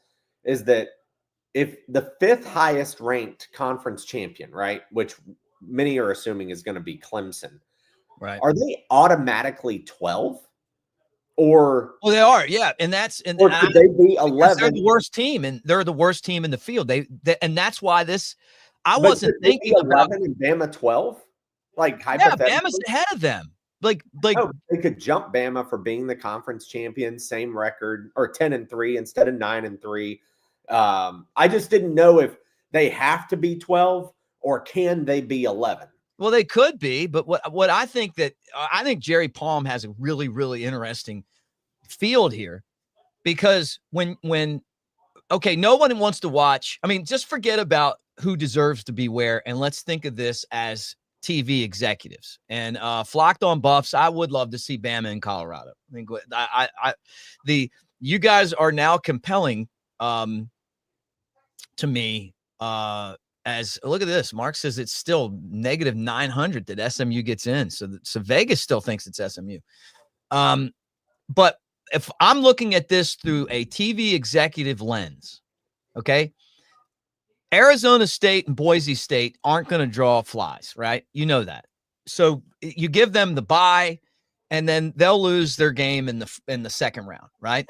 that if the 5th highest ranked conference champion, right, which many are assuming is going to be Clemson. Right. Are they automatically 12? Or well, they are, yeah. And or could they be 11? They're the worst team, and they're the worst team in the field. They and that's why I wasn't thinking 11 about and Bama 12. Like hypothetically, Bama's ahead of them. Like they could jump Bama for being the conference champion, same record, or 10-3 instead of 9-3. I just didn't know if they have to be 12 or can they be 11. Well, they could be, but what I think Jerry Palm has a really, really interesting field here, because when no one wants to watch. I mean, just forget about who deserves to be where, and let's think of this as TV executives and flocked on Buffs. I would love to see Bama in Colorado. I think you guys are now compelling to me. As look at this, Mark says it's still negative 900 that SMU gets in. So Vegas still thinks it's SMU. But if I'm looking at this through a TV executive lens, okay, Arizona State and Boise State aren't going to draw flies, right? You know that. So you give them the bye, and then they'll lose their game in the second round, right?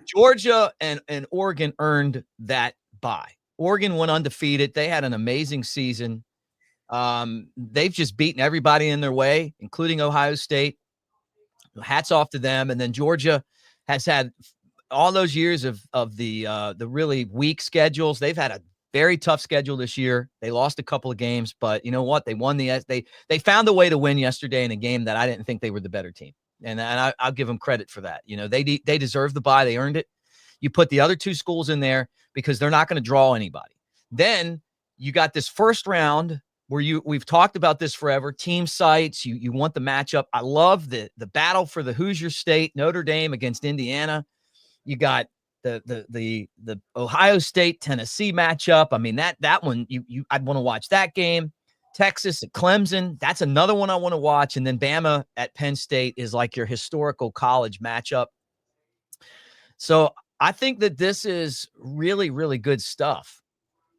Georgia and Oregon earned that bye. Oregon went undefeated. They had an amazing season. They've just beaten everybody in their way, including Ohio State. Hats off to them. And then Georgia has had all those years of the really weak schedules. They've had a very tough schedule this year. They lost a couple of games, but you know what? They won they found a way to win yesterday in a game that I didn't think they were the better team. And I'll give them credit for that. You know, they deserve the bye. They earned it. You put the other two schools in there because they're not going to draw anybody. Then you got this first round where we've talked about this forever. Team sites, you want the matchup. I love the battle for the Hoosier State, Notre Dame against Indiana. You got the Ohio State Tennessee matchup. I mean, that one I'd want to watch that game. Texas at Clemson, that's another one I want to watch. And then Bama at Penn State is like your historical college matchup. So I think that this is really, really good stuff.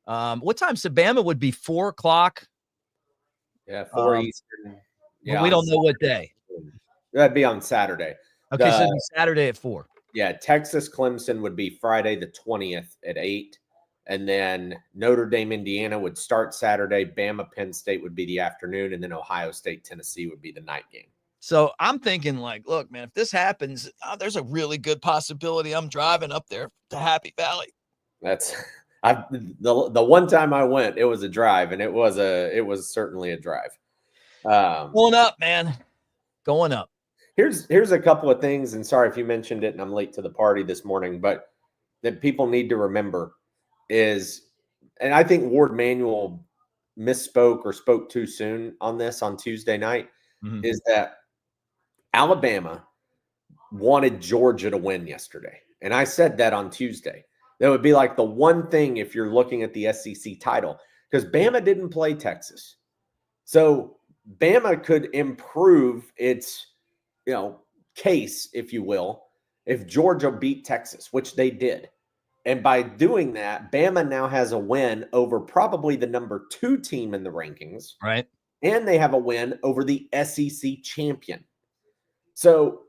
What time? So Bama would be 4:00. Yeah, 4 Eastern. Yeah, but we don't know what day. That'd be on Saturday. Okay, so it'd be Saturday at 4. Yeah, Texas Clemson would be Friday the 20th at 8. And then Notre Dame, Indiana would start Saturday. Bama, Penn State would be the afternoon. And then Ohio State, Tennessee would be the night game. So I'm thinking like, look, man, if this happens, there's a really good possibility I'm driving up there to Happy Valley. That's the one time I went, it was a drive, and it was certainly a drive. Going up, man. Going up. Here's a couple of things, and sorry if you mentioned it and I'm late to the party this morning, but that people need to remember is, and I think Ward Manuel misspoke or spoke too soon on this on Tuesday night, is that Alabama wanted Georgia to win yesterday. And I said that on Tuesday. That would be like the one thing if you're looking at the SEC title, because Bama didn't play Texas. So Bama could improve its, case, if you will, if Georgia beat Texas, which they did. And by doing that, Bama now has a win over probably the number 2 team in the rankings. Right. And they have a win over the SEC champion. So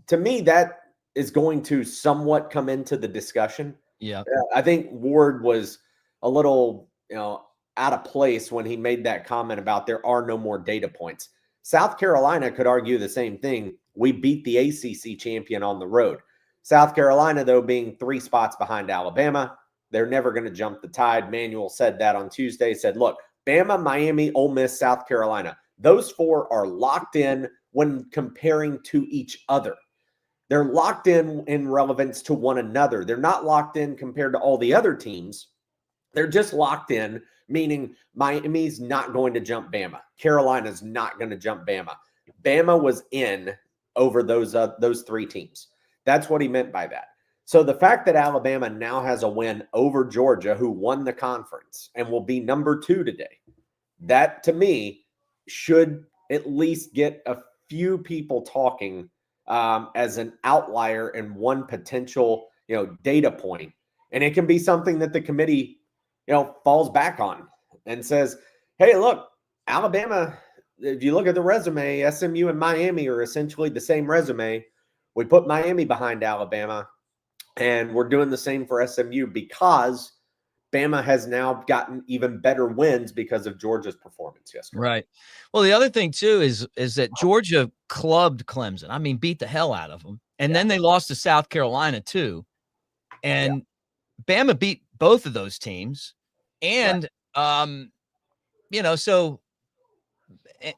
to me, that is going to somewhat come into the discussion. Yeah. I think Ward was a little, out of place when he made that comment about there are no more data points. South Carolina could argue the same thing. We beat the ACC champion on the road. South Carolina, though, being 3 spots behind Alabama, they're never going to jump the tide. Manuel said that on Tuesday. Said, look, Bama, Miami, Ole Miss, South Carolina, those 4 are locked in when comparing to each other. They're locked in relevance to one another. They're not locked in compared to all the other teams. They're just locked in, meaning Miami's not going to jump Bama. Carolina's not going to jump Bama. Bama was in over those 3 teams. That's what he meant by that. So the fact that Alabama now has a win over Georgia, who won the conference and will be number 2 today, that to me should at least get a few people talking as an outlier and one potential, data point. And it can be something that the committee, falls back on and says, hey, look, Alabama, if you look at the resume, SMU and Miami are essentially the same resume. We put Miami behind Alabama, and we're doing the same for SMU because Bama has now gotten even better wins because of Georgia's performance yesterday. Right. Well, the other thing, too, is that Georgia clubbed Clemson. I mean, beat the hell out of them. And then they lost to South Carolina, too. And Bama beat both of those teams. And, so –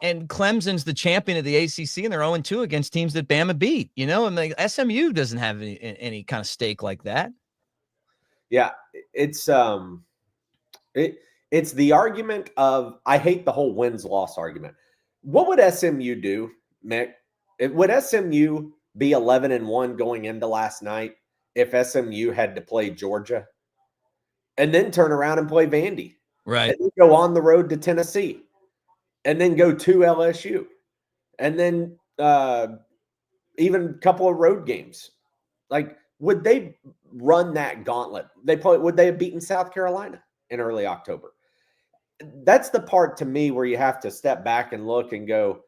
and Clemson's the champion of the ACC, and they're 0-2 against teams that Bama beat, and like SMU doesn't have any kind of stake like that. Yeah, it's the argument of, I hate the whole wins-loss argument. What would SMU do, Mick? Would SMU be 11-1 going into last night if SMU had to play Georgia and then turn around and play Vandy? Right. And then go on the road to Tennessee and then go to LSU and then even a couple of road games Like, would they run that gauntlet? Would they have beaten South Carolina in early October? That's the part to me where you have to step back and look and go,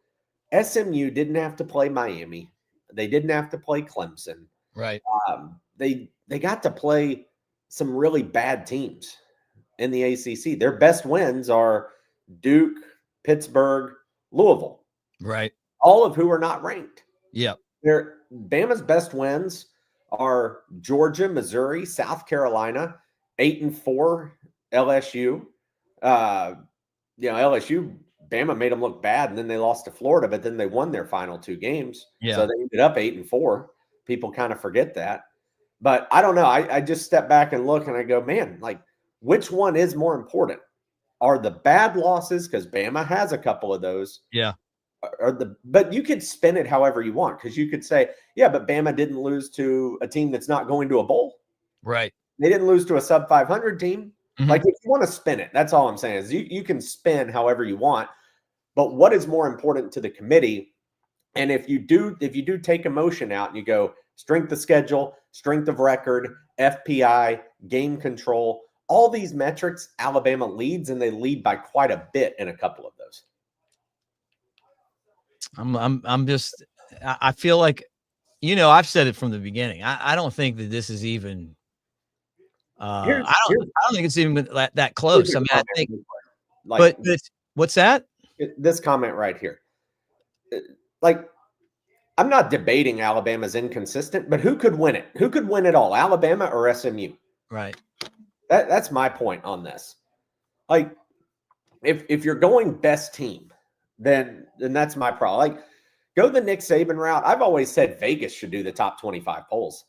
SMU didn't have to play Miami. They didn't have to play Clemson. Right. They got to play some really bad teams in the ACC. Their best wins are Duke, Pittsburgh, Louisville. Right. All of who are not ranked. Yeah. Bama's best wins are Georgia, Missouri, South Carolina, 8-4, LSU. LSU, Bama made them look bad, and then they lost to Florida, but then they won their final 2 games. Yeah. So they ended up 8-4. People kind of forget that. But I don't know. I just step back and look, and I go, man, like, which one is more important? Are the bad losses, because Bama has a couple of those. Yeah. But you could spin it however you want, because you could say, yeah, but Bama didn't lose to a team that's not going to a bowl. Right. They didn't lose to a sub 500 team. Mm-hmm. Like, if you want to spin it, that's all I'm saying is you can spin however you want. But what is more important to the committee? And if you do take emotion out and you go strength of schedule, strength of record, FPI, game control, all these metrics, Alabama leads, and they lead by quite a bit in a couple of those. I feel like, I've said it from the beginning. I don't think that this is even, I don't think it's even that close. I mean, I think, but what's that? This comment right here. Like, I'm not debating Alabama's inconsistent, but who could win it? Who could win it all, Alabama or SMU? Right. That's my point on this. Like, if you're going best team, then that's my problem. Like, go the Nick Saban route. I've always said Vegas should do the top 25 polls.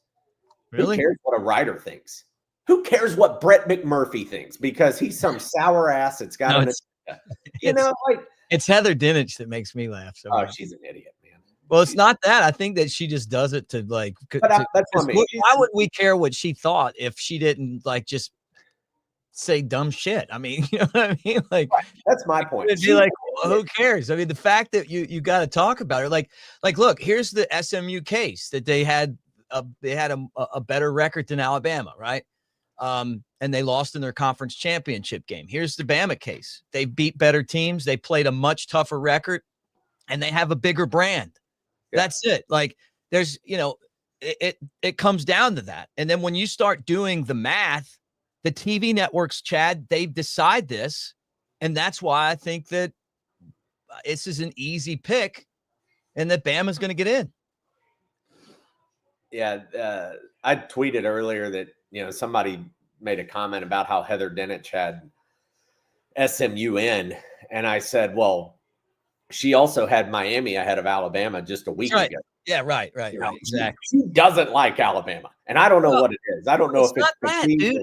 Really? Who cares what a writer thinks? Who cares what Brett McMurphy thinks? Because he's some sour ass that's got it's Heather Dinich that makes me laugh. So much. She's an idiot, man. Well, it's not that. I think that she just does it to like. That's what I mean. Why would we care what she thought if she didn't like just say dumb shit? I mean, you know what I mean? Like, that's my point. It'd be like, well, who cares? I mean, the fact that you got to talk about it, like, look, here's the SMU case that they had a better record than Alabama, right? And they lost in their conference championship game. Here's the Bama case. They beat better teams. They played a much tougher record, and they have a bigger brand. Yeah. That's it. Like, there's, it comes down to that. And then when you start doing the math, the TV networks, Chad, they decide this. And that's why I think that this is an easy pick and that Bama's going to get in. Yeah. I tweeted earlier that, somebody made a comment about how Heather Dinich had SMU in. And I said, well, she also had Miami ahead of Alabama just a week ago. Yeah, right. Exactly. She doesn't like Alabama. And I don't know what it is. I don't know if it's not that, dude.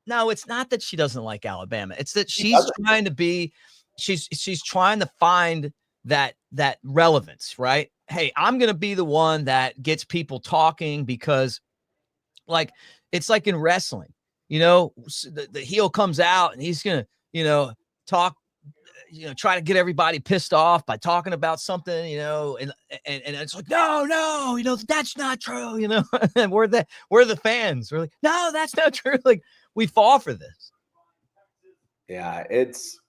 No, it's not that she doesn't like Alabama. It's that she's trying to be, she's trying to find that relevance, right? Hey, I'm going to be the one that gets people talking because, like, it's like in wrestling, the heel comes out and he's going to, talk, try to get everybody pissed off by talking about something, and it's like, no, that's not true, and we're the fans. We're like, no, that's not true. Like, we fall for this. Yeah, it's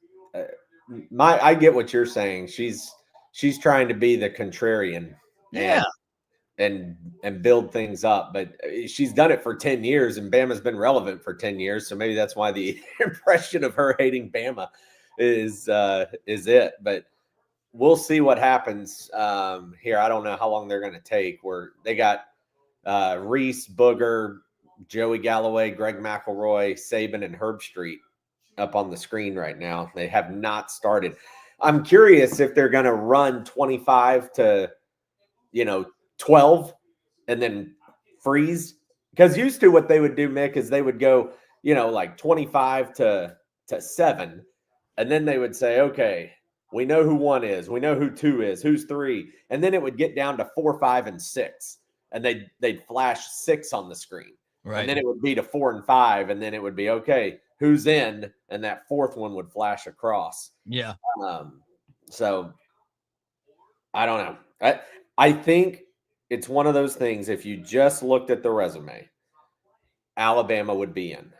I get what you're saying. She's trying to be the contrarian. Yeah. And build things up, but she's done it for 10 years and Bama's been relevant for 10 years. So maybe that's why the impression of her hating Bama is it, but we'll see what happens here. I don't know how long they're going to take. Where they got Reese, Booger, Joey Galloway, Greg McElroy, Saban, and Herb Street up on the screen right now. They have not started. I'm curious if they're going to run 25 to 12 and then freeze, because used to what they would do, Mick, is they would go, like 25 to 7. And then they would say, okay, we know who 1 is. We know who 2 is. Who's 3. And then it would get down to 4, 5, and 6. And they'd flash 6 on the screen. Right. And then it would be to 4 and 5. And then it would be, okay, who's in? And that 4th one would flash across. Yeah. So I don't know. I think it's one of those things. If you just looked at the resume, Alabama would be in.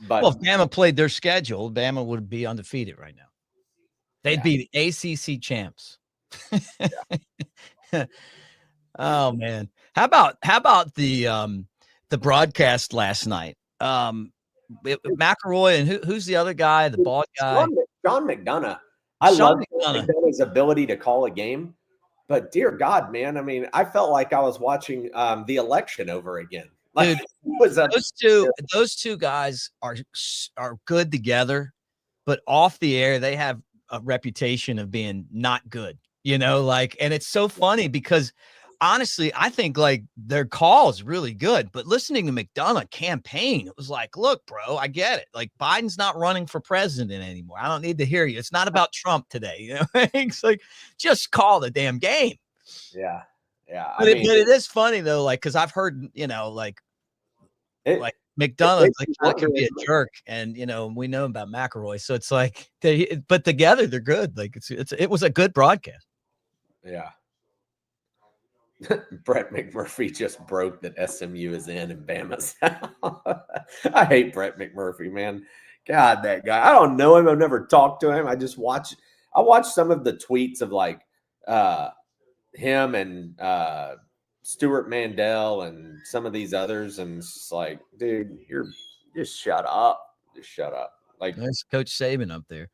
But well, if Bama played their schedule, Bama would be undefeated right now. They'd be the ACC champs. Oh man, how about the broadcast last night? McElroy and who's the other guy, the bald guy? Sean McDonough. I Sean love McDonough. his ability to call a game. But dear God, man, I mean, I felt like I was watching the election over again. Like, dude, those two guys are good together, but off the air they have a reputation of being not good. You know, like, and it's so funny because honestly, I think like their call is really good, but listening to McDonough campaign, it was like, look, bro, I get it. Like Biden's not running for president anymore. I don't need to hear you. It's not about Trump today. You know, it's like just call the damn game. Yeah. Yeah. But it is funny though, like, because I've heard, you know, like McDonough like can be a jerk, and you know, we know about McElroy. So it's like but together they're good. Like it was a good broadcast. Yeah. Brett McMurphy just broke that SMU is in and Bama's out. I hate Brett McMurphy, man. God, that guy. I don't know him. I've never talked to him. I watched some of the tweets of like him and Stuart Mandel and some of these others, and it's just like, dude, you're just shut up. Just shut up. Like there's Coach Saban up there.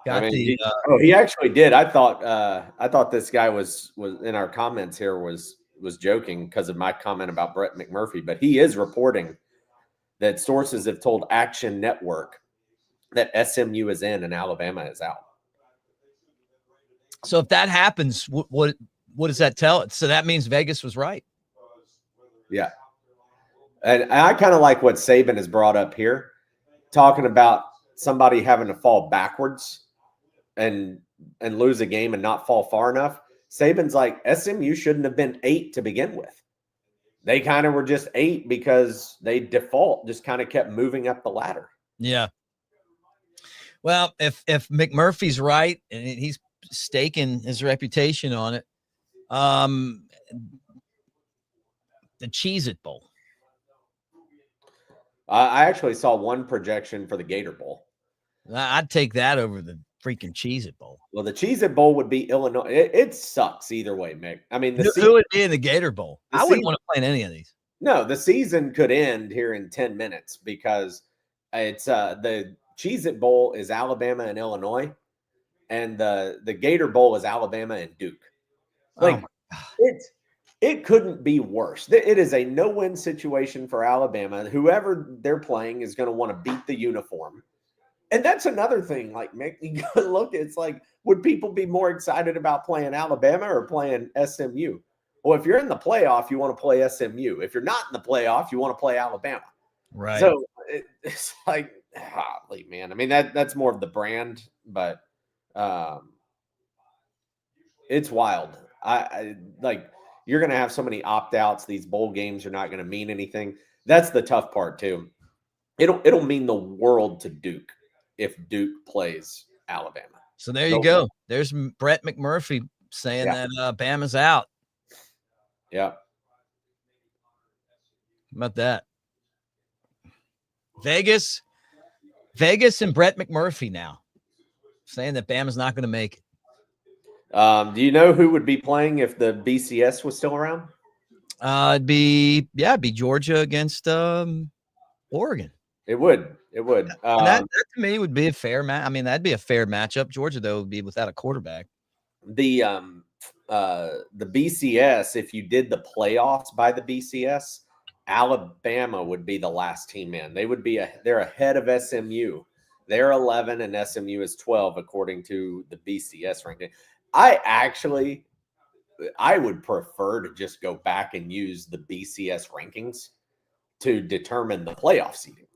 He actually did. I thought this guy was in our comments here was joking because of my comment about Brett McMurphy, but he is reporting that sources have told Action Network that SMU is in and Alabama is out. So if that happens, what does that tell it? So that means Vegas was right. Yeah. And I kind of like what Saban has brought up here, talking about somebody having to fall backwards and lose a game and not fall far enough. Saban's like, SMU shouldn't have been 8 to begin with. They kind of were just 8 because they just kind of kept moving up the ladder. Yeah. Well, if McMurphy's right and he's staking his reputation on it, the Cheez-It Bowl. I actually saw one projection for the Gator Bowl. I'd take that over the freaking Cheez-It Bowl. Well, the Cheez-It Bowl would be Illinois. It sucks either way, Mick. I mean, who would be in the Gator Bowl? I wouldn't want to play in any of these. No, the season could end here in 10 minutes because it's the Cheez-It Bowl is Alabama and Illinois, and the Gator Bowl is Alabama and Duke. Like it couldn't be worse. It is a no-win situation for Alabama. Whoever they're playing is going to want to beat the uniform. And that's another thing, like, Mick, you gotta look, it's like, would people be more excited about playing Alabama or playing SMU? Well, if you're in the playoff, you want to play SMU. If you're not in the playoff, you want to play Alabama. Right. So it's like, golly, man. I mean, that's more of the brand, but it's wild. I like, you're going to have so many opt-outs. These bowl games are not going to mean anything. That's the tough part, too. It'll mean the world to Duke if Duke plays Alabama. So there you go. There's Brett McMurphy saying that Bama's out. Yeah. How about that? Vegas and Brett McMurphy now saying that Bama's not going to make it. Do you know who would be playing if the BCS was still around? It'd be Georgia against Oregon. It would. That to me would be a fair match. I mean, that'd be a fair matchup. Georgia, though, would be without a quarterback. The BCS, if you did the playoffs by the BCS, Alabama would be the last team in. They would be they're ahead of SMU. They're 11 and SMU is 12 according to the BCS ranking. I would prefer to just go back and use the BCS rankings to determine the playoff seeding.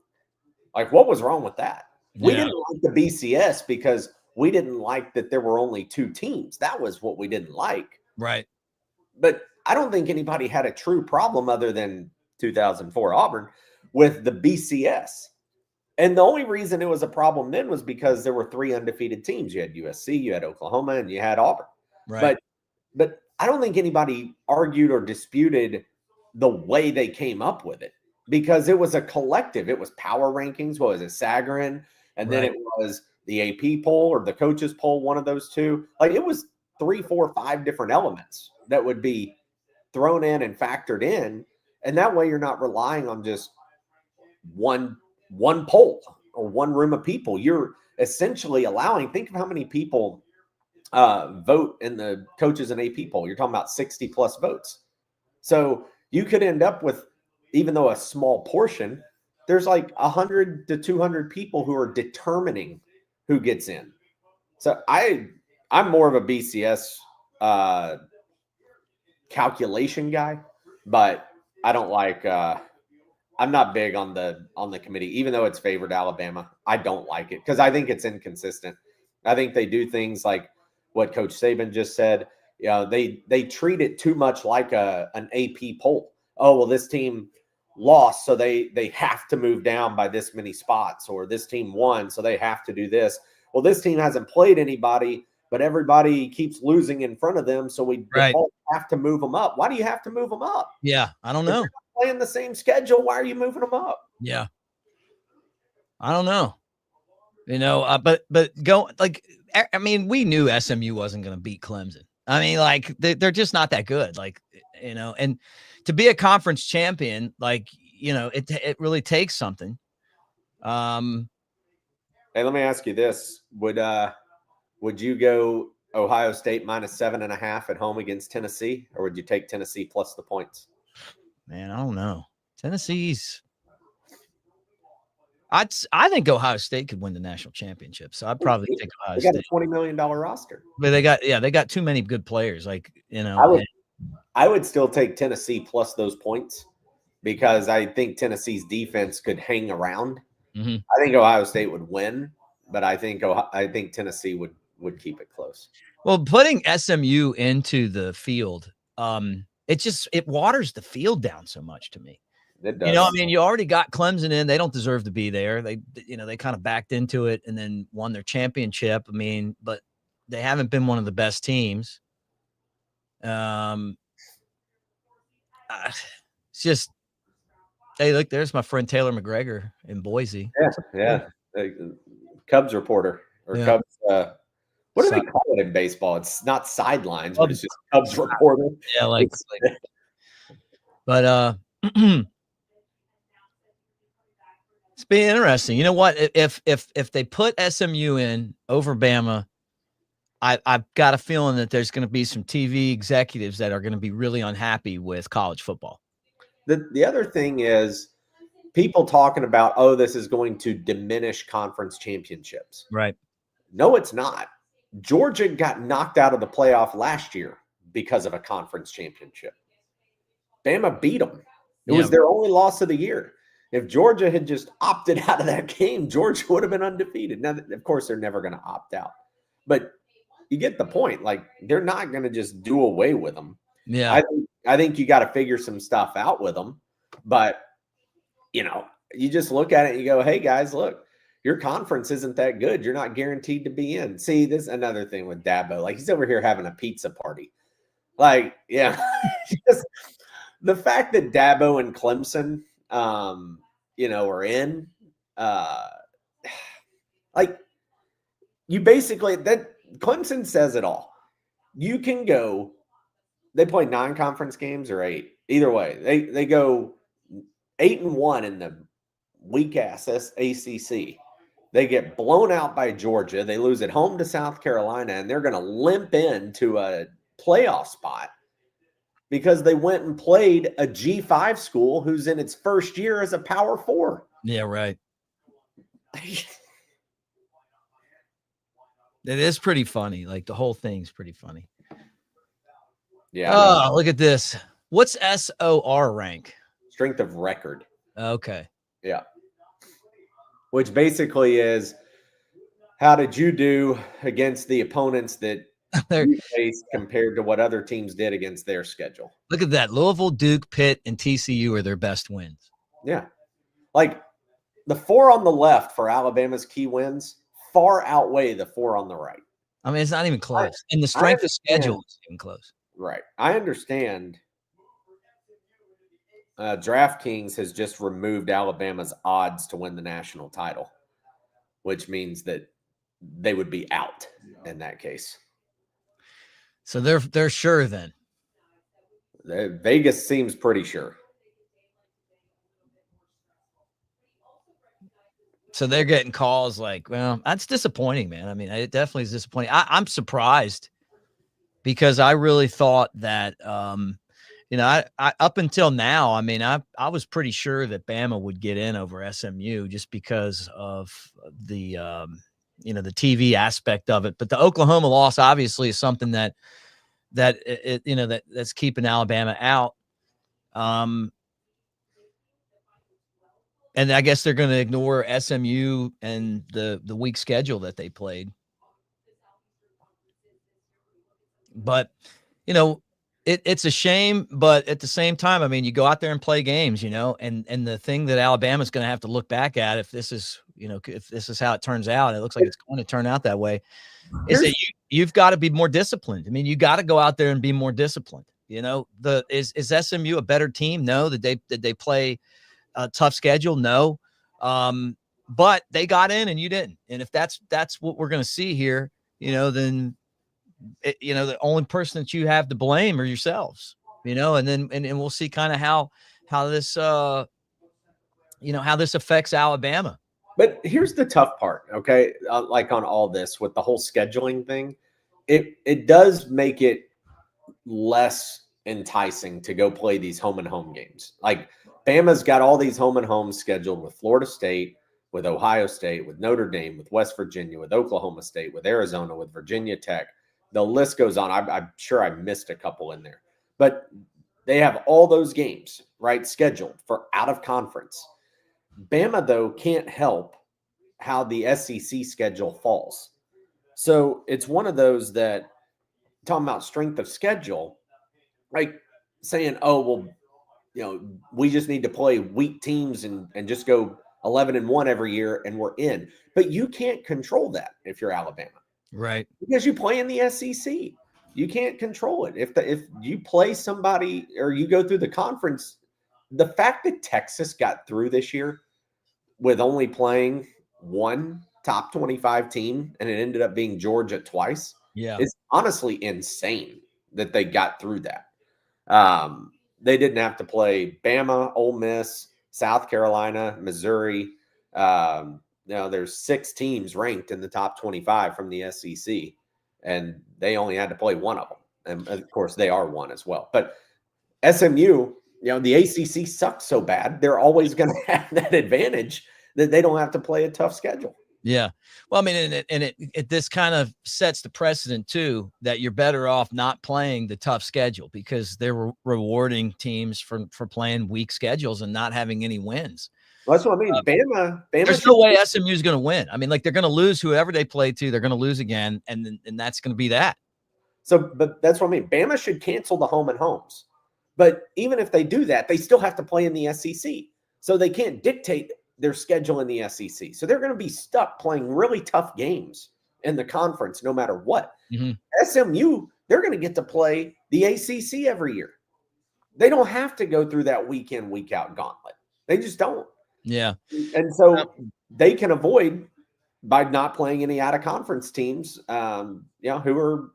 Like, what was wrong with that? We didn't like the BCS because we didn't like that there were only 2 teams. That was what we didn't like. Right. But I don't think anybody had a true problem other than 2004 Auburn with the BCS. And the only reason it was a problem then was because there were 3 undefeated teams. You had USC, you had Oklahoma, and you had Auburn. Right. But I don't think anybody argued or disputed the way they came up with it because it was a collective. It was power rankings. What was it, Sagarin? And then it was the AP poll or the coaches poll, one of those two. Like it was 3, 4, 5 different elements that would be thrown in and factored in. And that way you're not relying on just one poll or one room of people. You're essentially allowing, think of how many people vote in the coaches and AP poll. You're talking about 60 plus votes. So you could end up with, even though a small portion, there's like 100 to 200 people who are determining who gets in. So I'm more of a BCS calculation guy, but I don't like I'm not big on the committee, even though it's favored Alabama. I don't like it because I think it's inconsistent. I think they do things like what Coach Saban just said. You know, they treat it too much like an AP poll. Oh, well, this team lost, so they have to move down by this many spots, or this team won, so they have to do this. Well, this team hasn't played anybody, but everybody keeps losing in front of them, so we have to move them up. Why do you have to move them up? Yeah, I don't know. Playing the same schedule, why are you moving them up? Yeah, I don't know. You know, but go like, I mean, we knew SMU wasn't going to beat Clemson. I mean, like they're just not that good. Like, you know, and to be a conference champion, like, you know, it really takes something. Hey, let me ask you this: Would you go Ohio State -7.5 at home against Tennessee, or would you take Tennessee plus the points? Man, I don't know. Tennessee's. I think Ohio State could win the national championship, so I'd probably take Ohio State. They got a $20 million roster, but they got too many good players. Like, you know, I would still take Tennessee plus those points because I think Tennessee's defense could hang around. Mm-hmm. I think Ohio State would win, but I think Tennessee would keep it close. Well, putting SMU into the field, it waters the field down so much to me. It does. You know, I mean, you already got Clemson in. They don't deserve to be there. They kind of backed into it and then won their championship. I mean, but they haven't been one of the best teams. It's just, hey, look, there's my friend Taylor McGregor in Boise. Yeah. Cubs reporter or Cubs. What do they call it in baseball? It's not sidelines, but it's just Cubs reporter. Yeah, like but it's been interesting. You know what? If they put SMU in over Bama, I've got a feeling that there's going to be some TV executives that are going to be really unhappy with college football. The other thing is people talking about, oh, this is going to diminish conference championships. Right. No, it's not. Georgia got knocked out of the playoff last year because of a conference championship. Bama beat them. It was their only loss of the year. If Georgia had just opted out of that game, Georgia would have been undefeated. Now, of course, they're never going to opt out. But you get the point. Like, they're not going to just do away with them. Yeah. I think you got to figure some stuff out with them. But, you know, you just look at it and you go, hey, guys, look, your conference isn't that good. You're not guaranteed to be in. See, this is another thing with Dabo. Like, he's over here having a pizza party. Like, yeah. Just the fact that Dabo and Clemson – you know, are in, like, you basically, that Clemson says it all. You can go, they play 9 conference games or 8. Either way, they go 8-1 in the weak ass ACC. They get blown out by Georgia. They lose at home to South Carolina, and they're going to limp into a playoff spot because they went and played a G5 school who's in its first year as a Power 4. Yeah, right. It is pretty funny. Like, the whole thing's pretty funny. Yeah. Oh, look at this. What's SOR rank? Strength of record. Okay. Yeah. Which basically is, how did you do against the opponents that you faced compared to what other teams did against their schedule? Look at that. Louisville, Duke, Pitt, and TCU are their best wins. Yeah. Like, the 4 on the left for Alabama's key wins far outweigh the 4 on the right. I mean, it's not even close. And the strength of schedule is even close. Right. I understand. DraftKings has just removed Alabama's odds to win the national title, which means that they would be out in that case. So they're sure then. Vegas seems pretty sure. So they're getting calls like, well, that's disappointing, man. I mean, it definitely is disappointing. I'm surprised because I really thought that, I up until now, I mean, I was pretty sure that Bama would get in over SMU just because of the, the TV aspect of it. But the Oklahoma loss obviously is something that's keeping Alabama out. And I guess they're going to ignore SMU and the weak schedule that they played. But, it's a shame, but at the same time, I mean, you go out there and play games, and the thing that Alabama's going to have to look back at if this is, if this is how it turns out, it looks like it's going to turn out that way, is that you've got to be more disciplined. I mean, you got to go out there and be more disciplined. Is SMU a better team? No. Did they play a tough schedule? No. But they got in and you didn't. And if that's what we're going to see here, then the only person that you have to blame are yourselves, and we'll see kind of how this, how this affects Alabama. But here's the tough part. Okay. Like on all this with the whole scheduling thing, it does make it less enticing to go play these home and home games. Like Bama's got all these home and home scheduled with Florida State, with Ohio State, with Notre Dame, with West Virginia, with Oklahoma State, with Arizona, with Virginia Tech. The list goes on. I'm sure I missed a couple in there, but they have all those games, right, scheduled for out of conference. Bama, though, can't help how the SEC schedule falls. So it's one of those that, talking about strength of schedule, like saying, oh, well, we just need to play weak teams and just go 11-1 every year and we're in. But you can't control that if you're Alabama. Right. Because you play in the SEC. You can't control it. If you play somebody or you go through the conference, the fact that Texas got through this year with only playing one top 25 team and it ended up being Georgia twice, is honestly insane that they got through that. They didn't have to play Bama, Ole Miss, South Carolina, Missouri. There's 6 teams ranked in the top 25 from the SEC, and they only had to play one of them. And of course, they are one as well. But SMU, the ACC sucks so bad, they're always going to have that advantage that they don't have to play a tough schedule. Yeah. Well, I mean, and this kind of sets the precedent too, that you're better off not playing the tough schedule because they're rewarding teams for playing weak schedules and not having any wins. Well, that's what I mean. Bama there's no way SMU is going to win. I mean, like they're going to lose whoever they play to. They're going to lose again, and that's going to be that. So, but that's what I mean. Bama should cancel the home and homes. But even if they do that, they still have to play in the SEC. So they can't dictate their schedule in the SEC. So they're going to be stuck playing really tough games in the conference no matter what. Mm-hmm. SMU, they're going to get to play the ACC every year. They don't have to go through that week in, week out gauntlet. They just don't. Yeah. And so they can avoid by not playing any out of conference teams, who are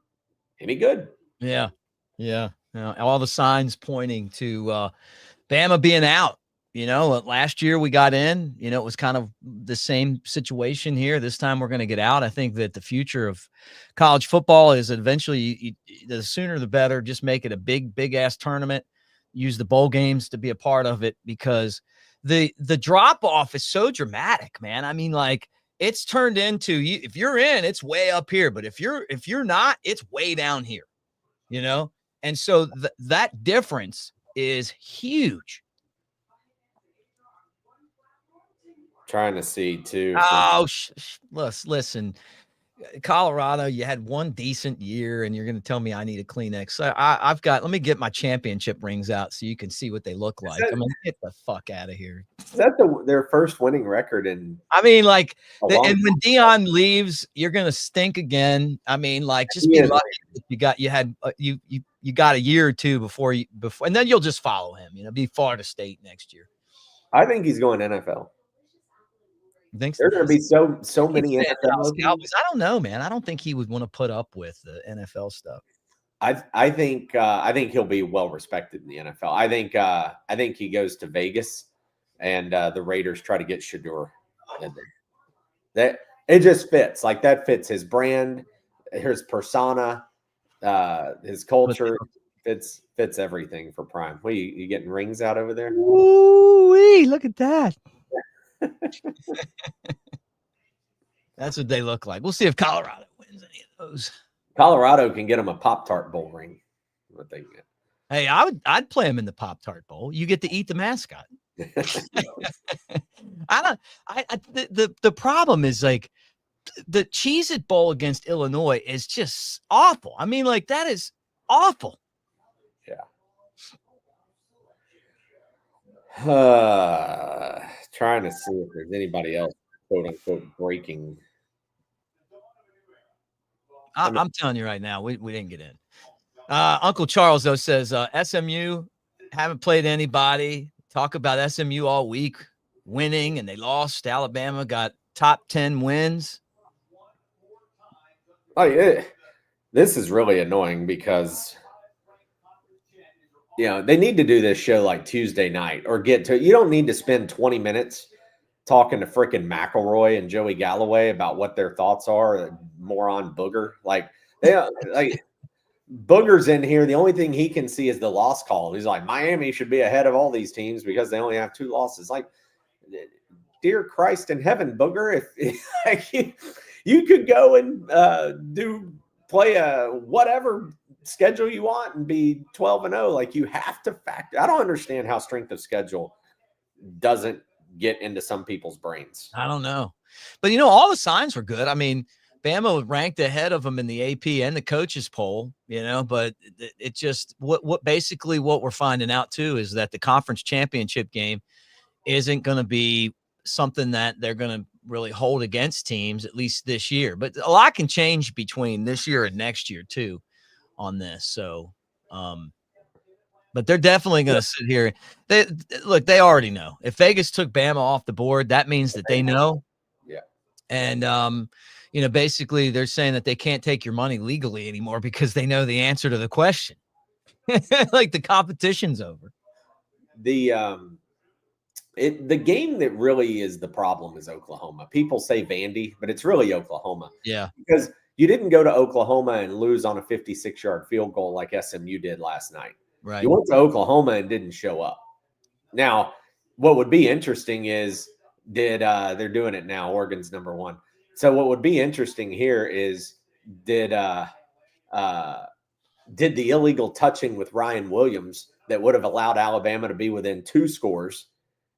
any good. Yeah. Yeah. All the signs pointing to Bama being out. Last year we got in, it was kind of the same situation here. This time we're going to get out. I think that the future of college football is eventually the sooner the better. Just make it a big ass tournament. Use the bowl games to be a part of it because the drop off is so dramatic, man. I mean, like it's turned into if you're in, it's way up here, but if you're not, it's way down here, And so that difference is huge. Trying to see too. Oh, listen, Colorado, you had one decent year and you're going to tell me I need a Kleenex. So let me get my championship rings out so you can see what they look like. Get the fuck out of here. Is that their first winning record in? I mean, like, and when Dion leaves, you're going to stink again. I mean, like, just be lucky that you you got a year or two before, and then you'll just follow him. Be Florida State next year. I think he's going NFL. You think There's going to be so many NFL Cowboys. I don't know, man. I don't think he would want to put up with the NFL stuff. I think he'll be well respected in the NFL. I think he goes to Vegas, and the Raiders try to get Shedeur. That it just fits. Like that fits his brand, his persona, his culture. Fits everything for Prime. What you getting rings out over there? Ooh, look at that. That's what they look like. We'll see if Colorado wins any of those. Colorado can get him a Pop-Tart Bowl ring. What they get. Hey, I'd play him in the Pop-Tart Bowl. You get to eat the mascot. The problem is like the Cheez-It Bowl against Illinois is just awful. I mean, like that is awful. Yeah. Trying to see if there's anybody else, quote unquote, breaking. I'm telling you right now, we didn't get in. Uncle Charles though says SMU haven't played anybody. Talk about SMU all week, winning, and they lost. Alabama got top 10 wins. Oh yeah, this is really annoying because they need to do this show like Tuesday night or you don't need to spend 20 minutes talking to frickin' McElroy and Joey Galloway about what their thoughts are. Moron Booger. Like Booger's in here. The only thing he can see is the loss call. He's like, Miami should be ahead of all these teams because they only have 2 losses. Like, dear Christ in heaven, Booger, if like, you could go and play a whatever schedule you want and be 12-0. Like, you have to factor. I don't understand how strength of schedule doesn't get into some people's brains. I don't know. But, all the signs were good. I mean, Bama ranked ahead of them in the AP and the coaches poll, but it just what basically what we're finding out too is that the conference championship game isn't going to be something that they're going to really hold against teams, at least this year. But a lot can change between this year and next year too on this. So, but they're definitely going to sit here. They already know. If Vegas took Bama off the board, that means that they know. Yeah. And, basically they're saying that they can't take your money legally anymore because they know the answer to the question. Like the competition's over. The game that really is the problem is Oklahoma. People say Vandy, but it's really Oklahoma. Yeah. Because you didn't go to Oklahoma and lose on a 56-yard field goal like SMU did last night. Right. You went to Oklahoma and didn't show up. Now, what would be interesting is they're doing it now. Oregon's number 1. So what would be interesting here is did the illegal touching with Ryan Williams that would have allowed Alabama to be within 2 scores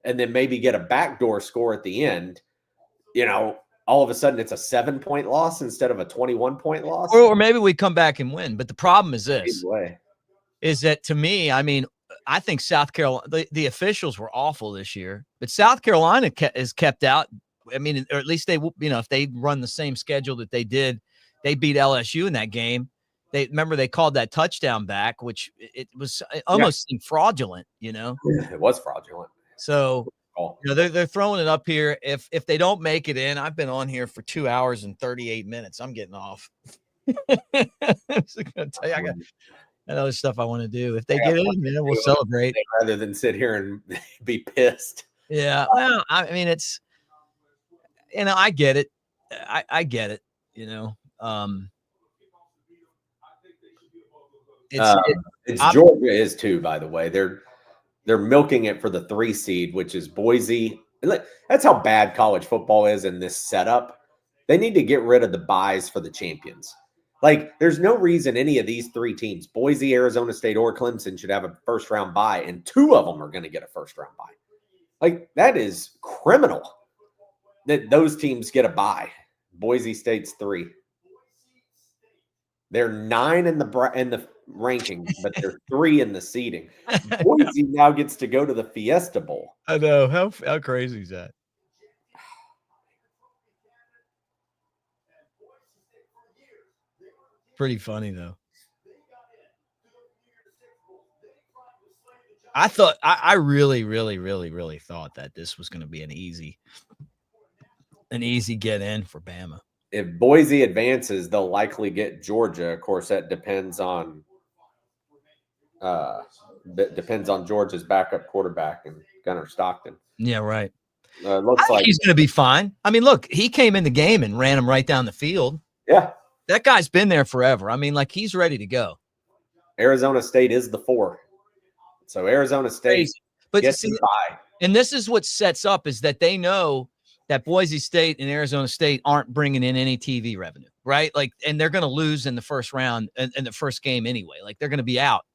and then maybe get a backdoor score at the end, all of a sudden it's a 7-point loss instead of a 21-point loss. Or maybe we come back and win. But the problem is this, is that to me, I mean, I think South Carolina, the officials were awful this year, but South Carolina is kept out. I mean, or at least they, if they run the same schedule that they did, they beat LSU in that game. They called that touchdown back, which it was almost seemed fraudulent, It was fraudulent. So, they're throwing it up here. If they don't make it in, I've been on here for 2 hours and 38 minutes. I'm getting off. I was gonna tell you, I got other stuff I want to do. If they get in, we'll celebrate. Rather than sit here and be pissed. Yeah. Well, I mean, it's, I get it. I get it. Georgia is too, by the way. They're milking it for the 3 seed, which is Boise. That's how bad college football is in this setup. They need to get rid of the buys for the champions. Like, there's no reason any of these 3 teams, Boise, Arizona State, or Clemson, should have a first-round bye, and 2 of them are going to get a first-round bye. Like, that is criminal that those teams get a bye. Boise State's 3. They're 9 in the rankings, but they're 3 in the seeding. Boise now gets to go to the Fiesta Bowl. I know. How crazy is that? Pretty funny though. I really, really, really, really thought that this was going to be an easy get in for Bama. If Boise advances, they'll likely get Georgia. Of course, that depends on Georgia's backup quarterback and Gunnar Stockton. Yeah, right. Looks like he's going to be fine. I mean, look, he came in the game and ran him right down the field. Yeah. That guy's been there forever. I mean, like, he's ready to go. Arizona State is the 4. So Arizona State gets the bye. And this is what sets up is that they know that Boise State and Arizona State aren't bringing in any TV revenue, right? Like, and they're going to lose in the first round in the first game anyway. Like, they're going to be out.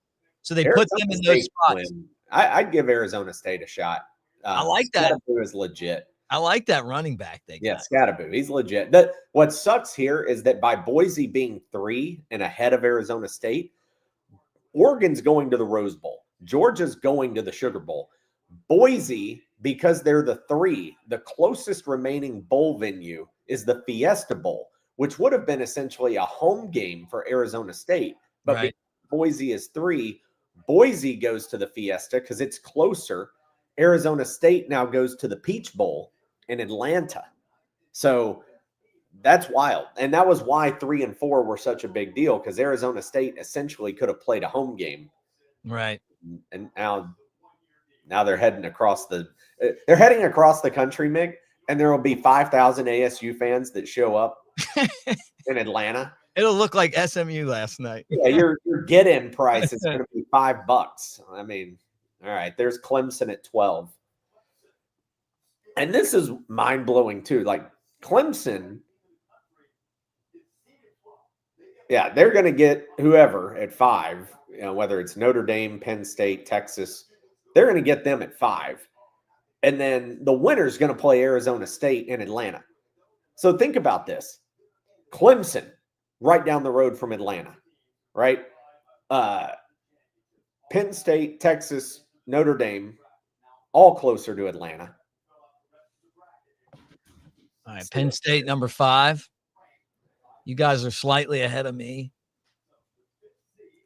So they put them in those spots. I'd give Arizona State a shot. I like that. Scatterboo is legit. I like that running back they got. Yeah, Scatterboo. He's legit. What sucks here is that by Boise being 3 and ahead of Arizona State, Oregon's going to the Rose Bowl. Georgia's going to the Sugar Bowl. Boise, because they're the 3, the closest remaining bowl venue is the Fiesta Bowl, which would have been essentially a home game for Arizona State. But because Boise is 3, Boise goes to the Fiesta because it's closer. Arizona State now goes to the Peach Bowl in Atlanta. So that's wild. And that was why 3 and 4 were such a big deal, because Arizona State essentially could have played a home game. Right. And now they're heading across the country, Mick, and there will be 5,000 ASU fans that show up in Atlanta. It'll look like SMU last night. Yeah, your get-in price is going to be $5. I mean, all right, there's Clemson at 12. And this is mind-blowing too. Like, Clemson, yeah, they're going to get whoever at 5, whether it's Notre Dame, Penn State, Texas, they're going to get them at 5. And then the winner's going to play Arizona State in Atlanta. So think about this. Clemson, right down the road from Atlanta, right? Penn State, Texas, Notre Dame, all closer to Atlanta. All right, Penn State, number 5. You guys are slightly ahead of me.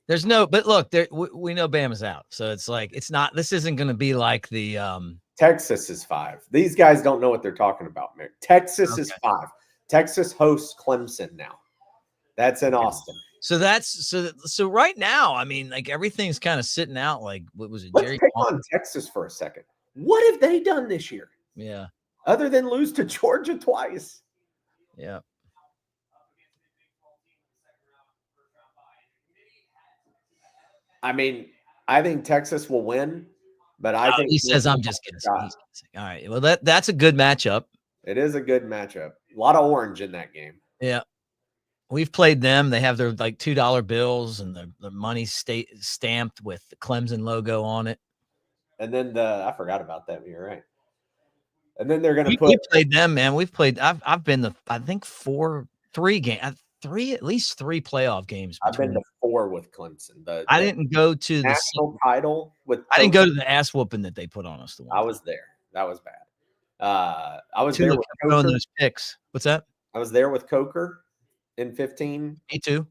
There's no, but look, we know Bama's out. So it's like, this isn't going to be like the Texas is 5. These guys don't know what they're talking about, Mick. Texas is 5. Texas hosts Clemson now. That's in Austin. So so right now, I mean, like, everything's kind of sitting out. Like, what was it? Let's pick on Texas for a second. What have they done this year? Yeah. Other than lose to Georgia twice. Yeah. I mean, I think Texas will win, but I think he says I'm just kidding. All right. Well, that's a good matchup. It is a good matchup. A lot of orange in that game. Yeah. We've played them. They have their like $2 bills and the money stamped with the Clemson logo on it. And then I forgot about that. You're right. And then they're going to we played them, man. We've played. I've been I think 3 games, at least 3 playoff games. I've been to 4 with Clemson. I didn't go to the national title with. I didn't go to the ass whooping that they put on us. I was there. That was bad. I was there with throwing those picks. What's that? I was there with Coker in 15. Me too.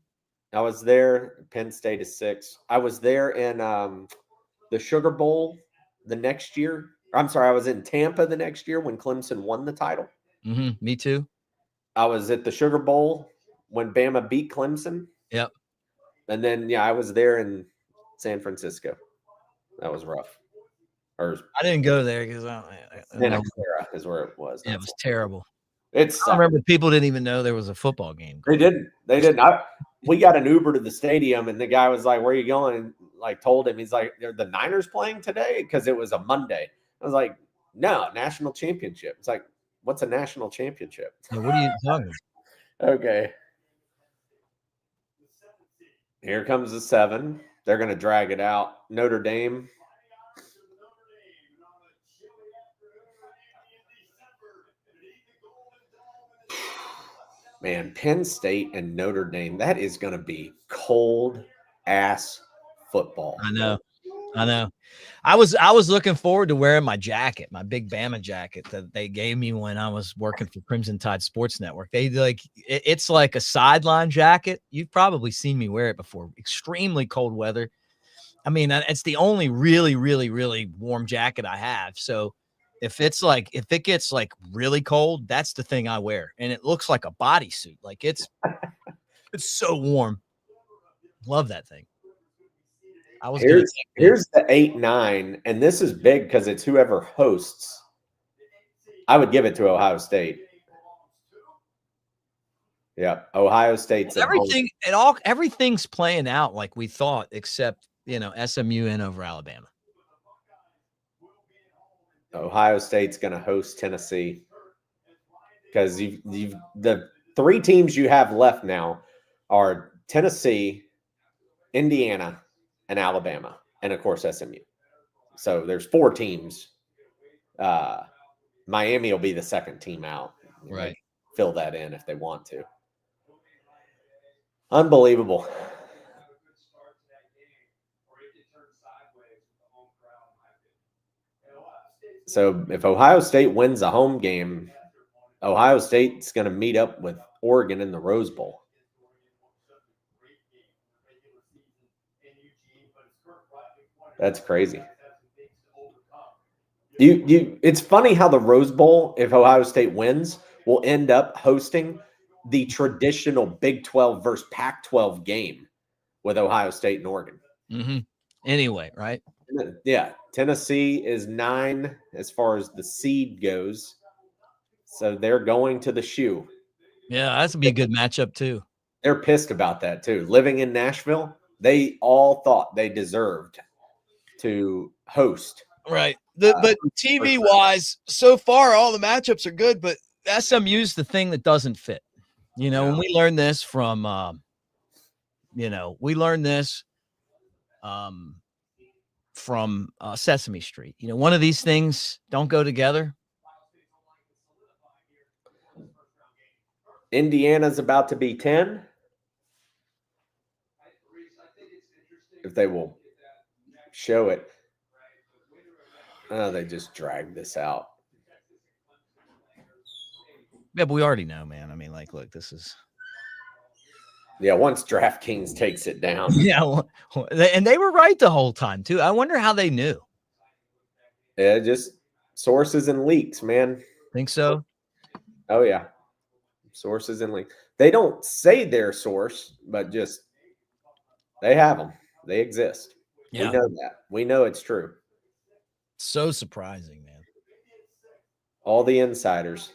I was there. Penn State is 6. I was there in the Sugar Bowl the next year. I'm sorry, I was in Tampa the next year when Clemson won the title. Mm-hmm. Me too. I was at the Sugar Bowl when Bama beat Clemson. Yep. And then, I was there in San Francisco. That was rough. I didn't go there because Santa Clara is where it was. Yeah, it was terrible. I remember people didn't even know there was a football game. They didn't. We got an Uber to the stadium, and the guy was like, "Where are you going?" And like told him, he's like, "Are the Niners playing today?" Because it was a Monday. I was like, "No, national championship." It's like, what's a national championship? Yeah, what are you talking about? Okay. Here comes the 7. They're going to drag it out. Notre Dame. Man, Penn State and Notre Dame, that is going to be cold-ass football. I know. I was looking forward to wearing my jacket, my big Bama jacket that they gave me when I was working for Crimson Tide Sports Network. It's like a sideline jacket. You've probably seen me wear it before. Extremely cold weather. I mean, it's the only really, really, really warm jacket I have. So if it gets like really cold, that's the thing I wear. And it looks like a bodysuit. Like it's so warm. Love that thing. I was going to take Here's the 8-9, and this is big because it's whoever hosts. I would give it to Ohio State. Yeah, Ohio State's everything's playing out like we thought, except SMU in over Alabama. Ohio State's going to host Tennessee because you've the three teams you have left now are Tennessee, Indiana, and Alabama, and of course SMU. So there's four teams. Miami will be the second team out. Right. Fill that in if they want to. Unbelievable. So if Ohio State wins a home game, Ohio State's going to meet up with Oregon in the Rose Bowl. That's crazy. It's funny how the Rose Bowl, if Ohio State wins, will end up hosting the traditional Big 12 versus Pac-12 game with Ohio State and Oregon. Mm-hmm. Anyway, right? Yeah. Tennessee is 9 as far as the seed goes. So they're going to the shoe. Yeah, that's going to be a good matchup too. They're pissed about that too. Living in Nashville, they all thought they deserved to host. Right. But TV-wise, so far, all the matchups are good, but SMU's the thing that doesn't fit. And we learned this from, from Sesame Street. One of these things don't go together. Indiana's about to be 10. If they will show it. Oh, they just dragged this out. Yeah, but we already know, man. I mean, look, this is. Yeah, once DraftKings takes it down. Yeah, and they were right the whole time, too. I wonder how they knew. Yeah, just sources and leaks, man. Think so? Oh, yeah. Sources and leaks. They don't say their source, but just they have them. They exist. Yeah. We know that. We know it's true. So surprising, man. All the insiders.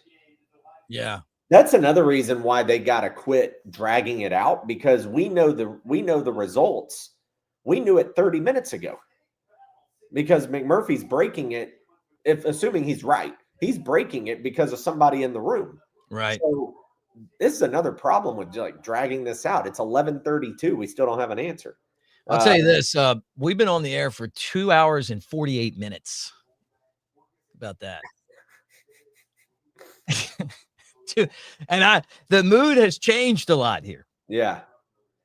Yeah. That's another reason why they got to quit dragging it out, because we know the results. We knew it 30 minutes ago because McMurphy's breaking it. If assuming he's right, he's breaking it because of somebody in the room. Right. So this is another problem with dragging this out. It's 11:32. We still don't have an answer. I'll tell you this. We've been on the air for 2 hours and 48 minutes. About that. And the mood has changed a lot here. Yeah.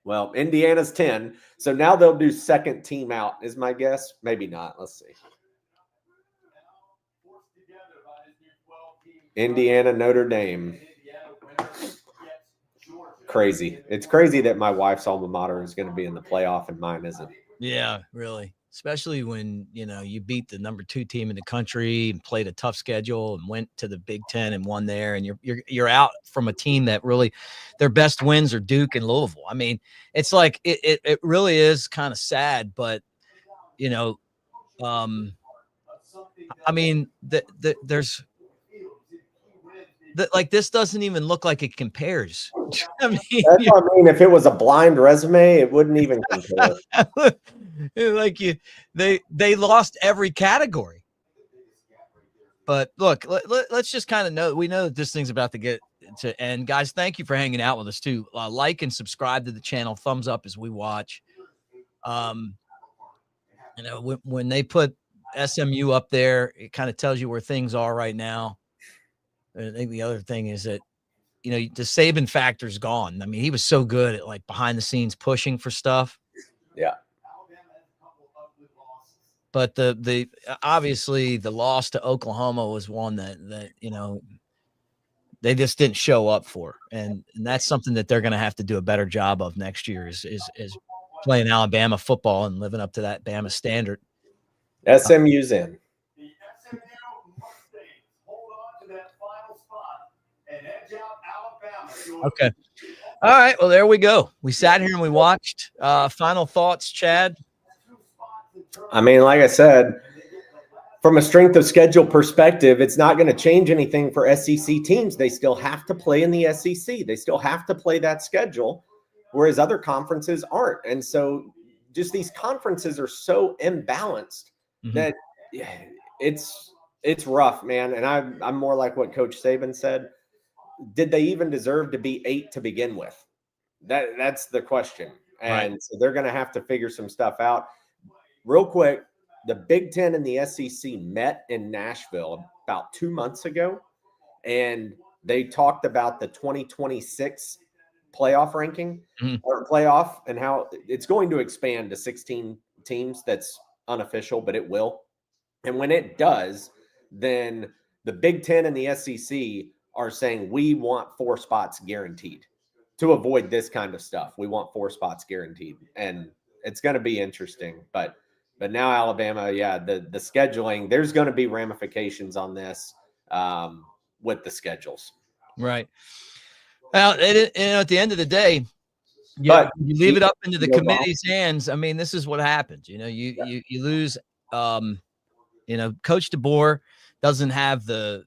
Well, Indiana's 10. So now they'll do second team out, is my guess. Maybe not. Let's see. Indiana, Notre Dame. Crazy. It's crazy that my wife's alma mater is going to be in the playoff and mine isn't. Yeah, really. Especially when, you beat the number 2 team in the country and played a tough schedule and went to the Big Ten and won there. And you're out from a team that really their best wins are Duke and Louisville. I mean, it's like it really is kind of sad, but I mean, there's like this doesn't even look like it compares. I mean, that's what I mean. If it was a blind resume, it wouldn't even compare. Like they lost every category. But look, let's just kind of know. We know that this thing's about to get to end. Guys, thank you for hanging out with us too. Like and subscribe to the channel. Thumbs up as we watch. When they put SMU up there, it kind of tells you where things are right now. I think the other thing is that, the Saban factor's gone. I mean, he was so good at like behind the scenes pushing for stuff. Yeah. But the obviously the loss to Oklahoma was one that they just didn't show up for, and that's something that they're going to have to do a better job of next year is playing Alabama football and living up to that Bama standard. SMU's in. Okay. All right. Well, there we go. We sat here and we watched. Final thoughts, Chad? I mean, like I said, from a strength of schedule perspective, it's not going to change anything for SEC teams. They still have to play in the SEC. They still have to play that schedule, whereas other conferences aren't. And so just these conferences are so imbalanced that it's rough, man. And I'm more like what Coach Saban said. Did they even deserve to be 8 to begin with? That's the question. And so they're going to have to figure some stuff out. Real quick, the Big Ten and the SEC met in Nashville about 2 months ago, and they talked about the 2026 playoff ranking or playoff and how it's going to expand to 16 teams. That's unofficial, but it will. And when it does, then the Big Ten and the SEC are saying we want 4 spots guaranteed to avoid this kind of stuff. We want 4 spots guaranteed, and it's going to be interesting. But now Alabama, the scheduling, there's going to be ramifications on this with the schedules. Right. Well, at the end of the day, you leave it up into the committee's hands. I mean, this is what happens. You lose. Coach DeBoer doesn't have the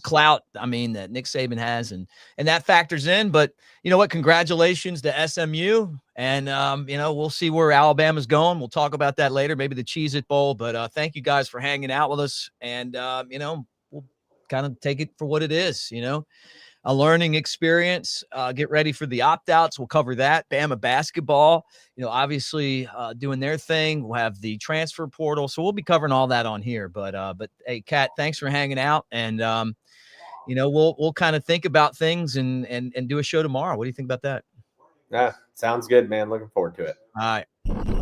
clout, I mean, that Nick Saban has, and that factors in. But you know what? Congratulations to SMU, and we'll see where Alabama's going. We'll talk about that later, maybe the Cheez-It Bowl. But thank you guys for hanging out with us, and we'll kind of take it for what it is. A learning experience. Get ready for the opt-outs. We'll cover that. Bama basketball, obviously doing their thing. We'll have the transfer portal. So we'll be covering all that on here. But hey, Kat, thanks for hanging out. And, we'll kind of think about things and do a show tomorrow. What do you think about that? Yeah, sounds good, man. Looking forward to it. All right.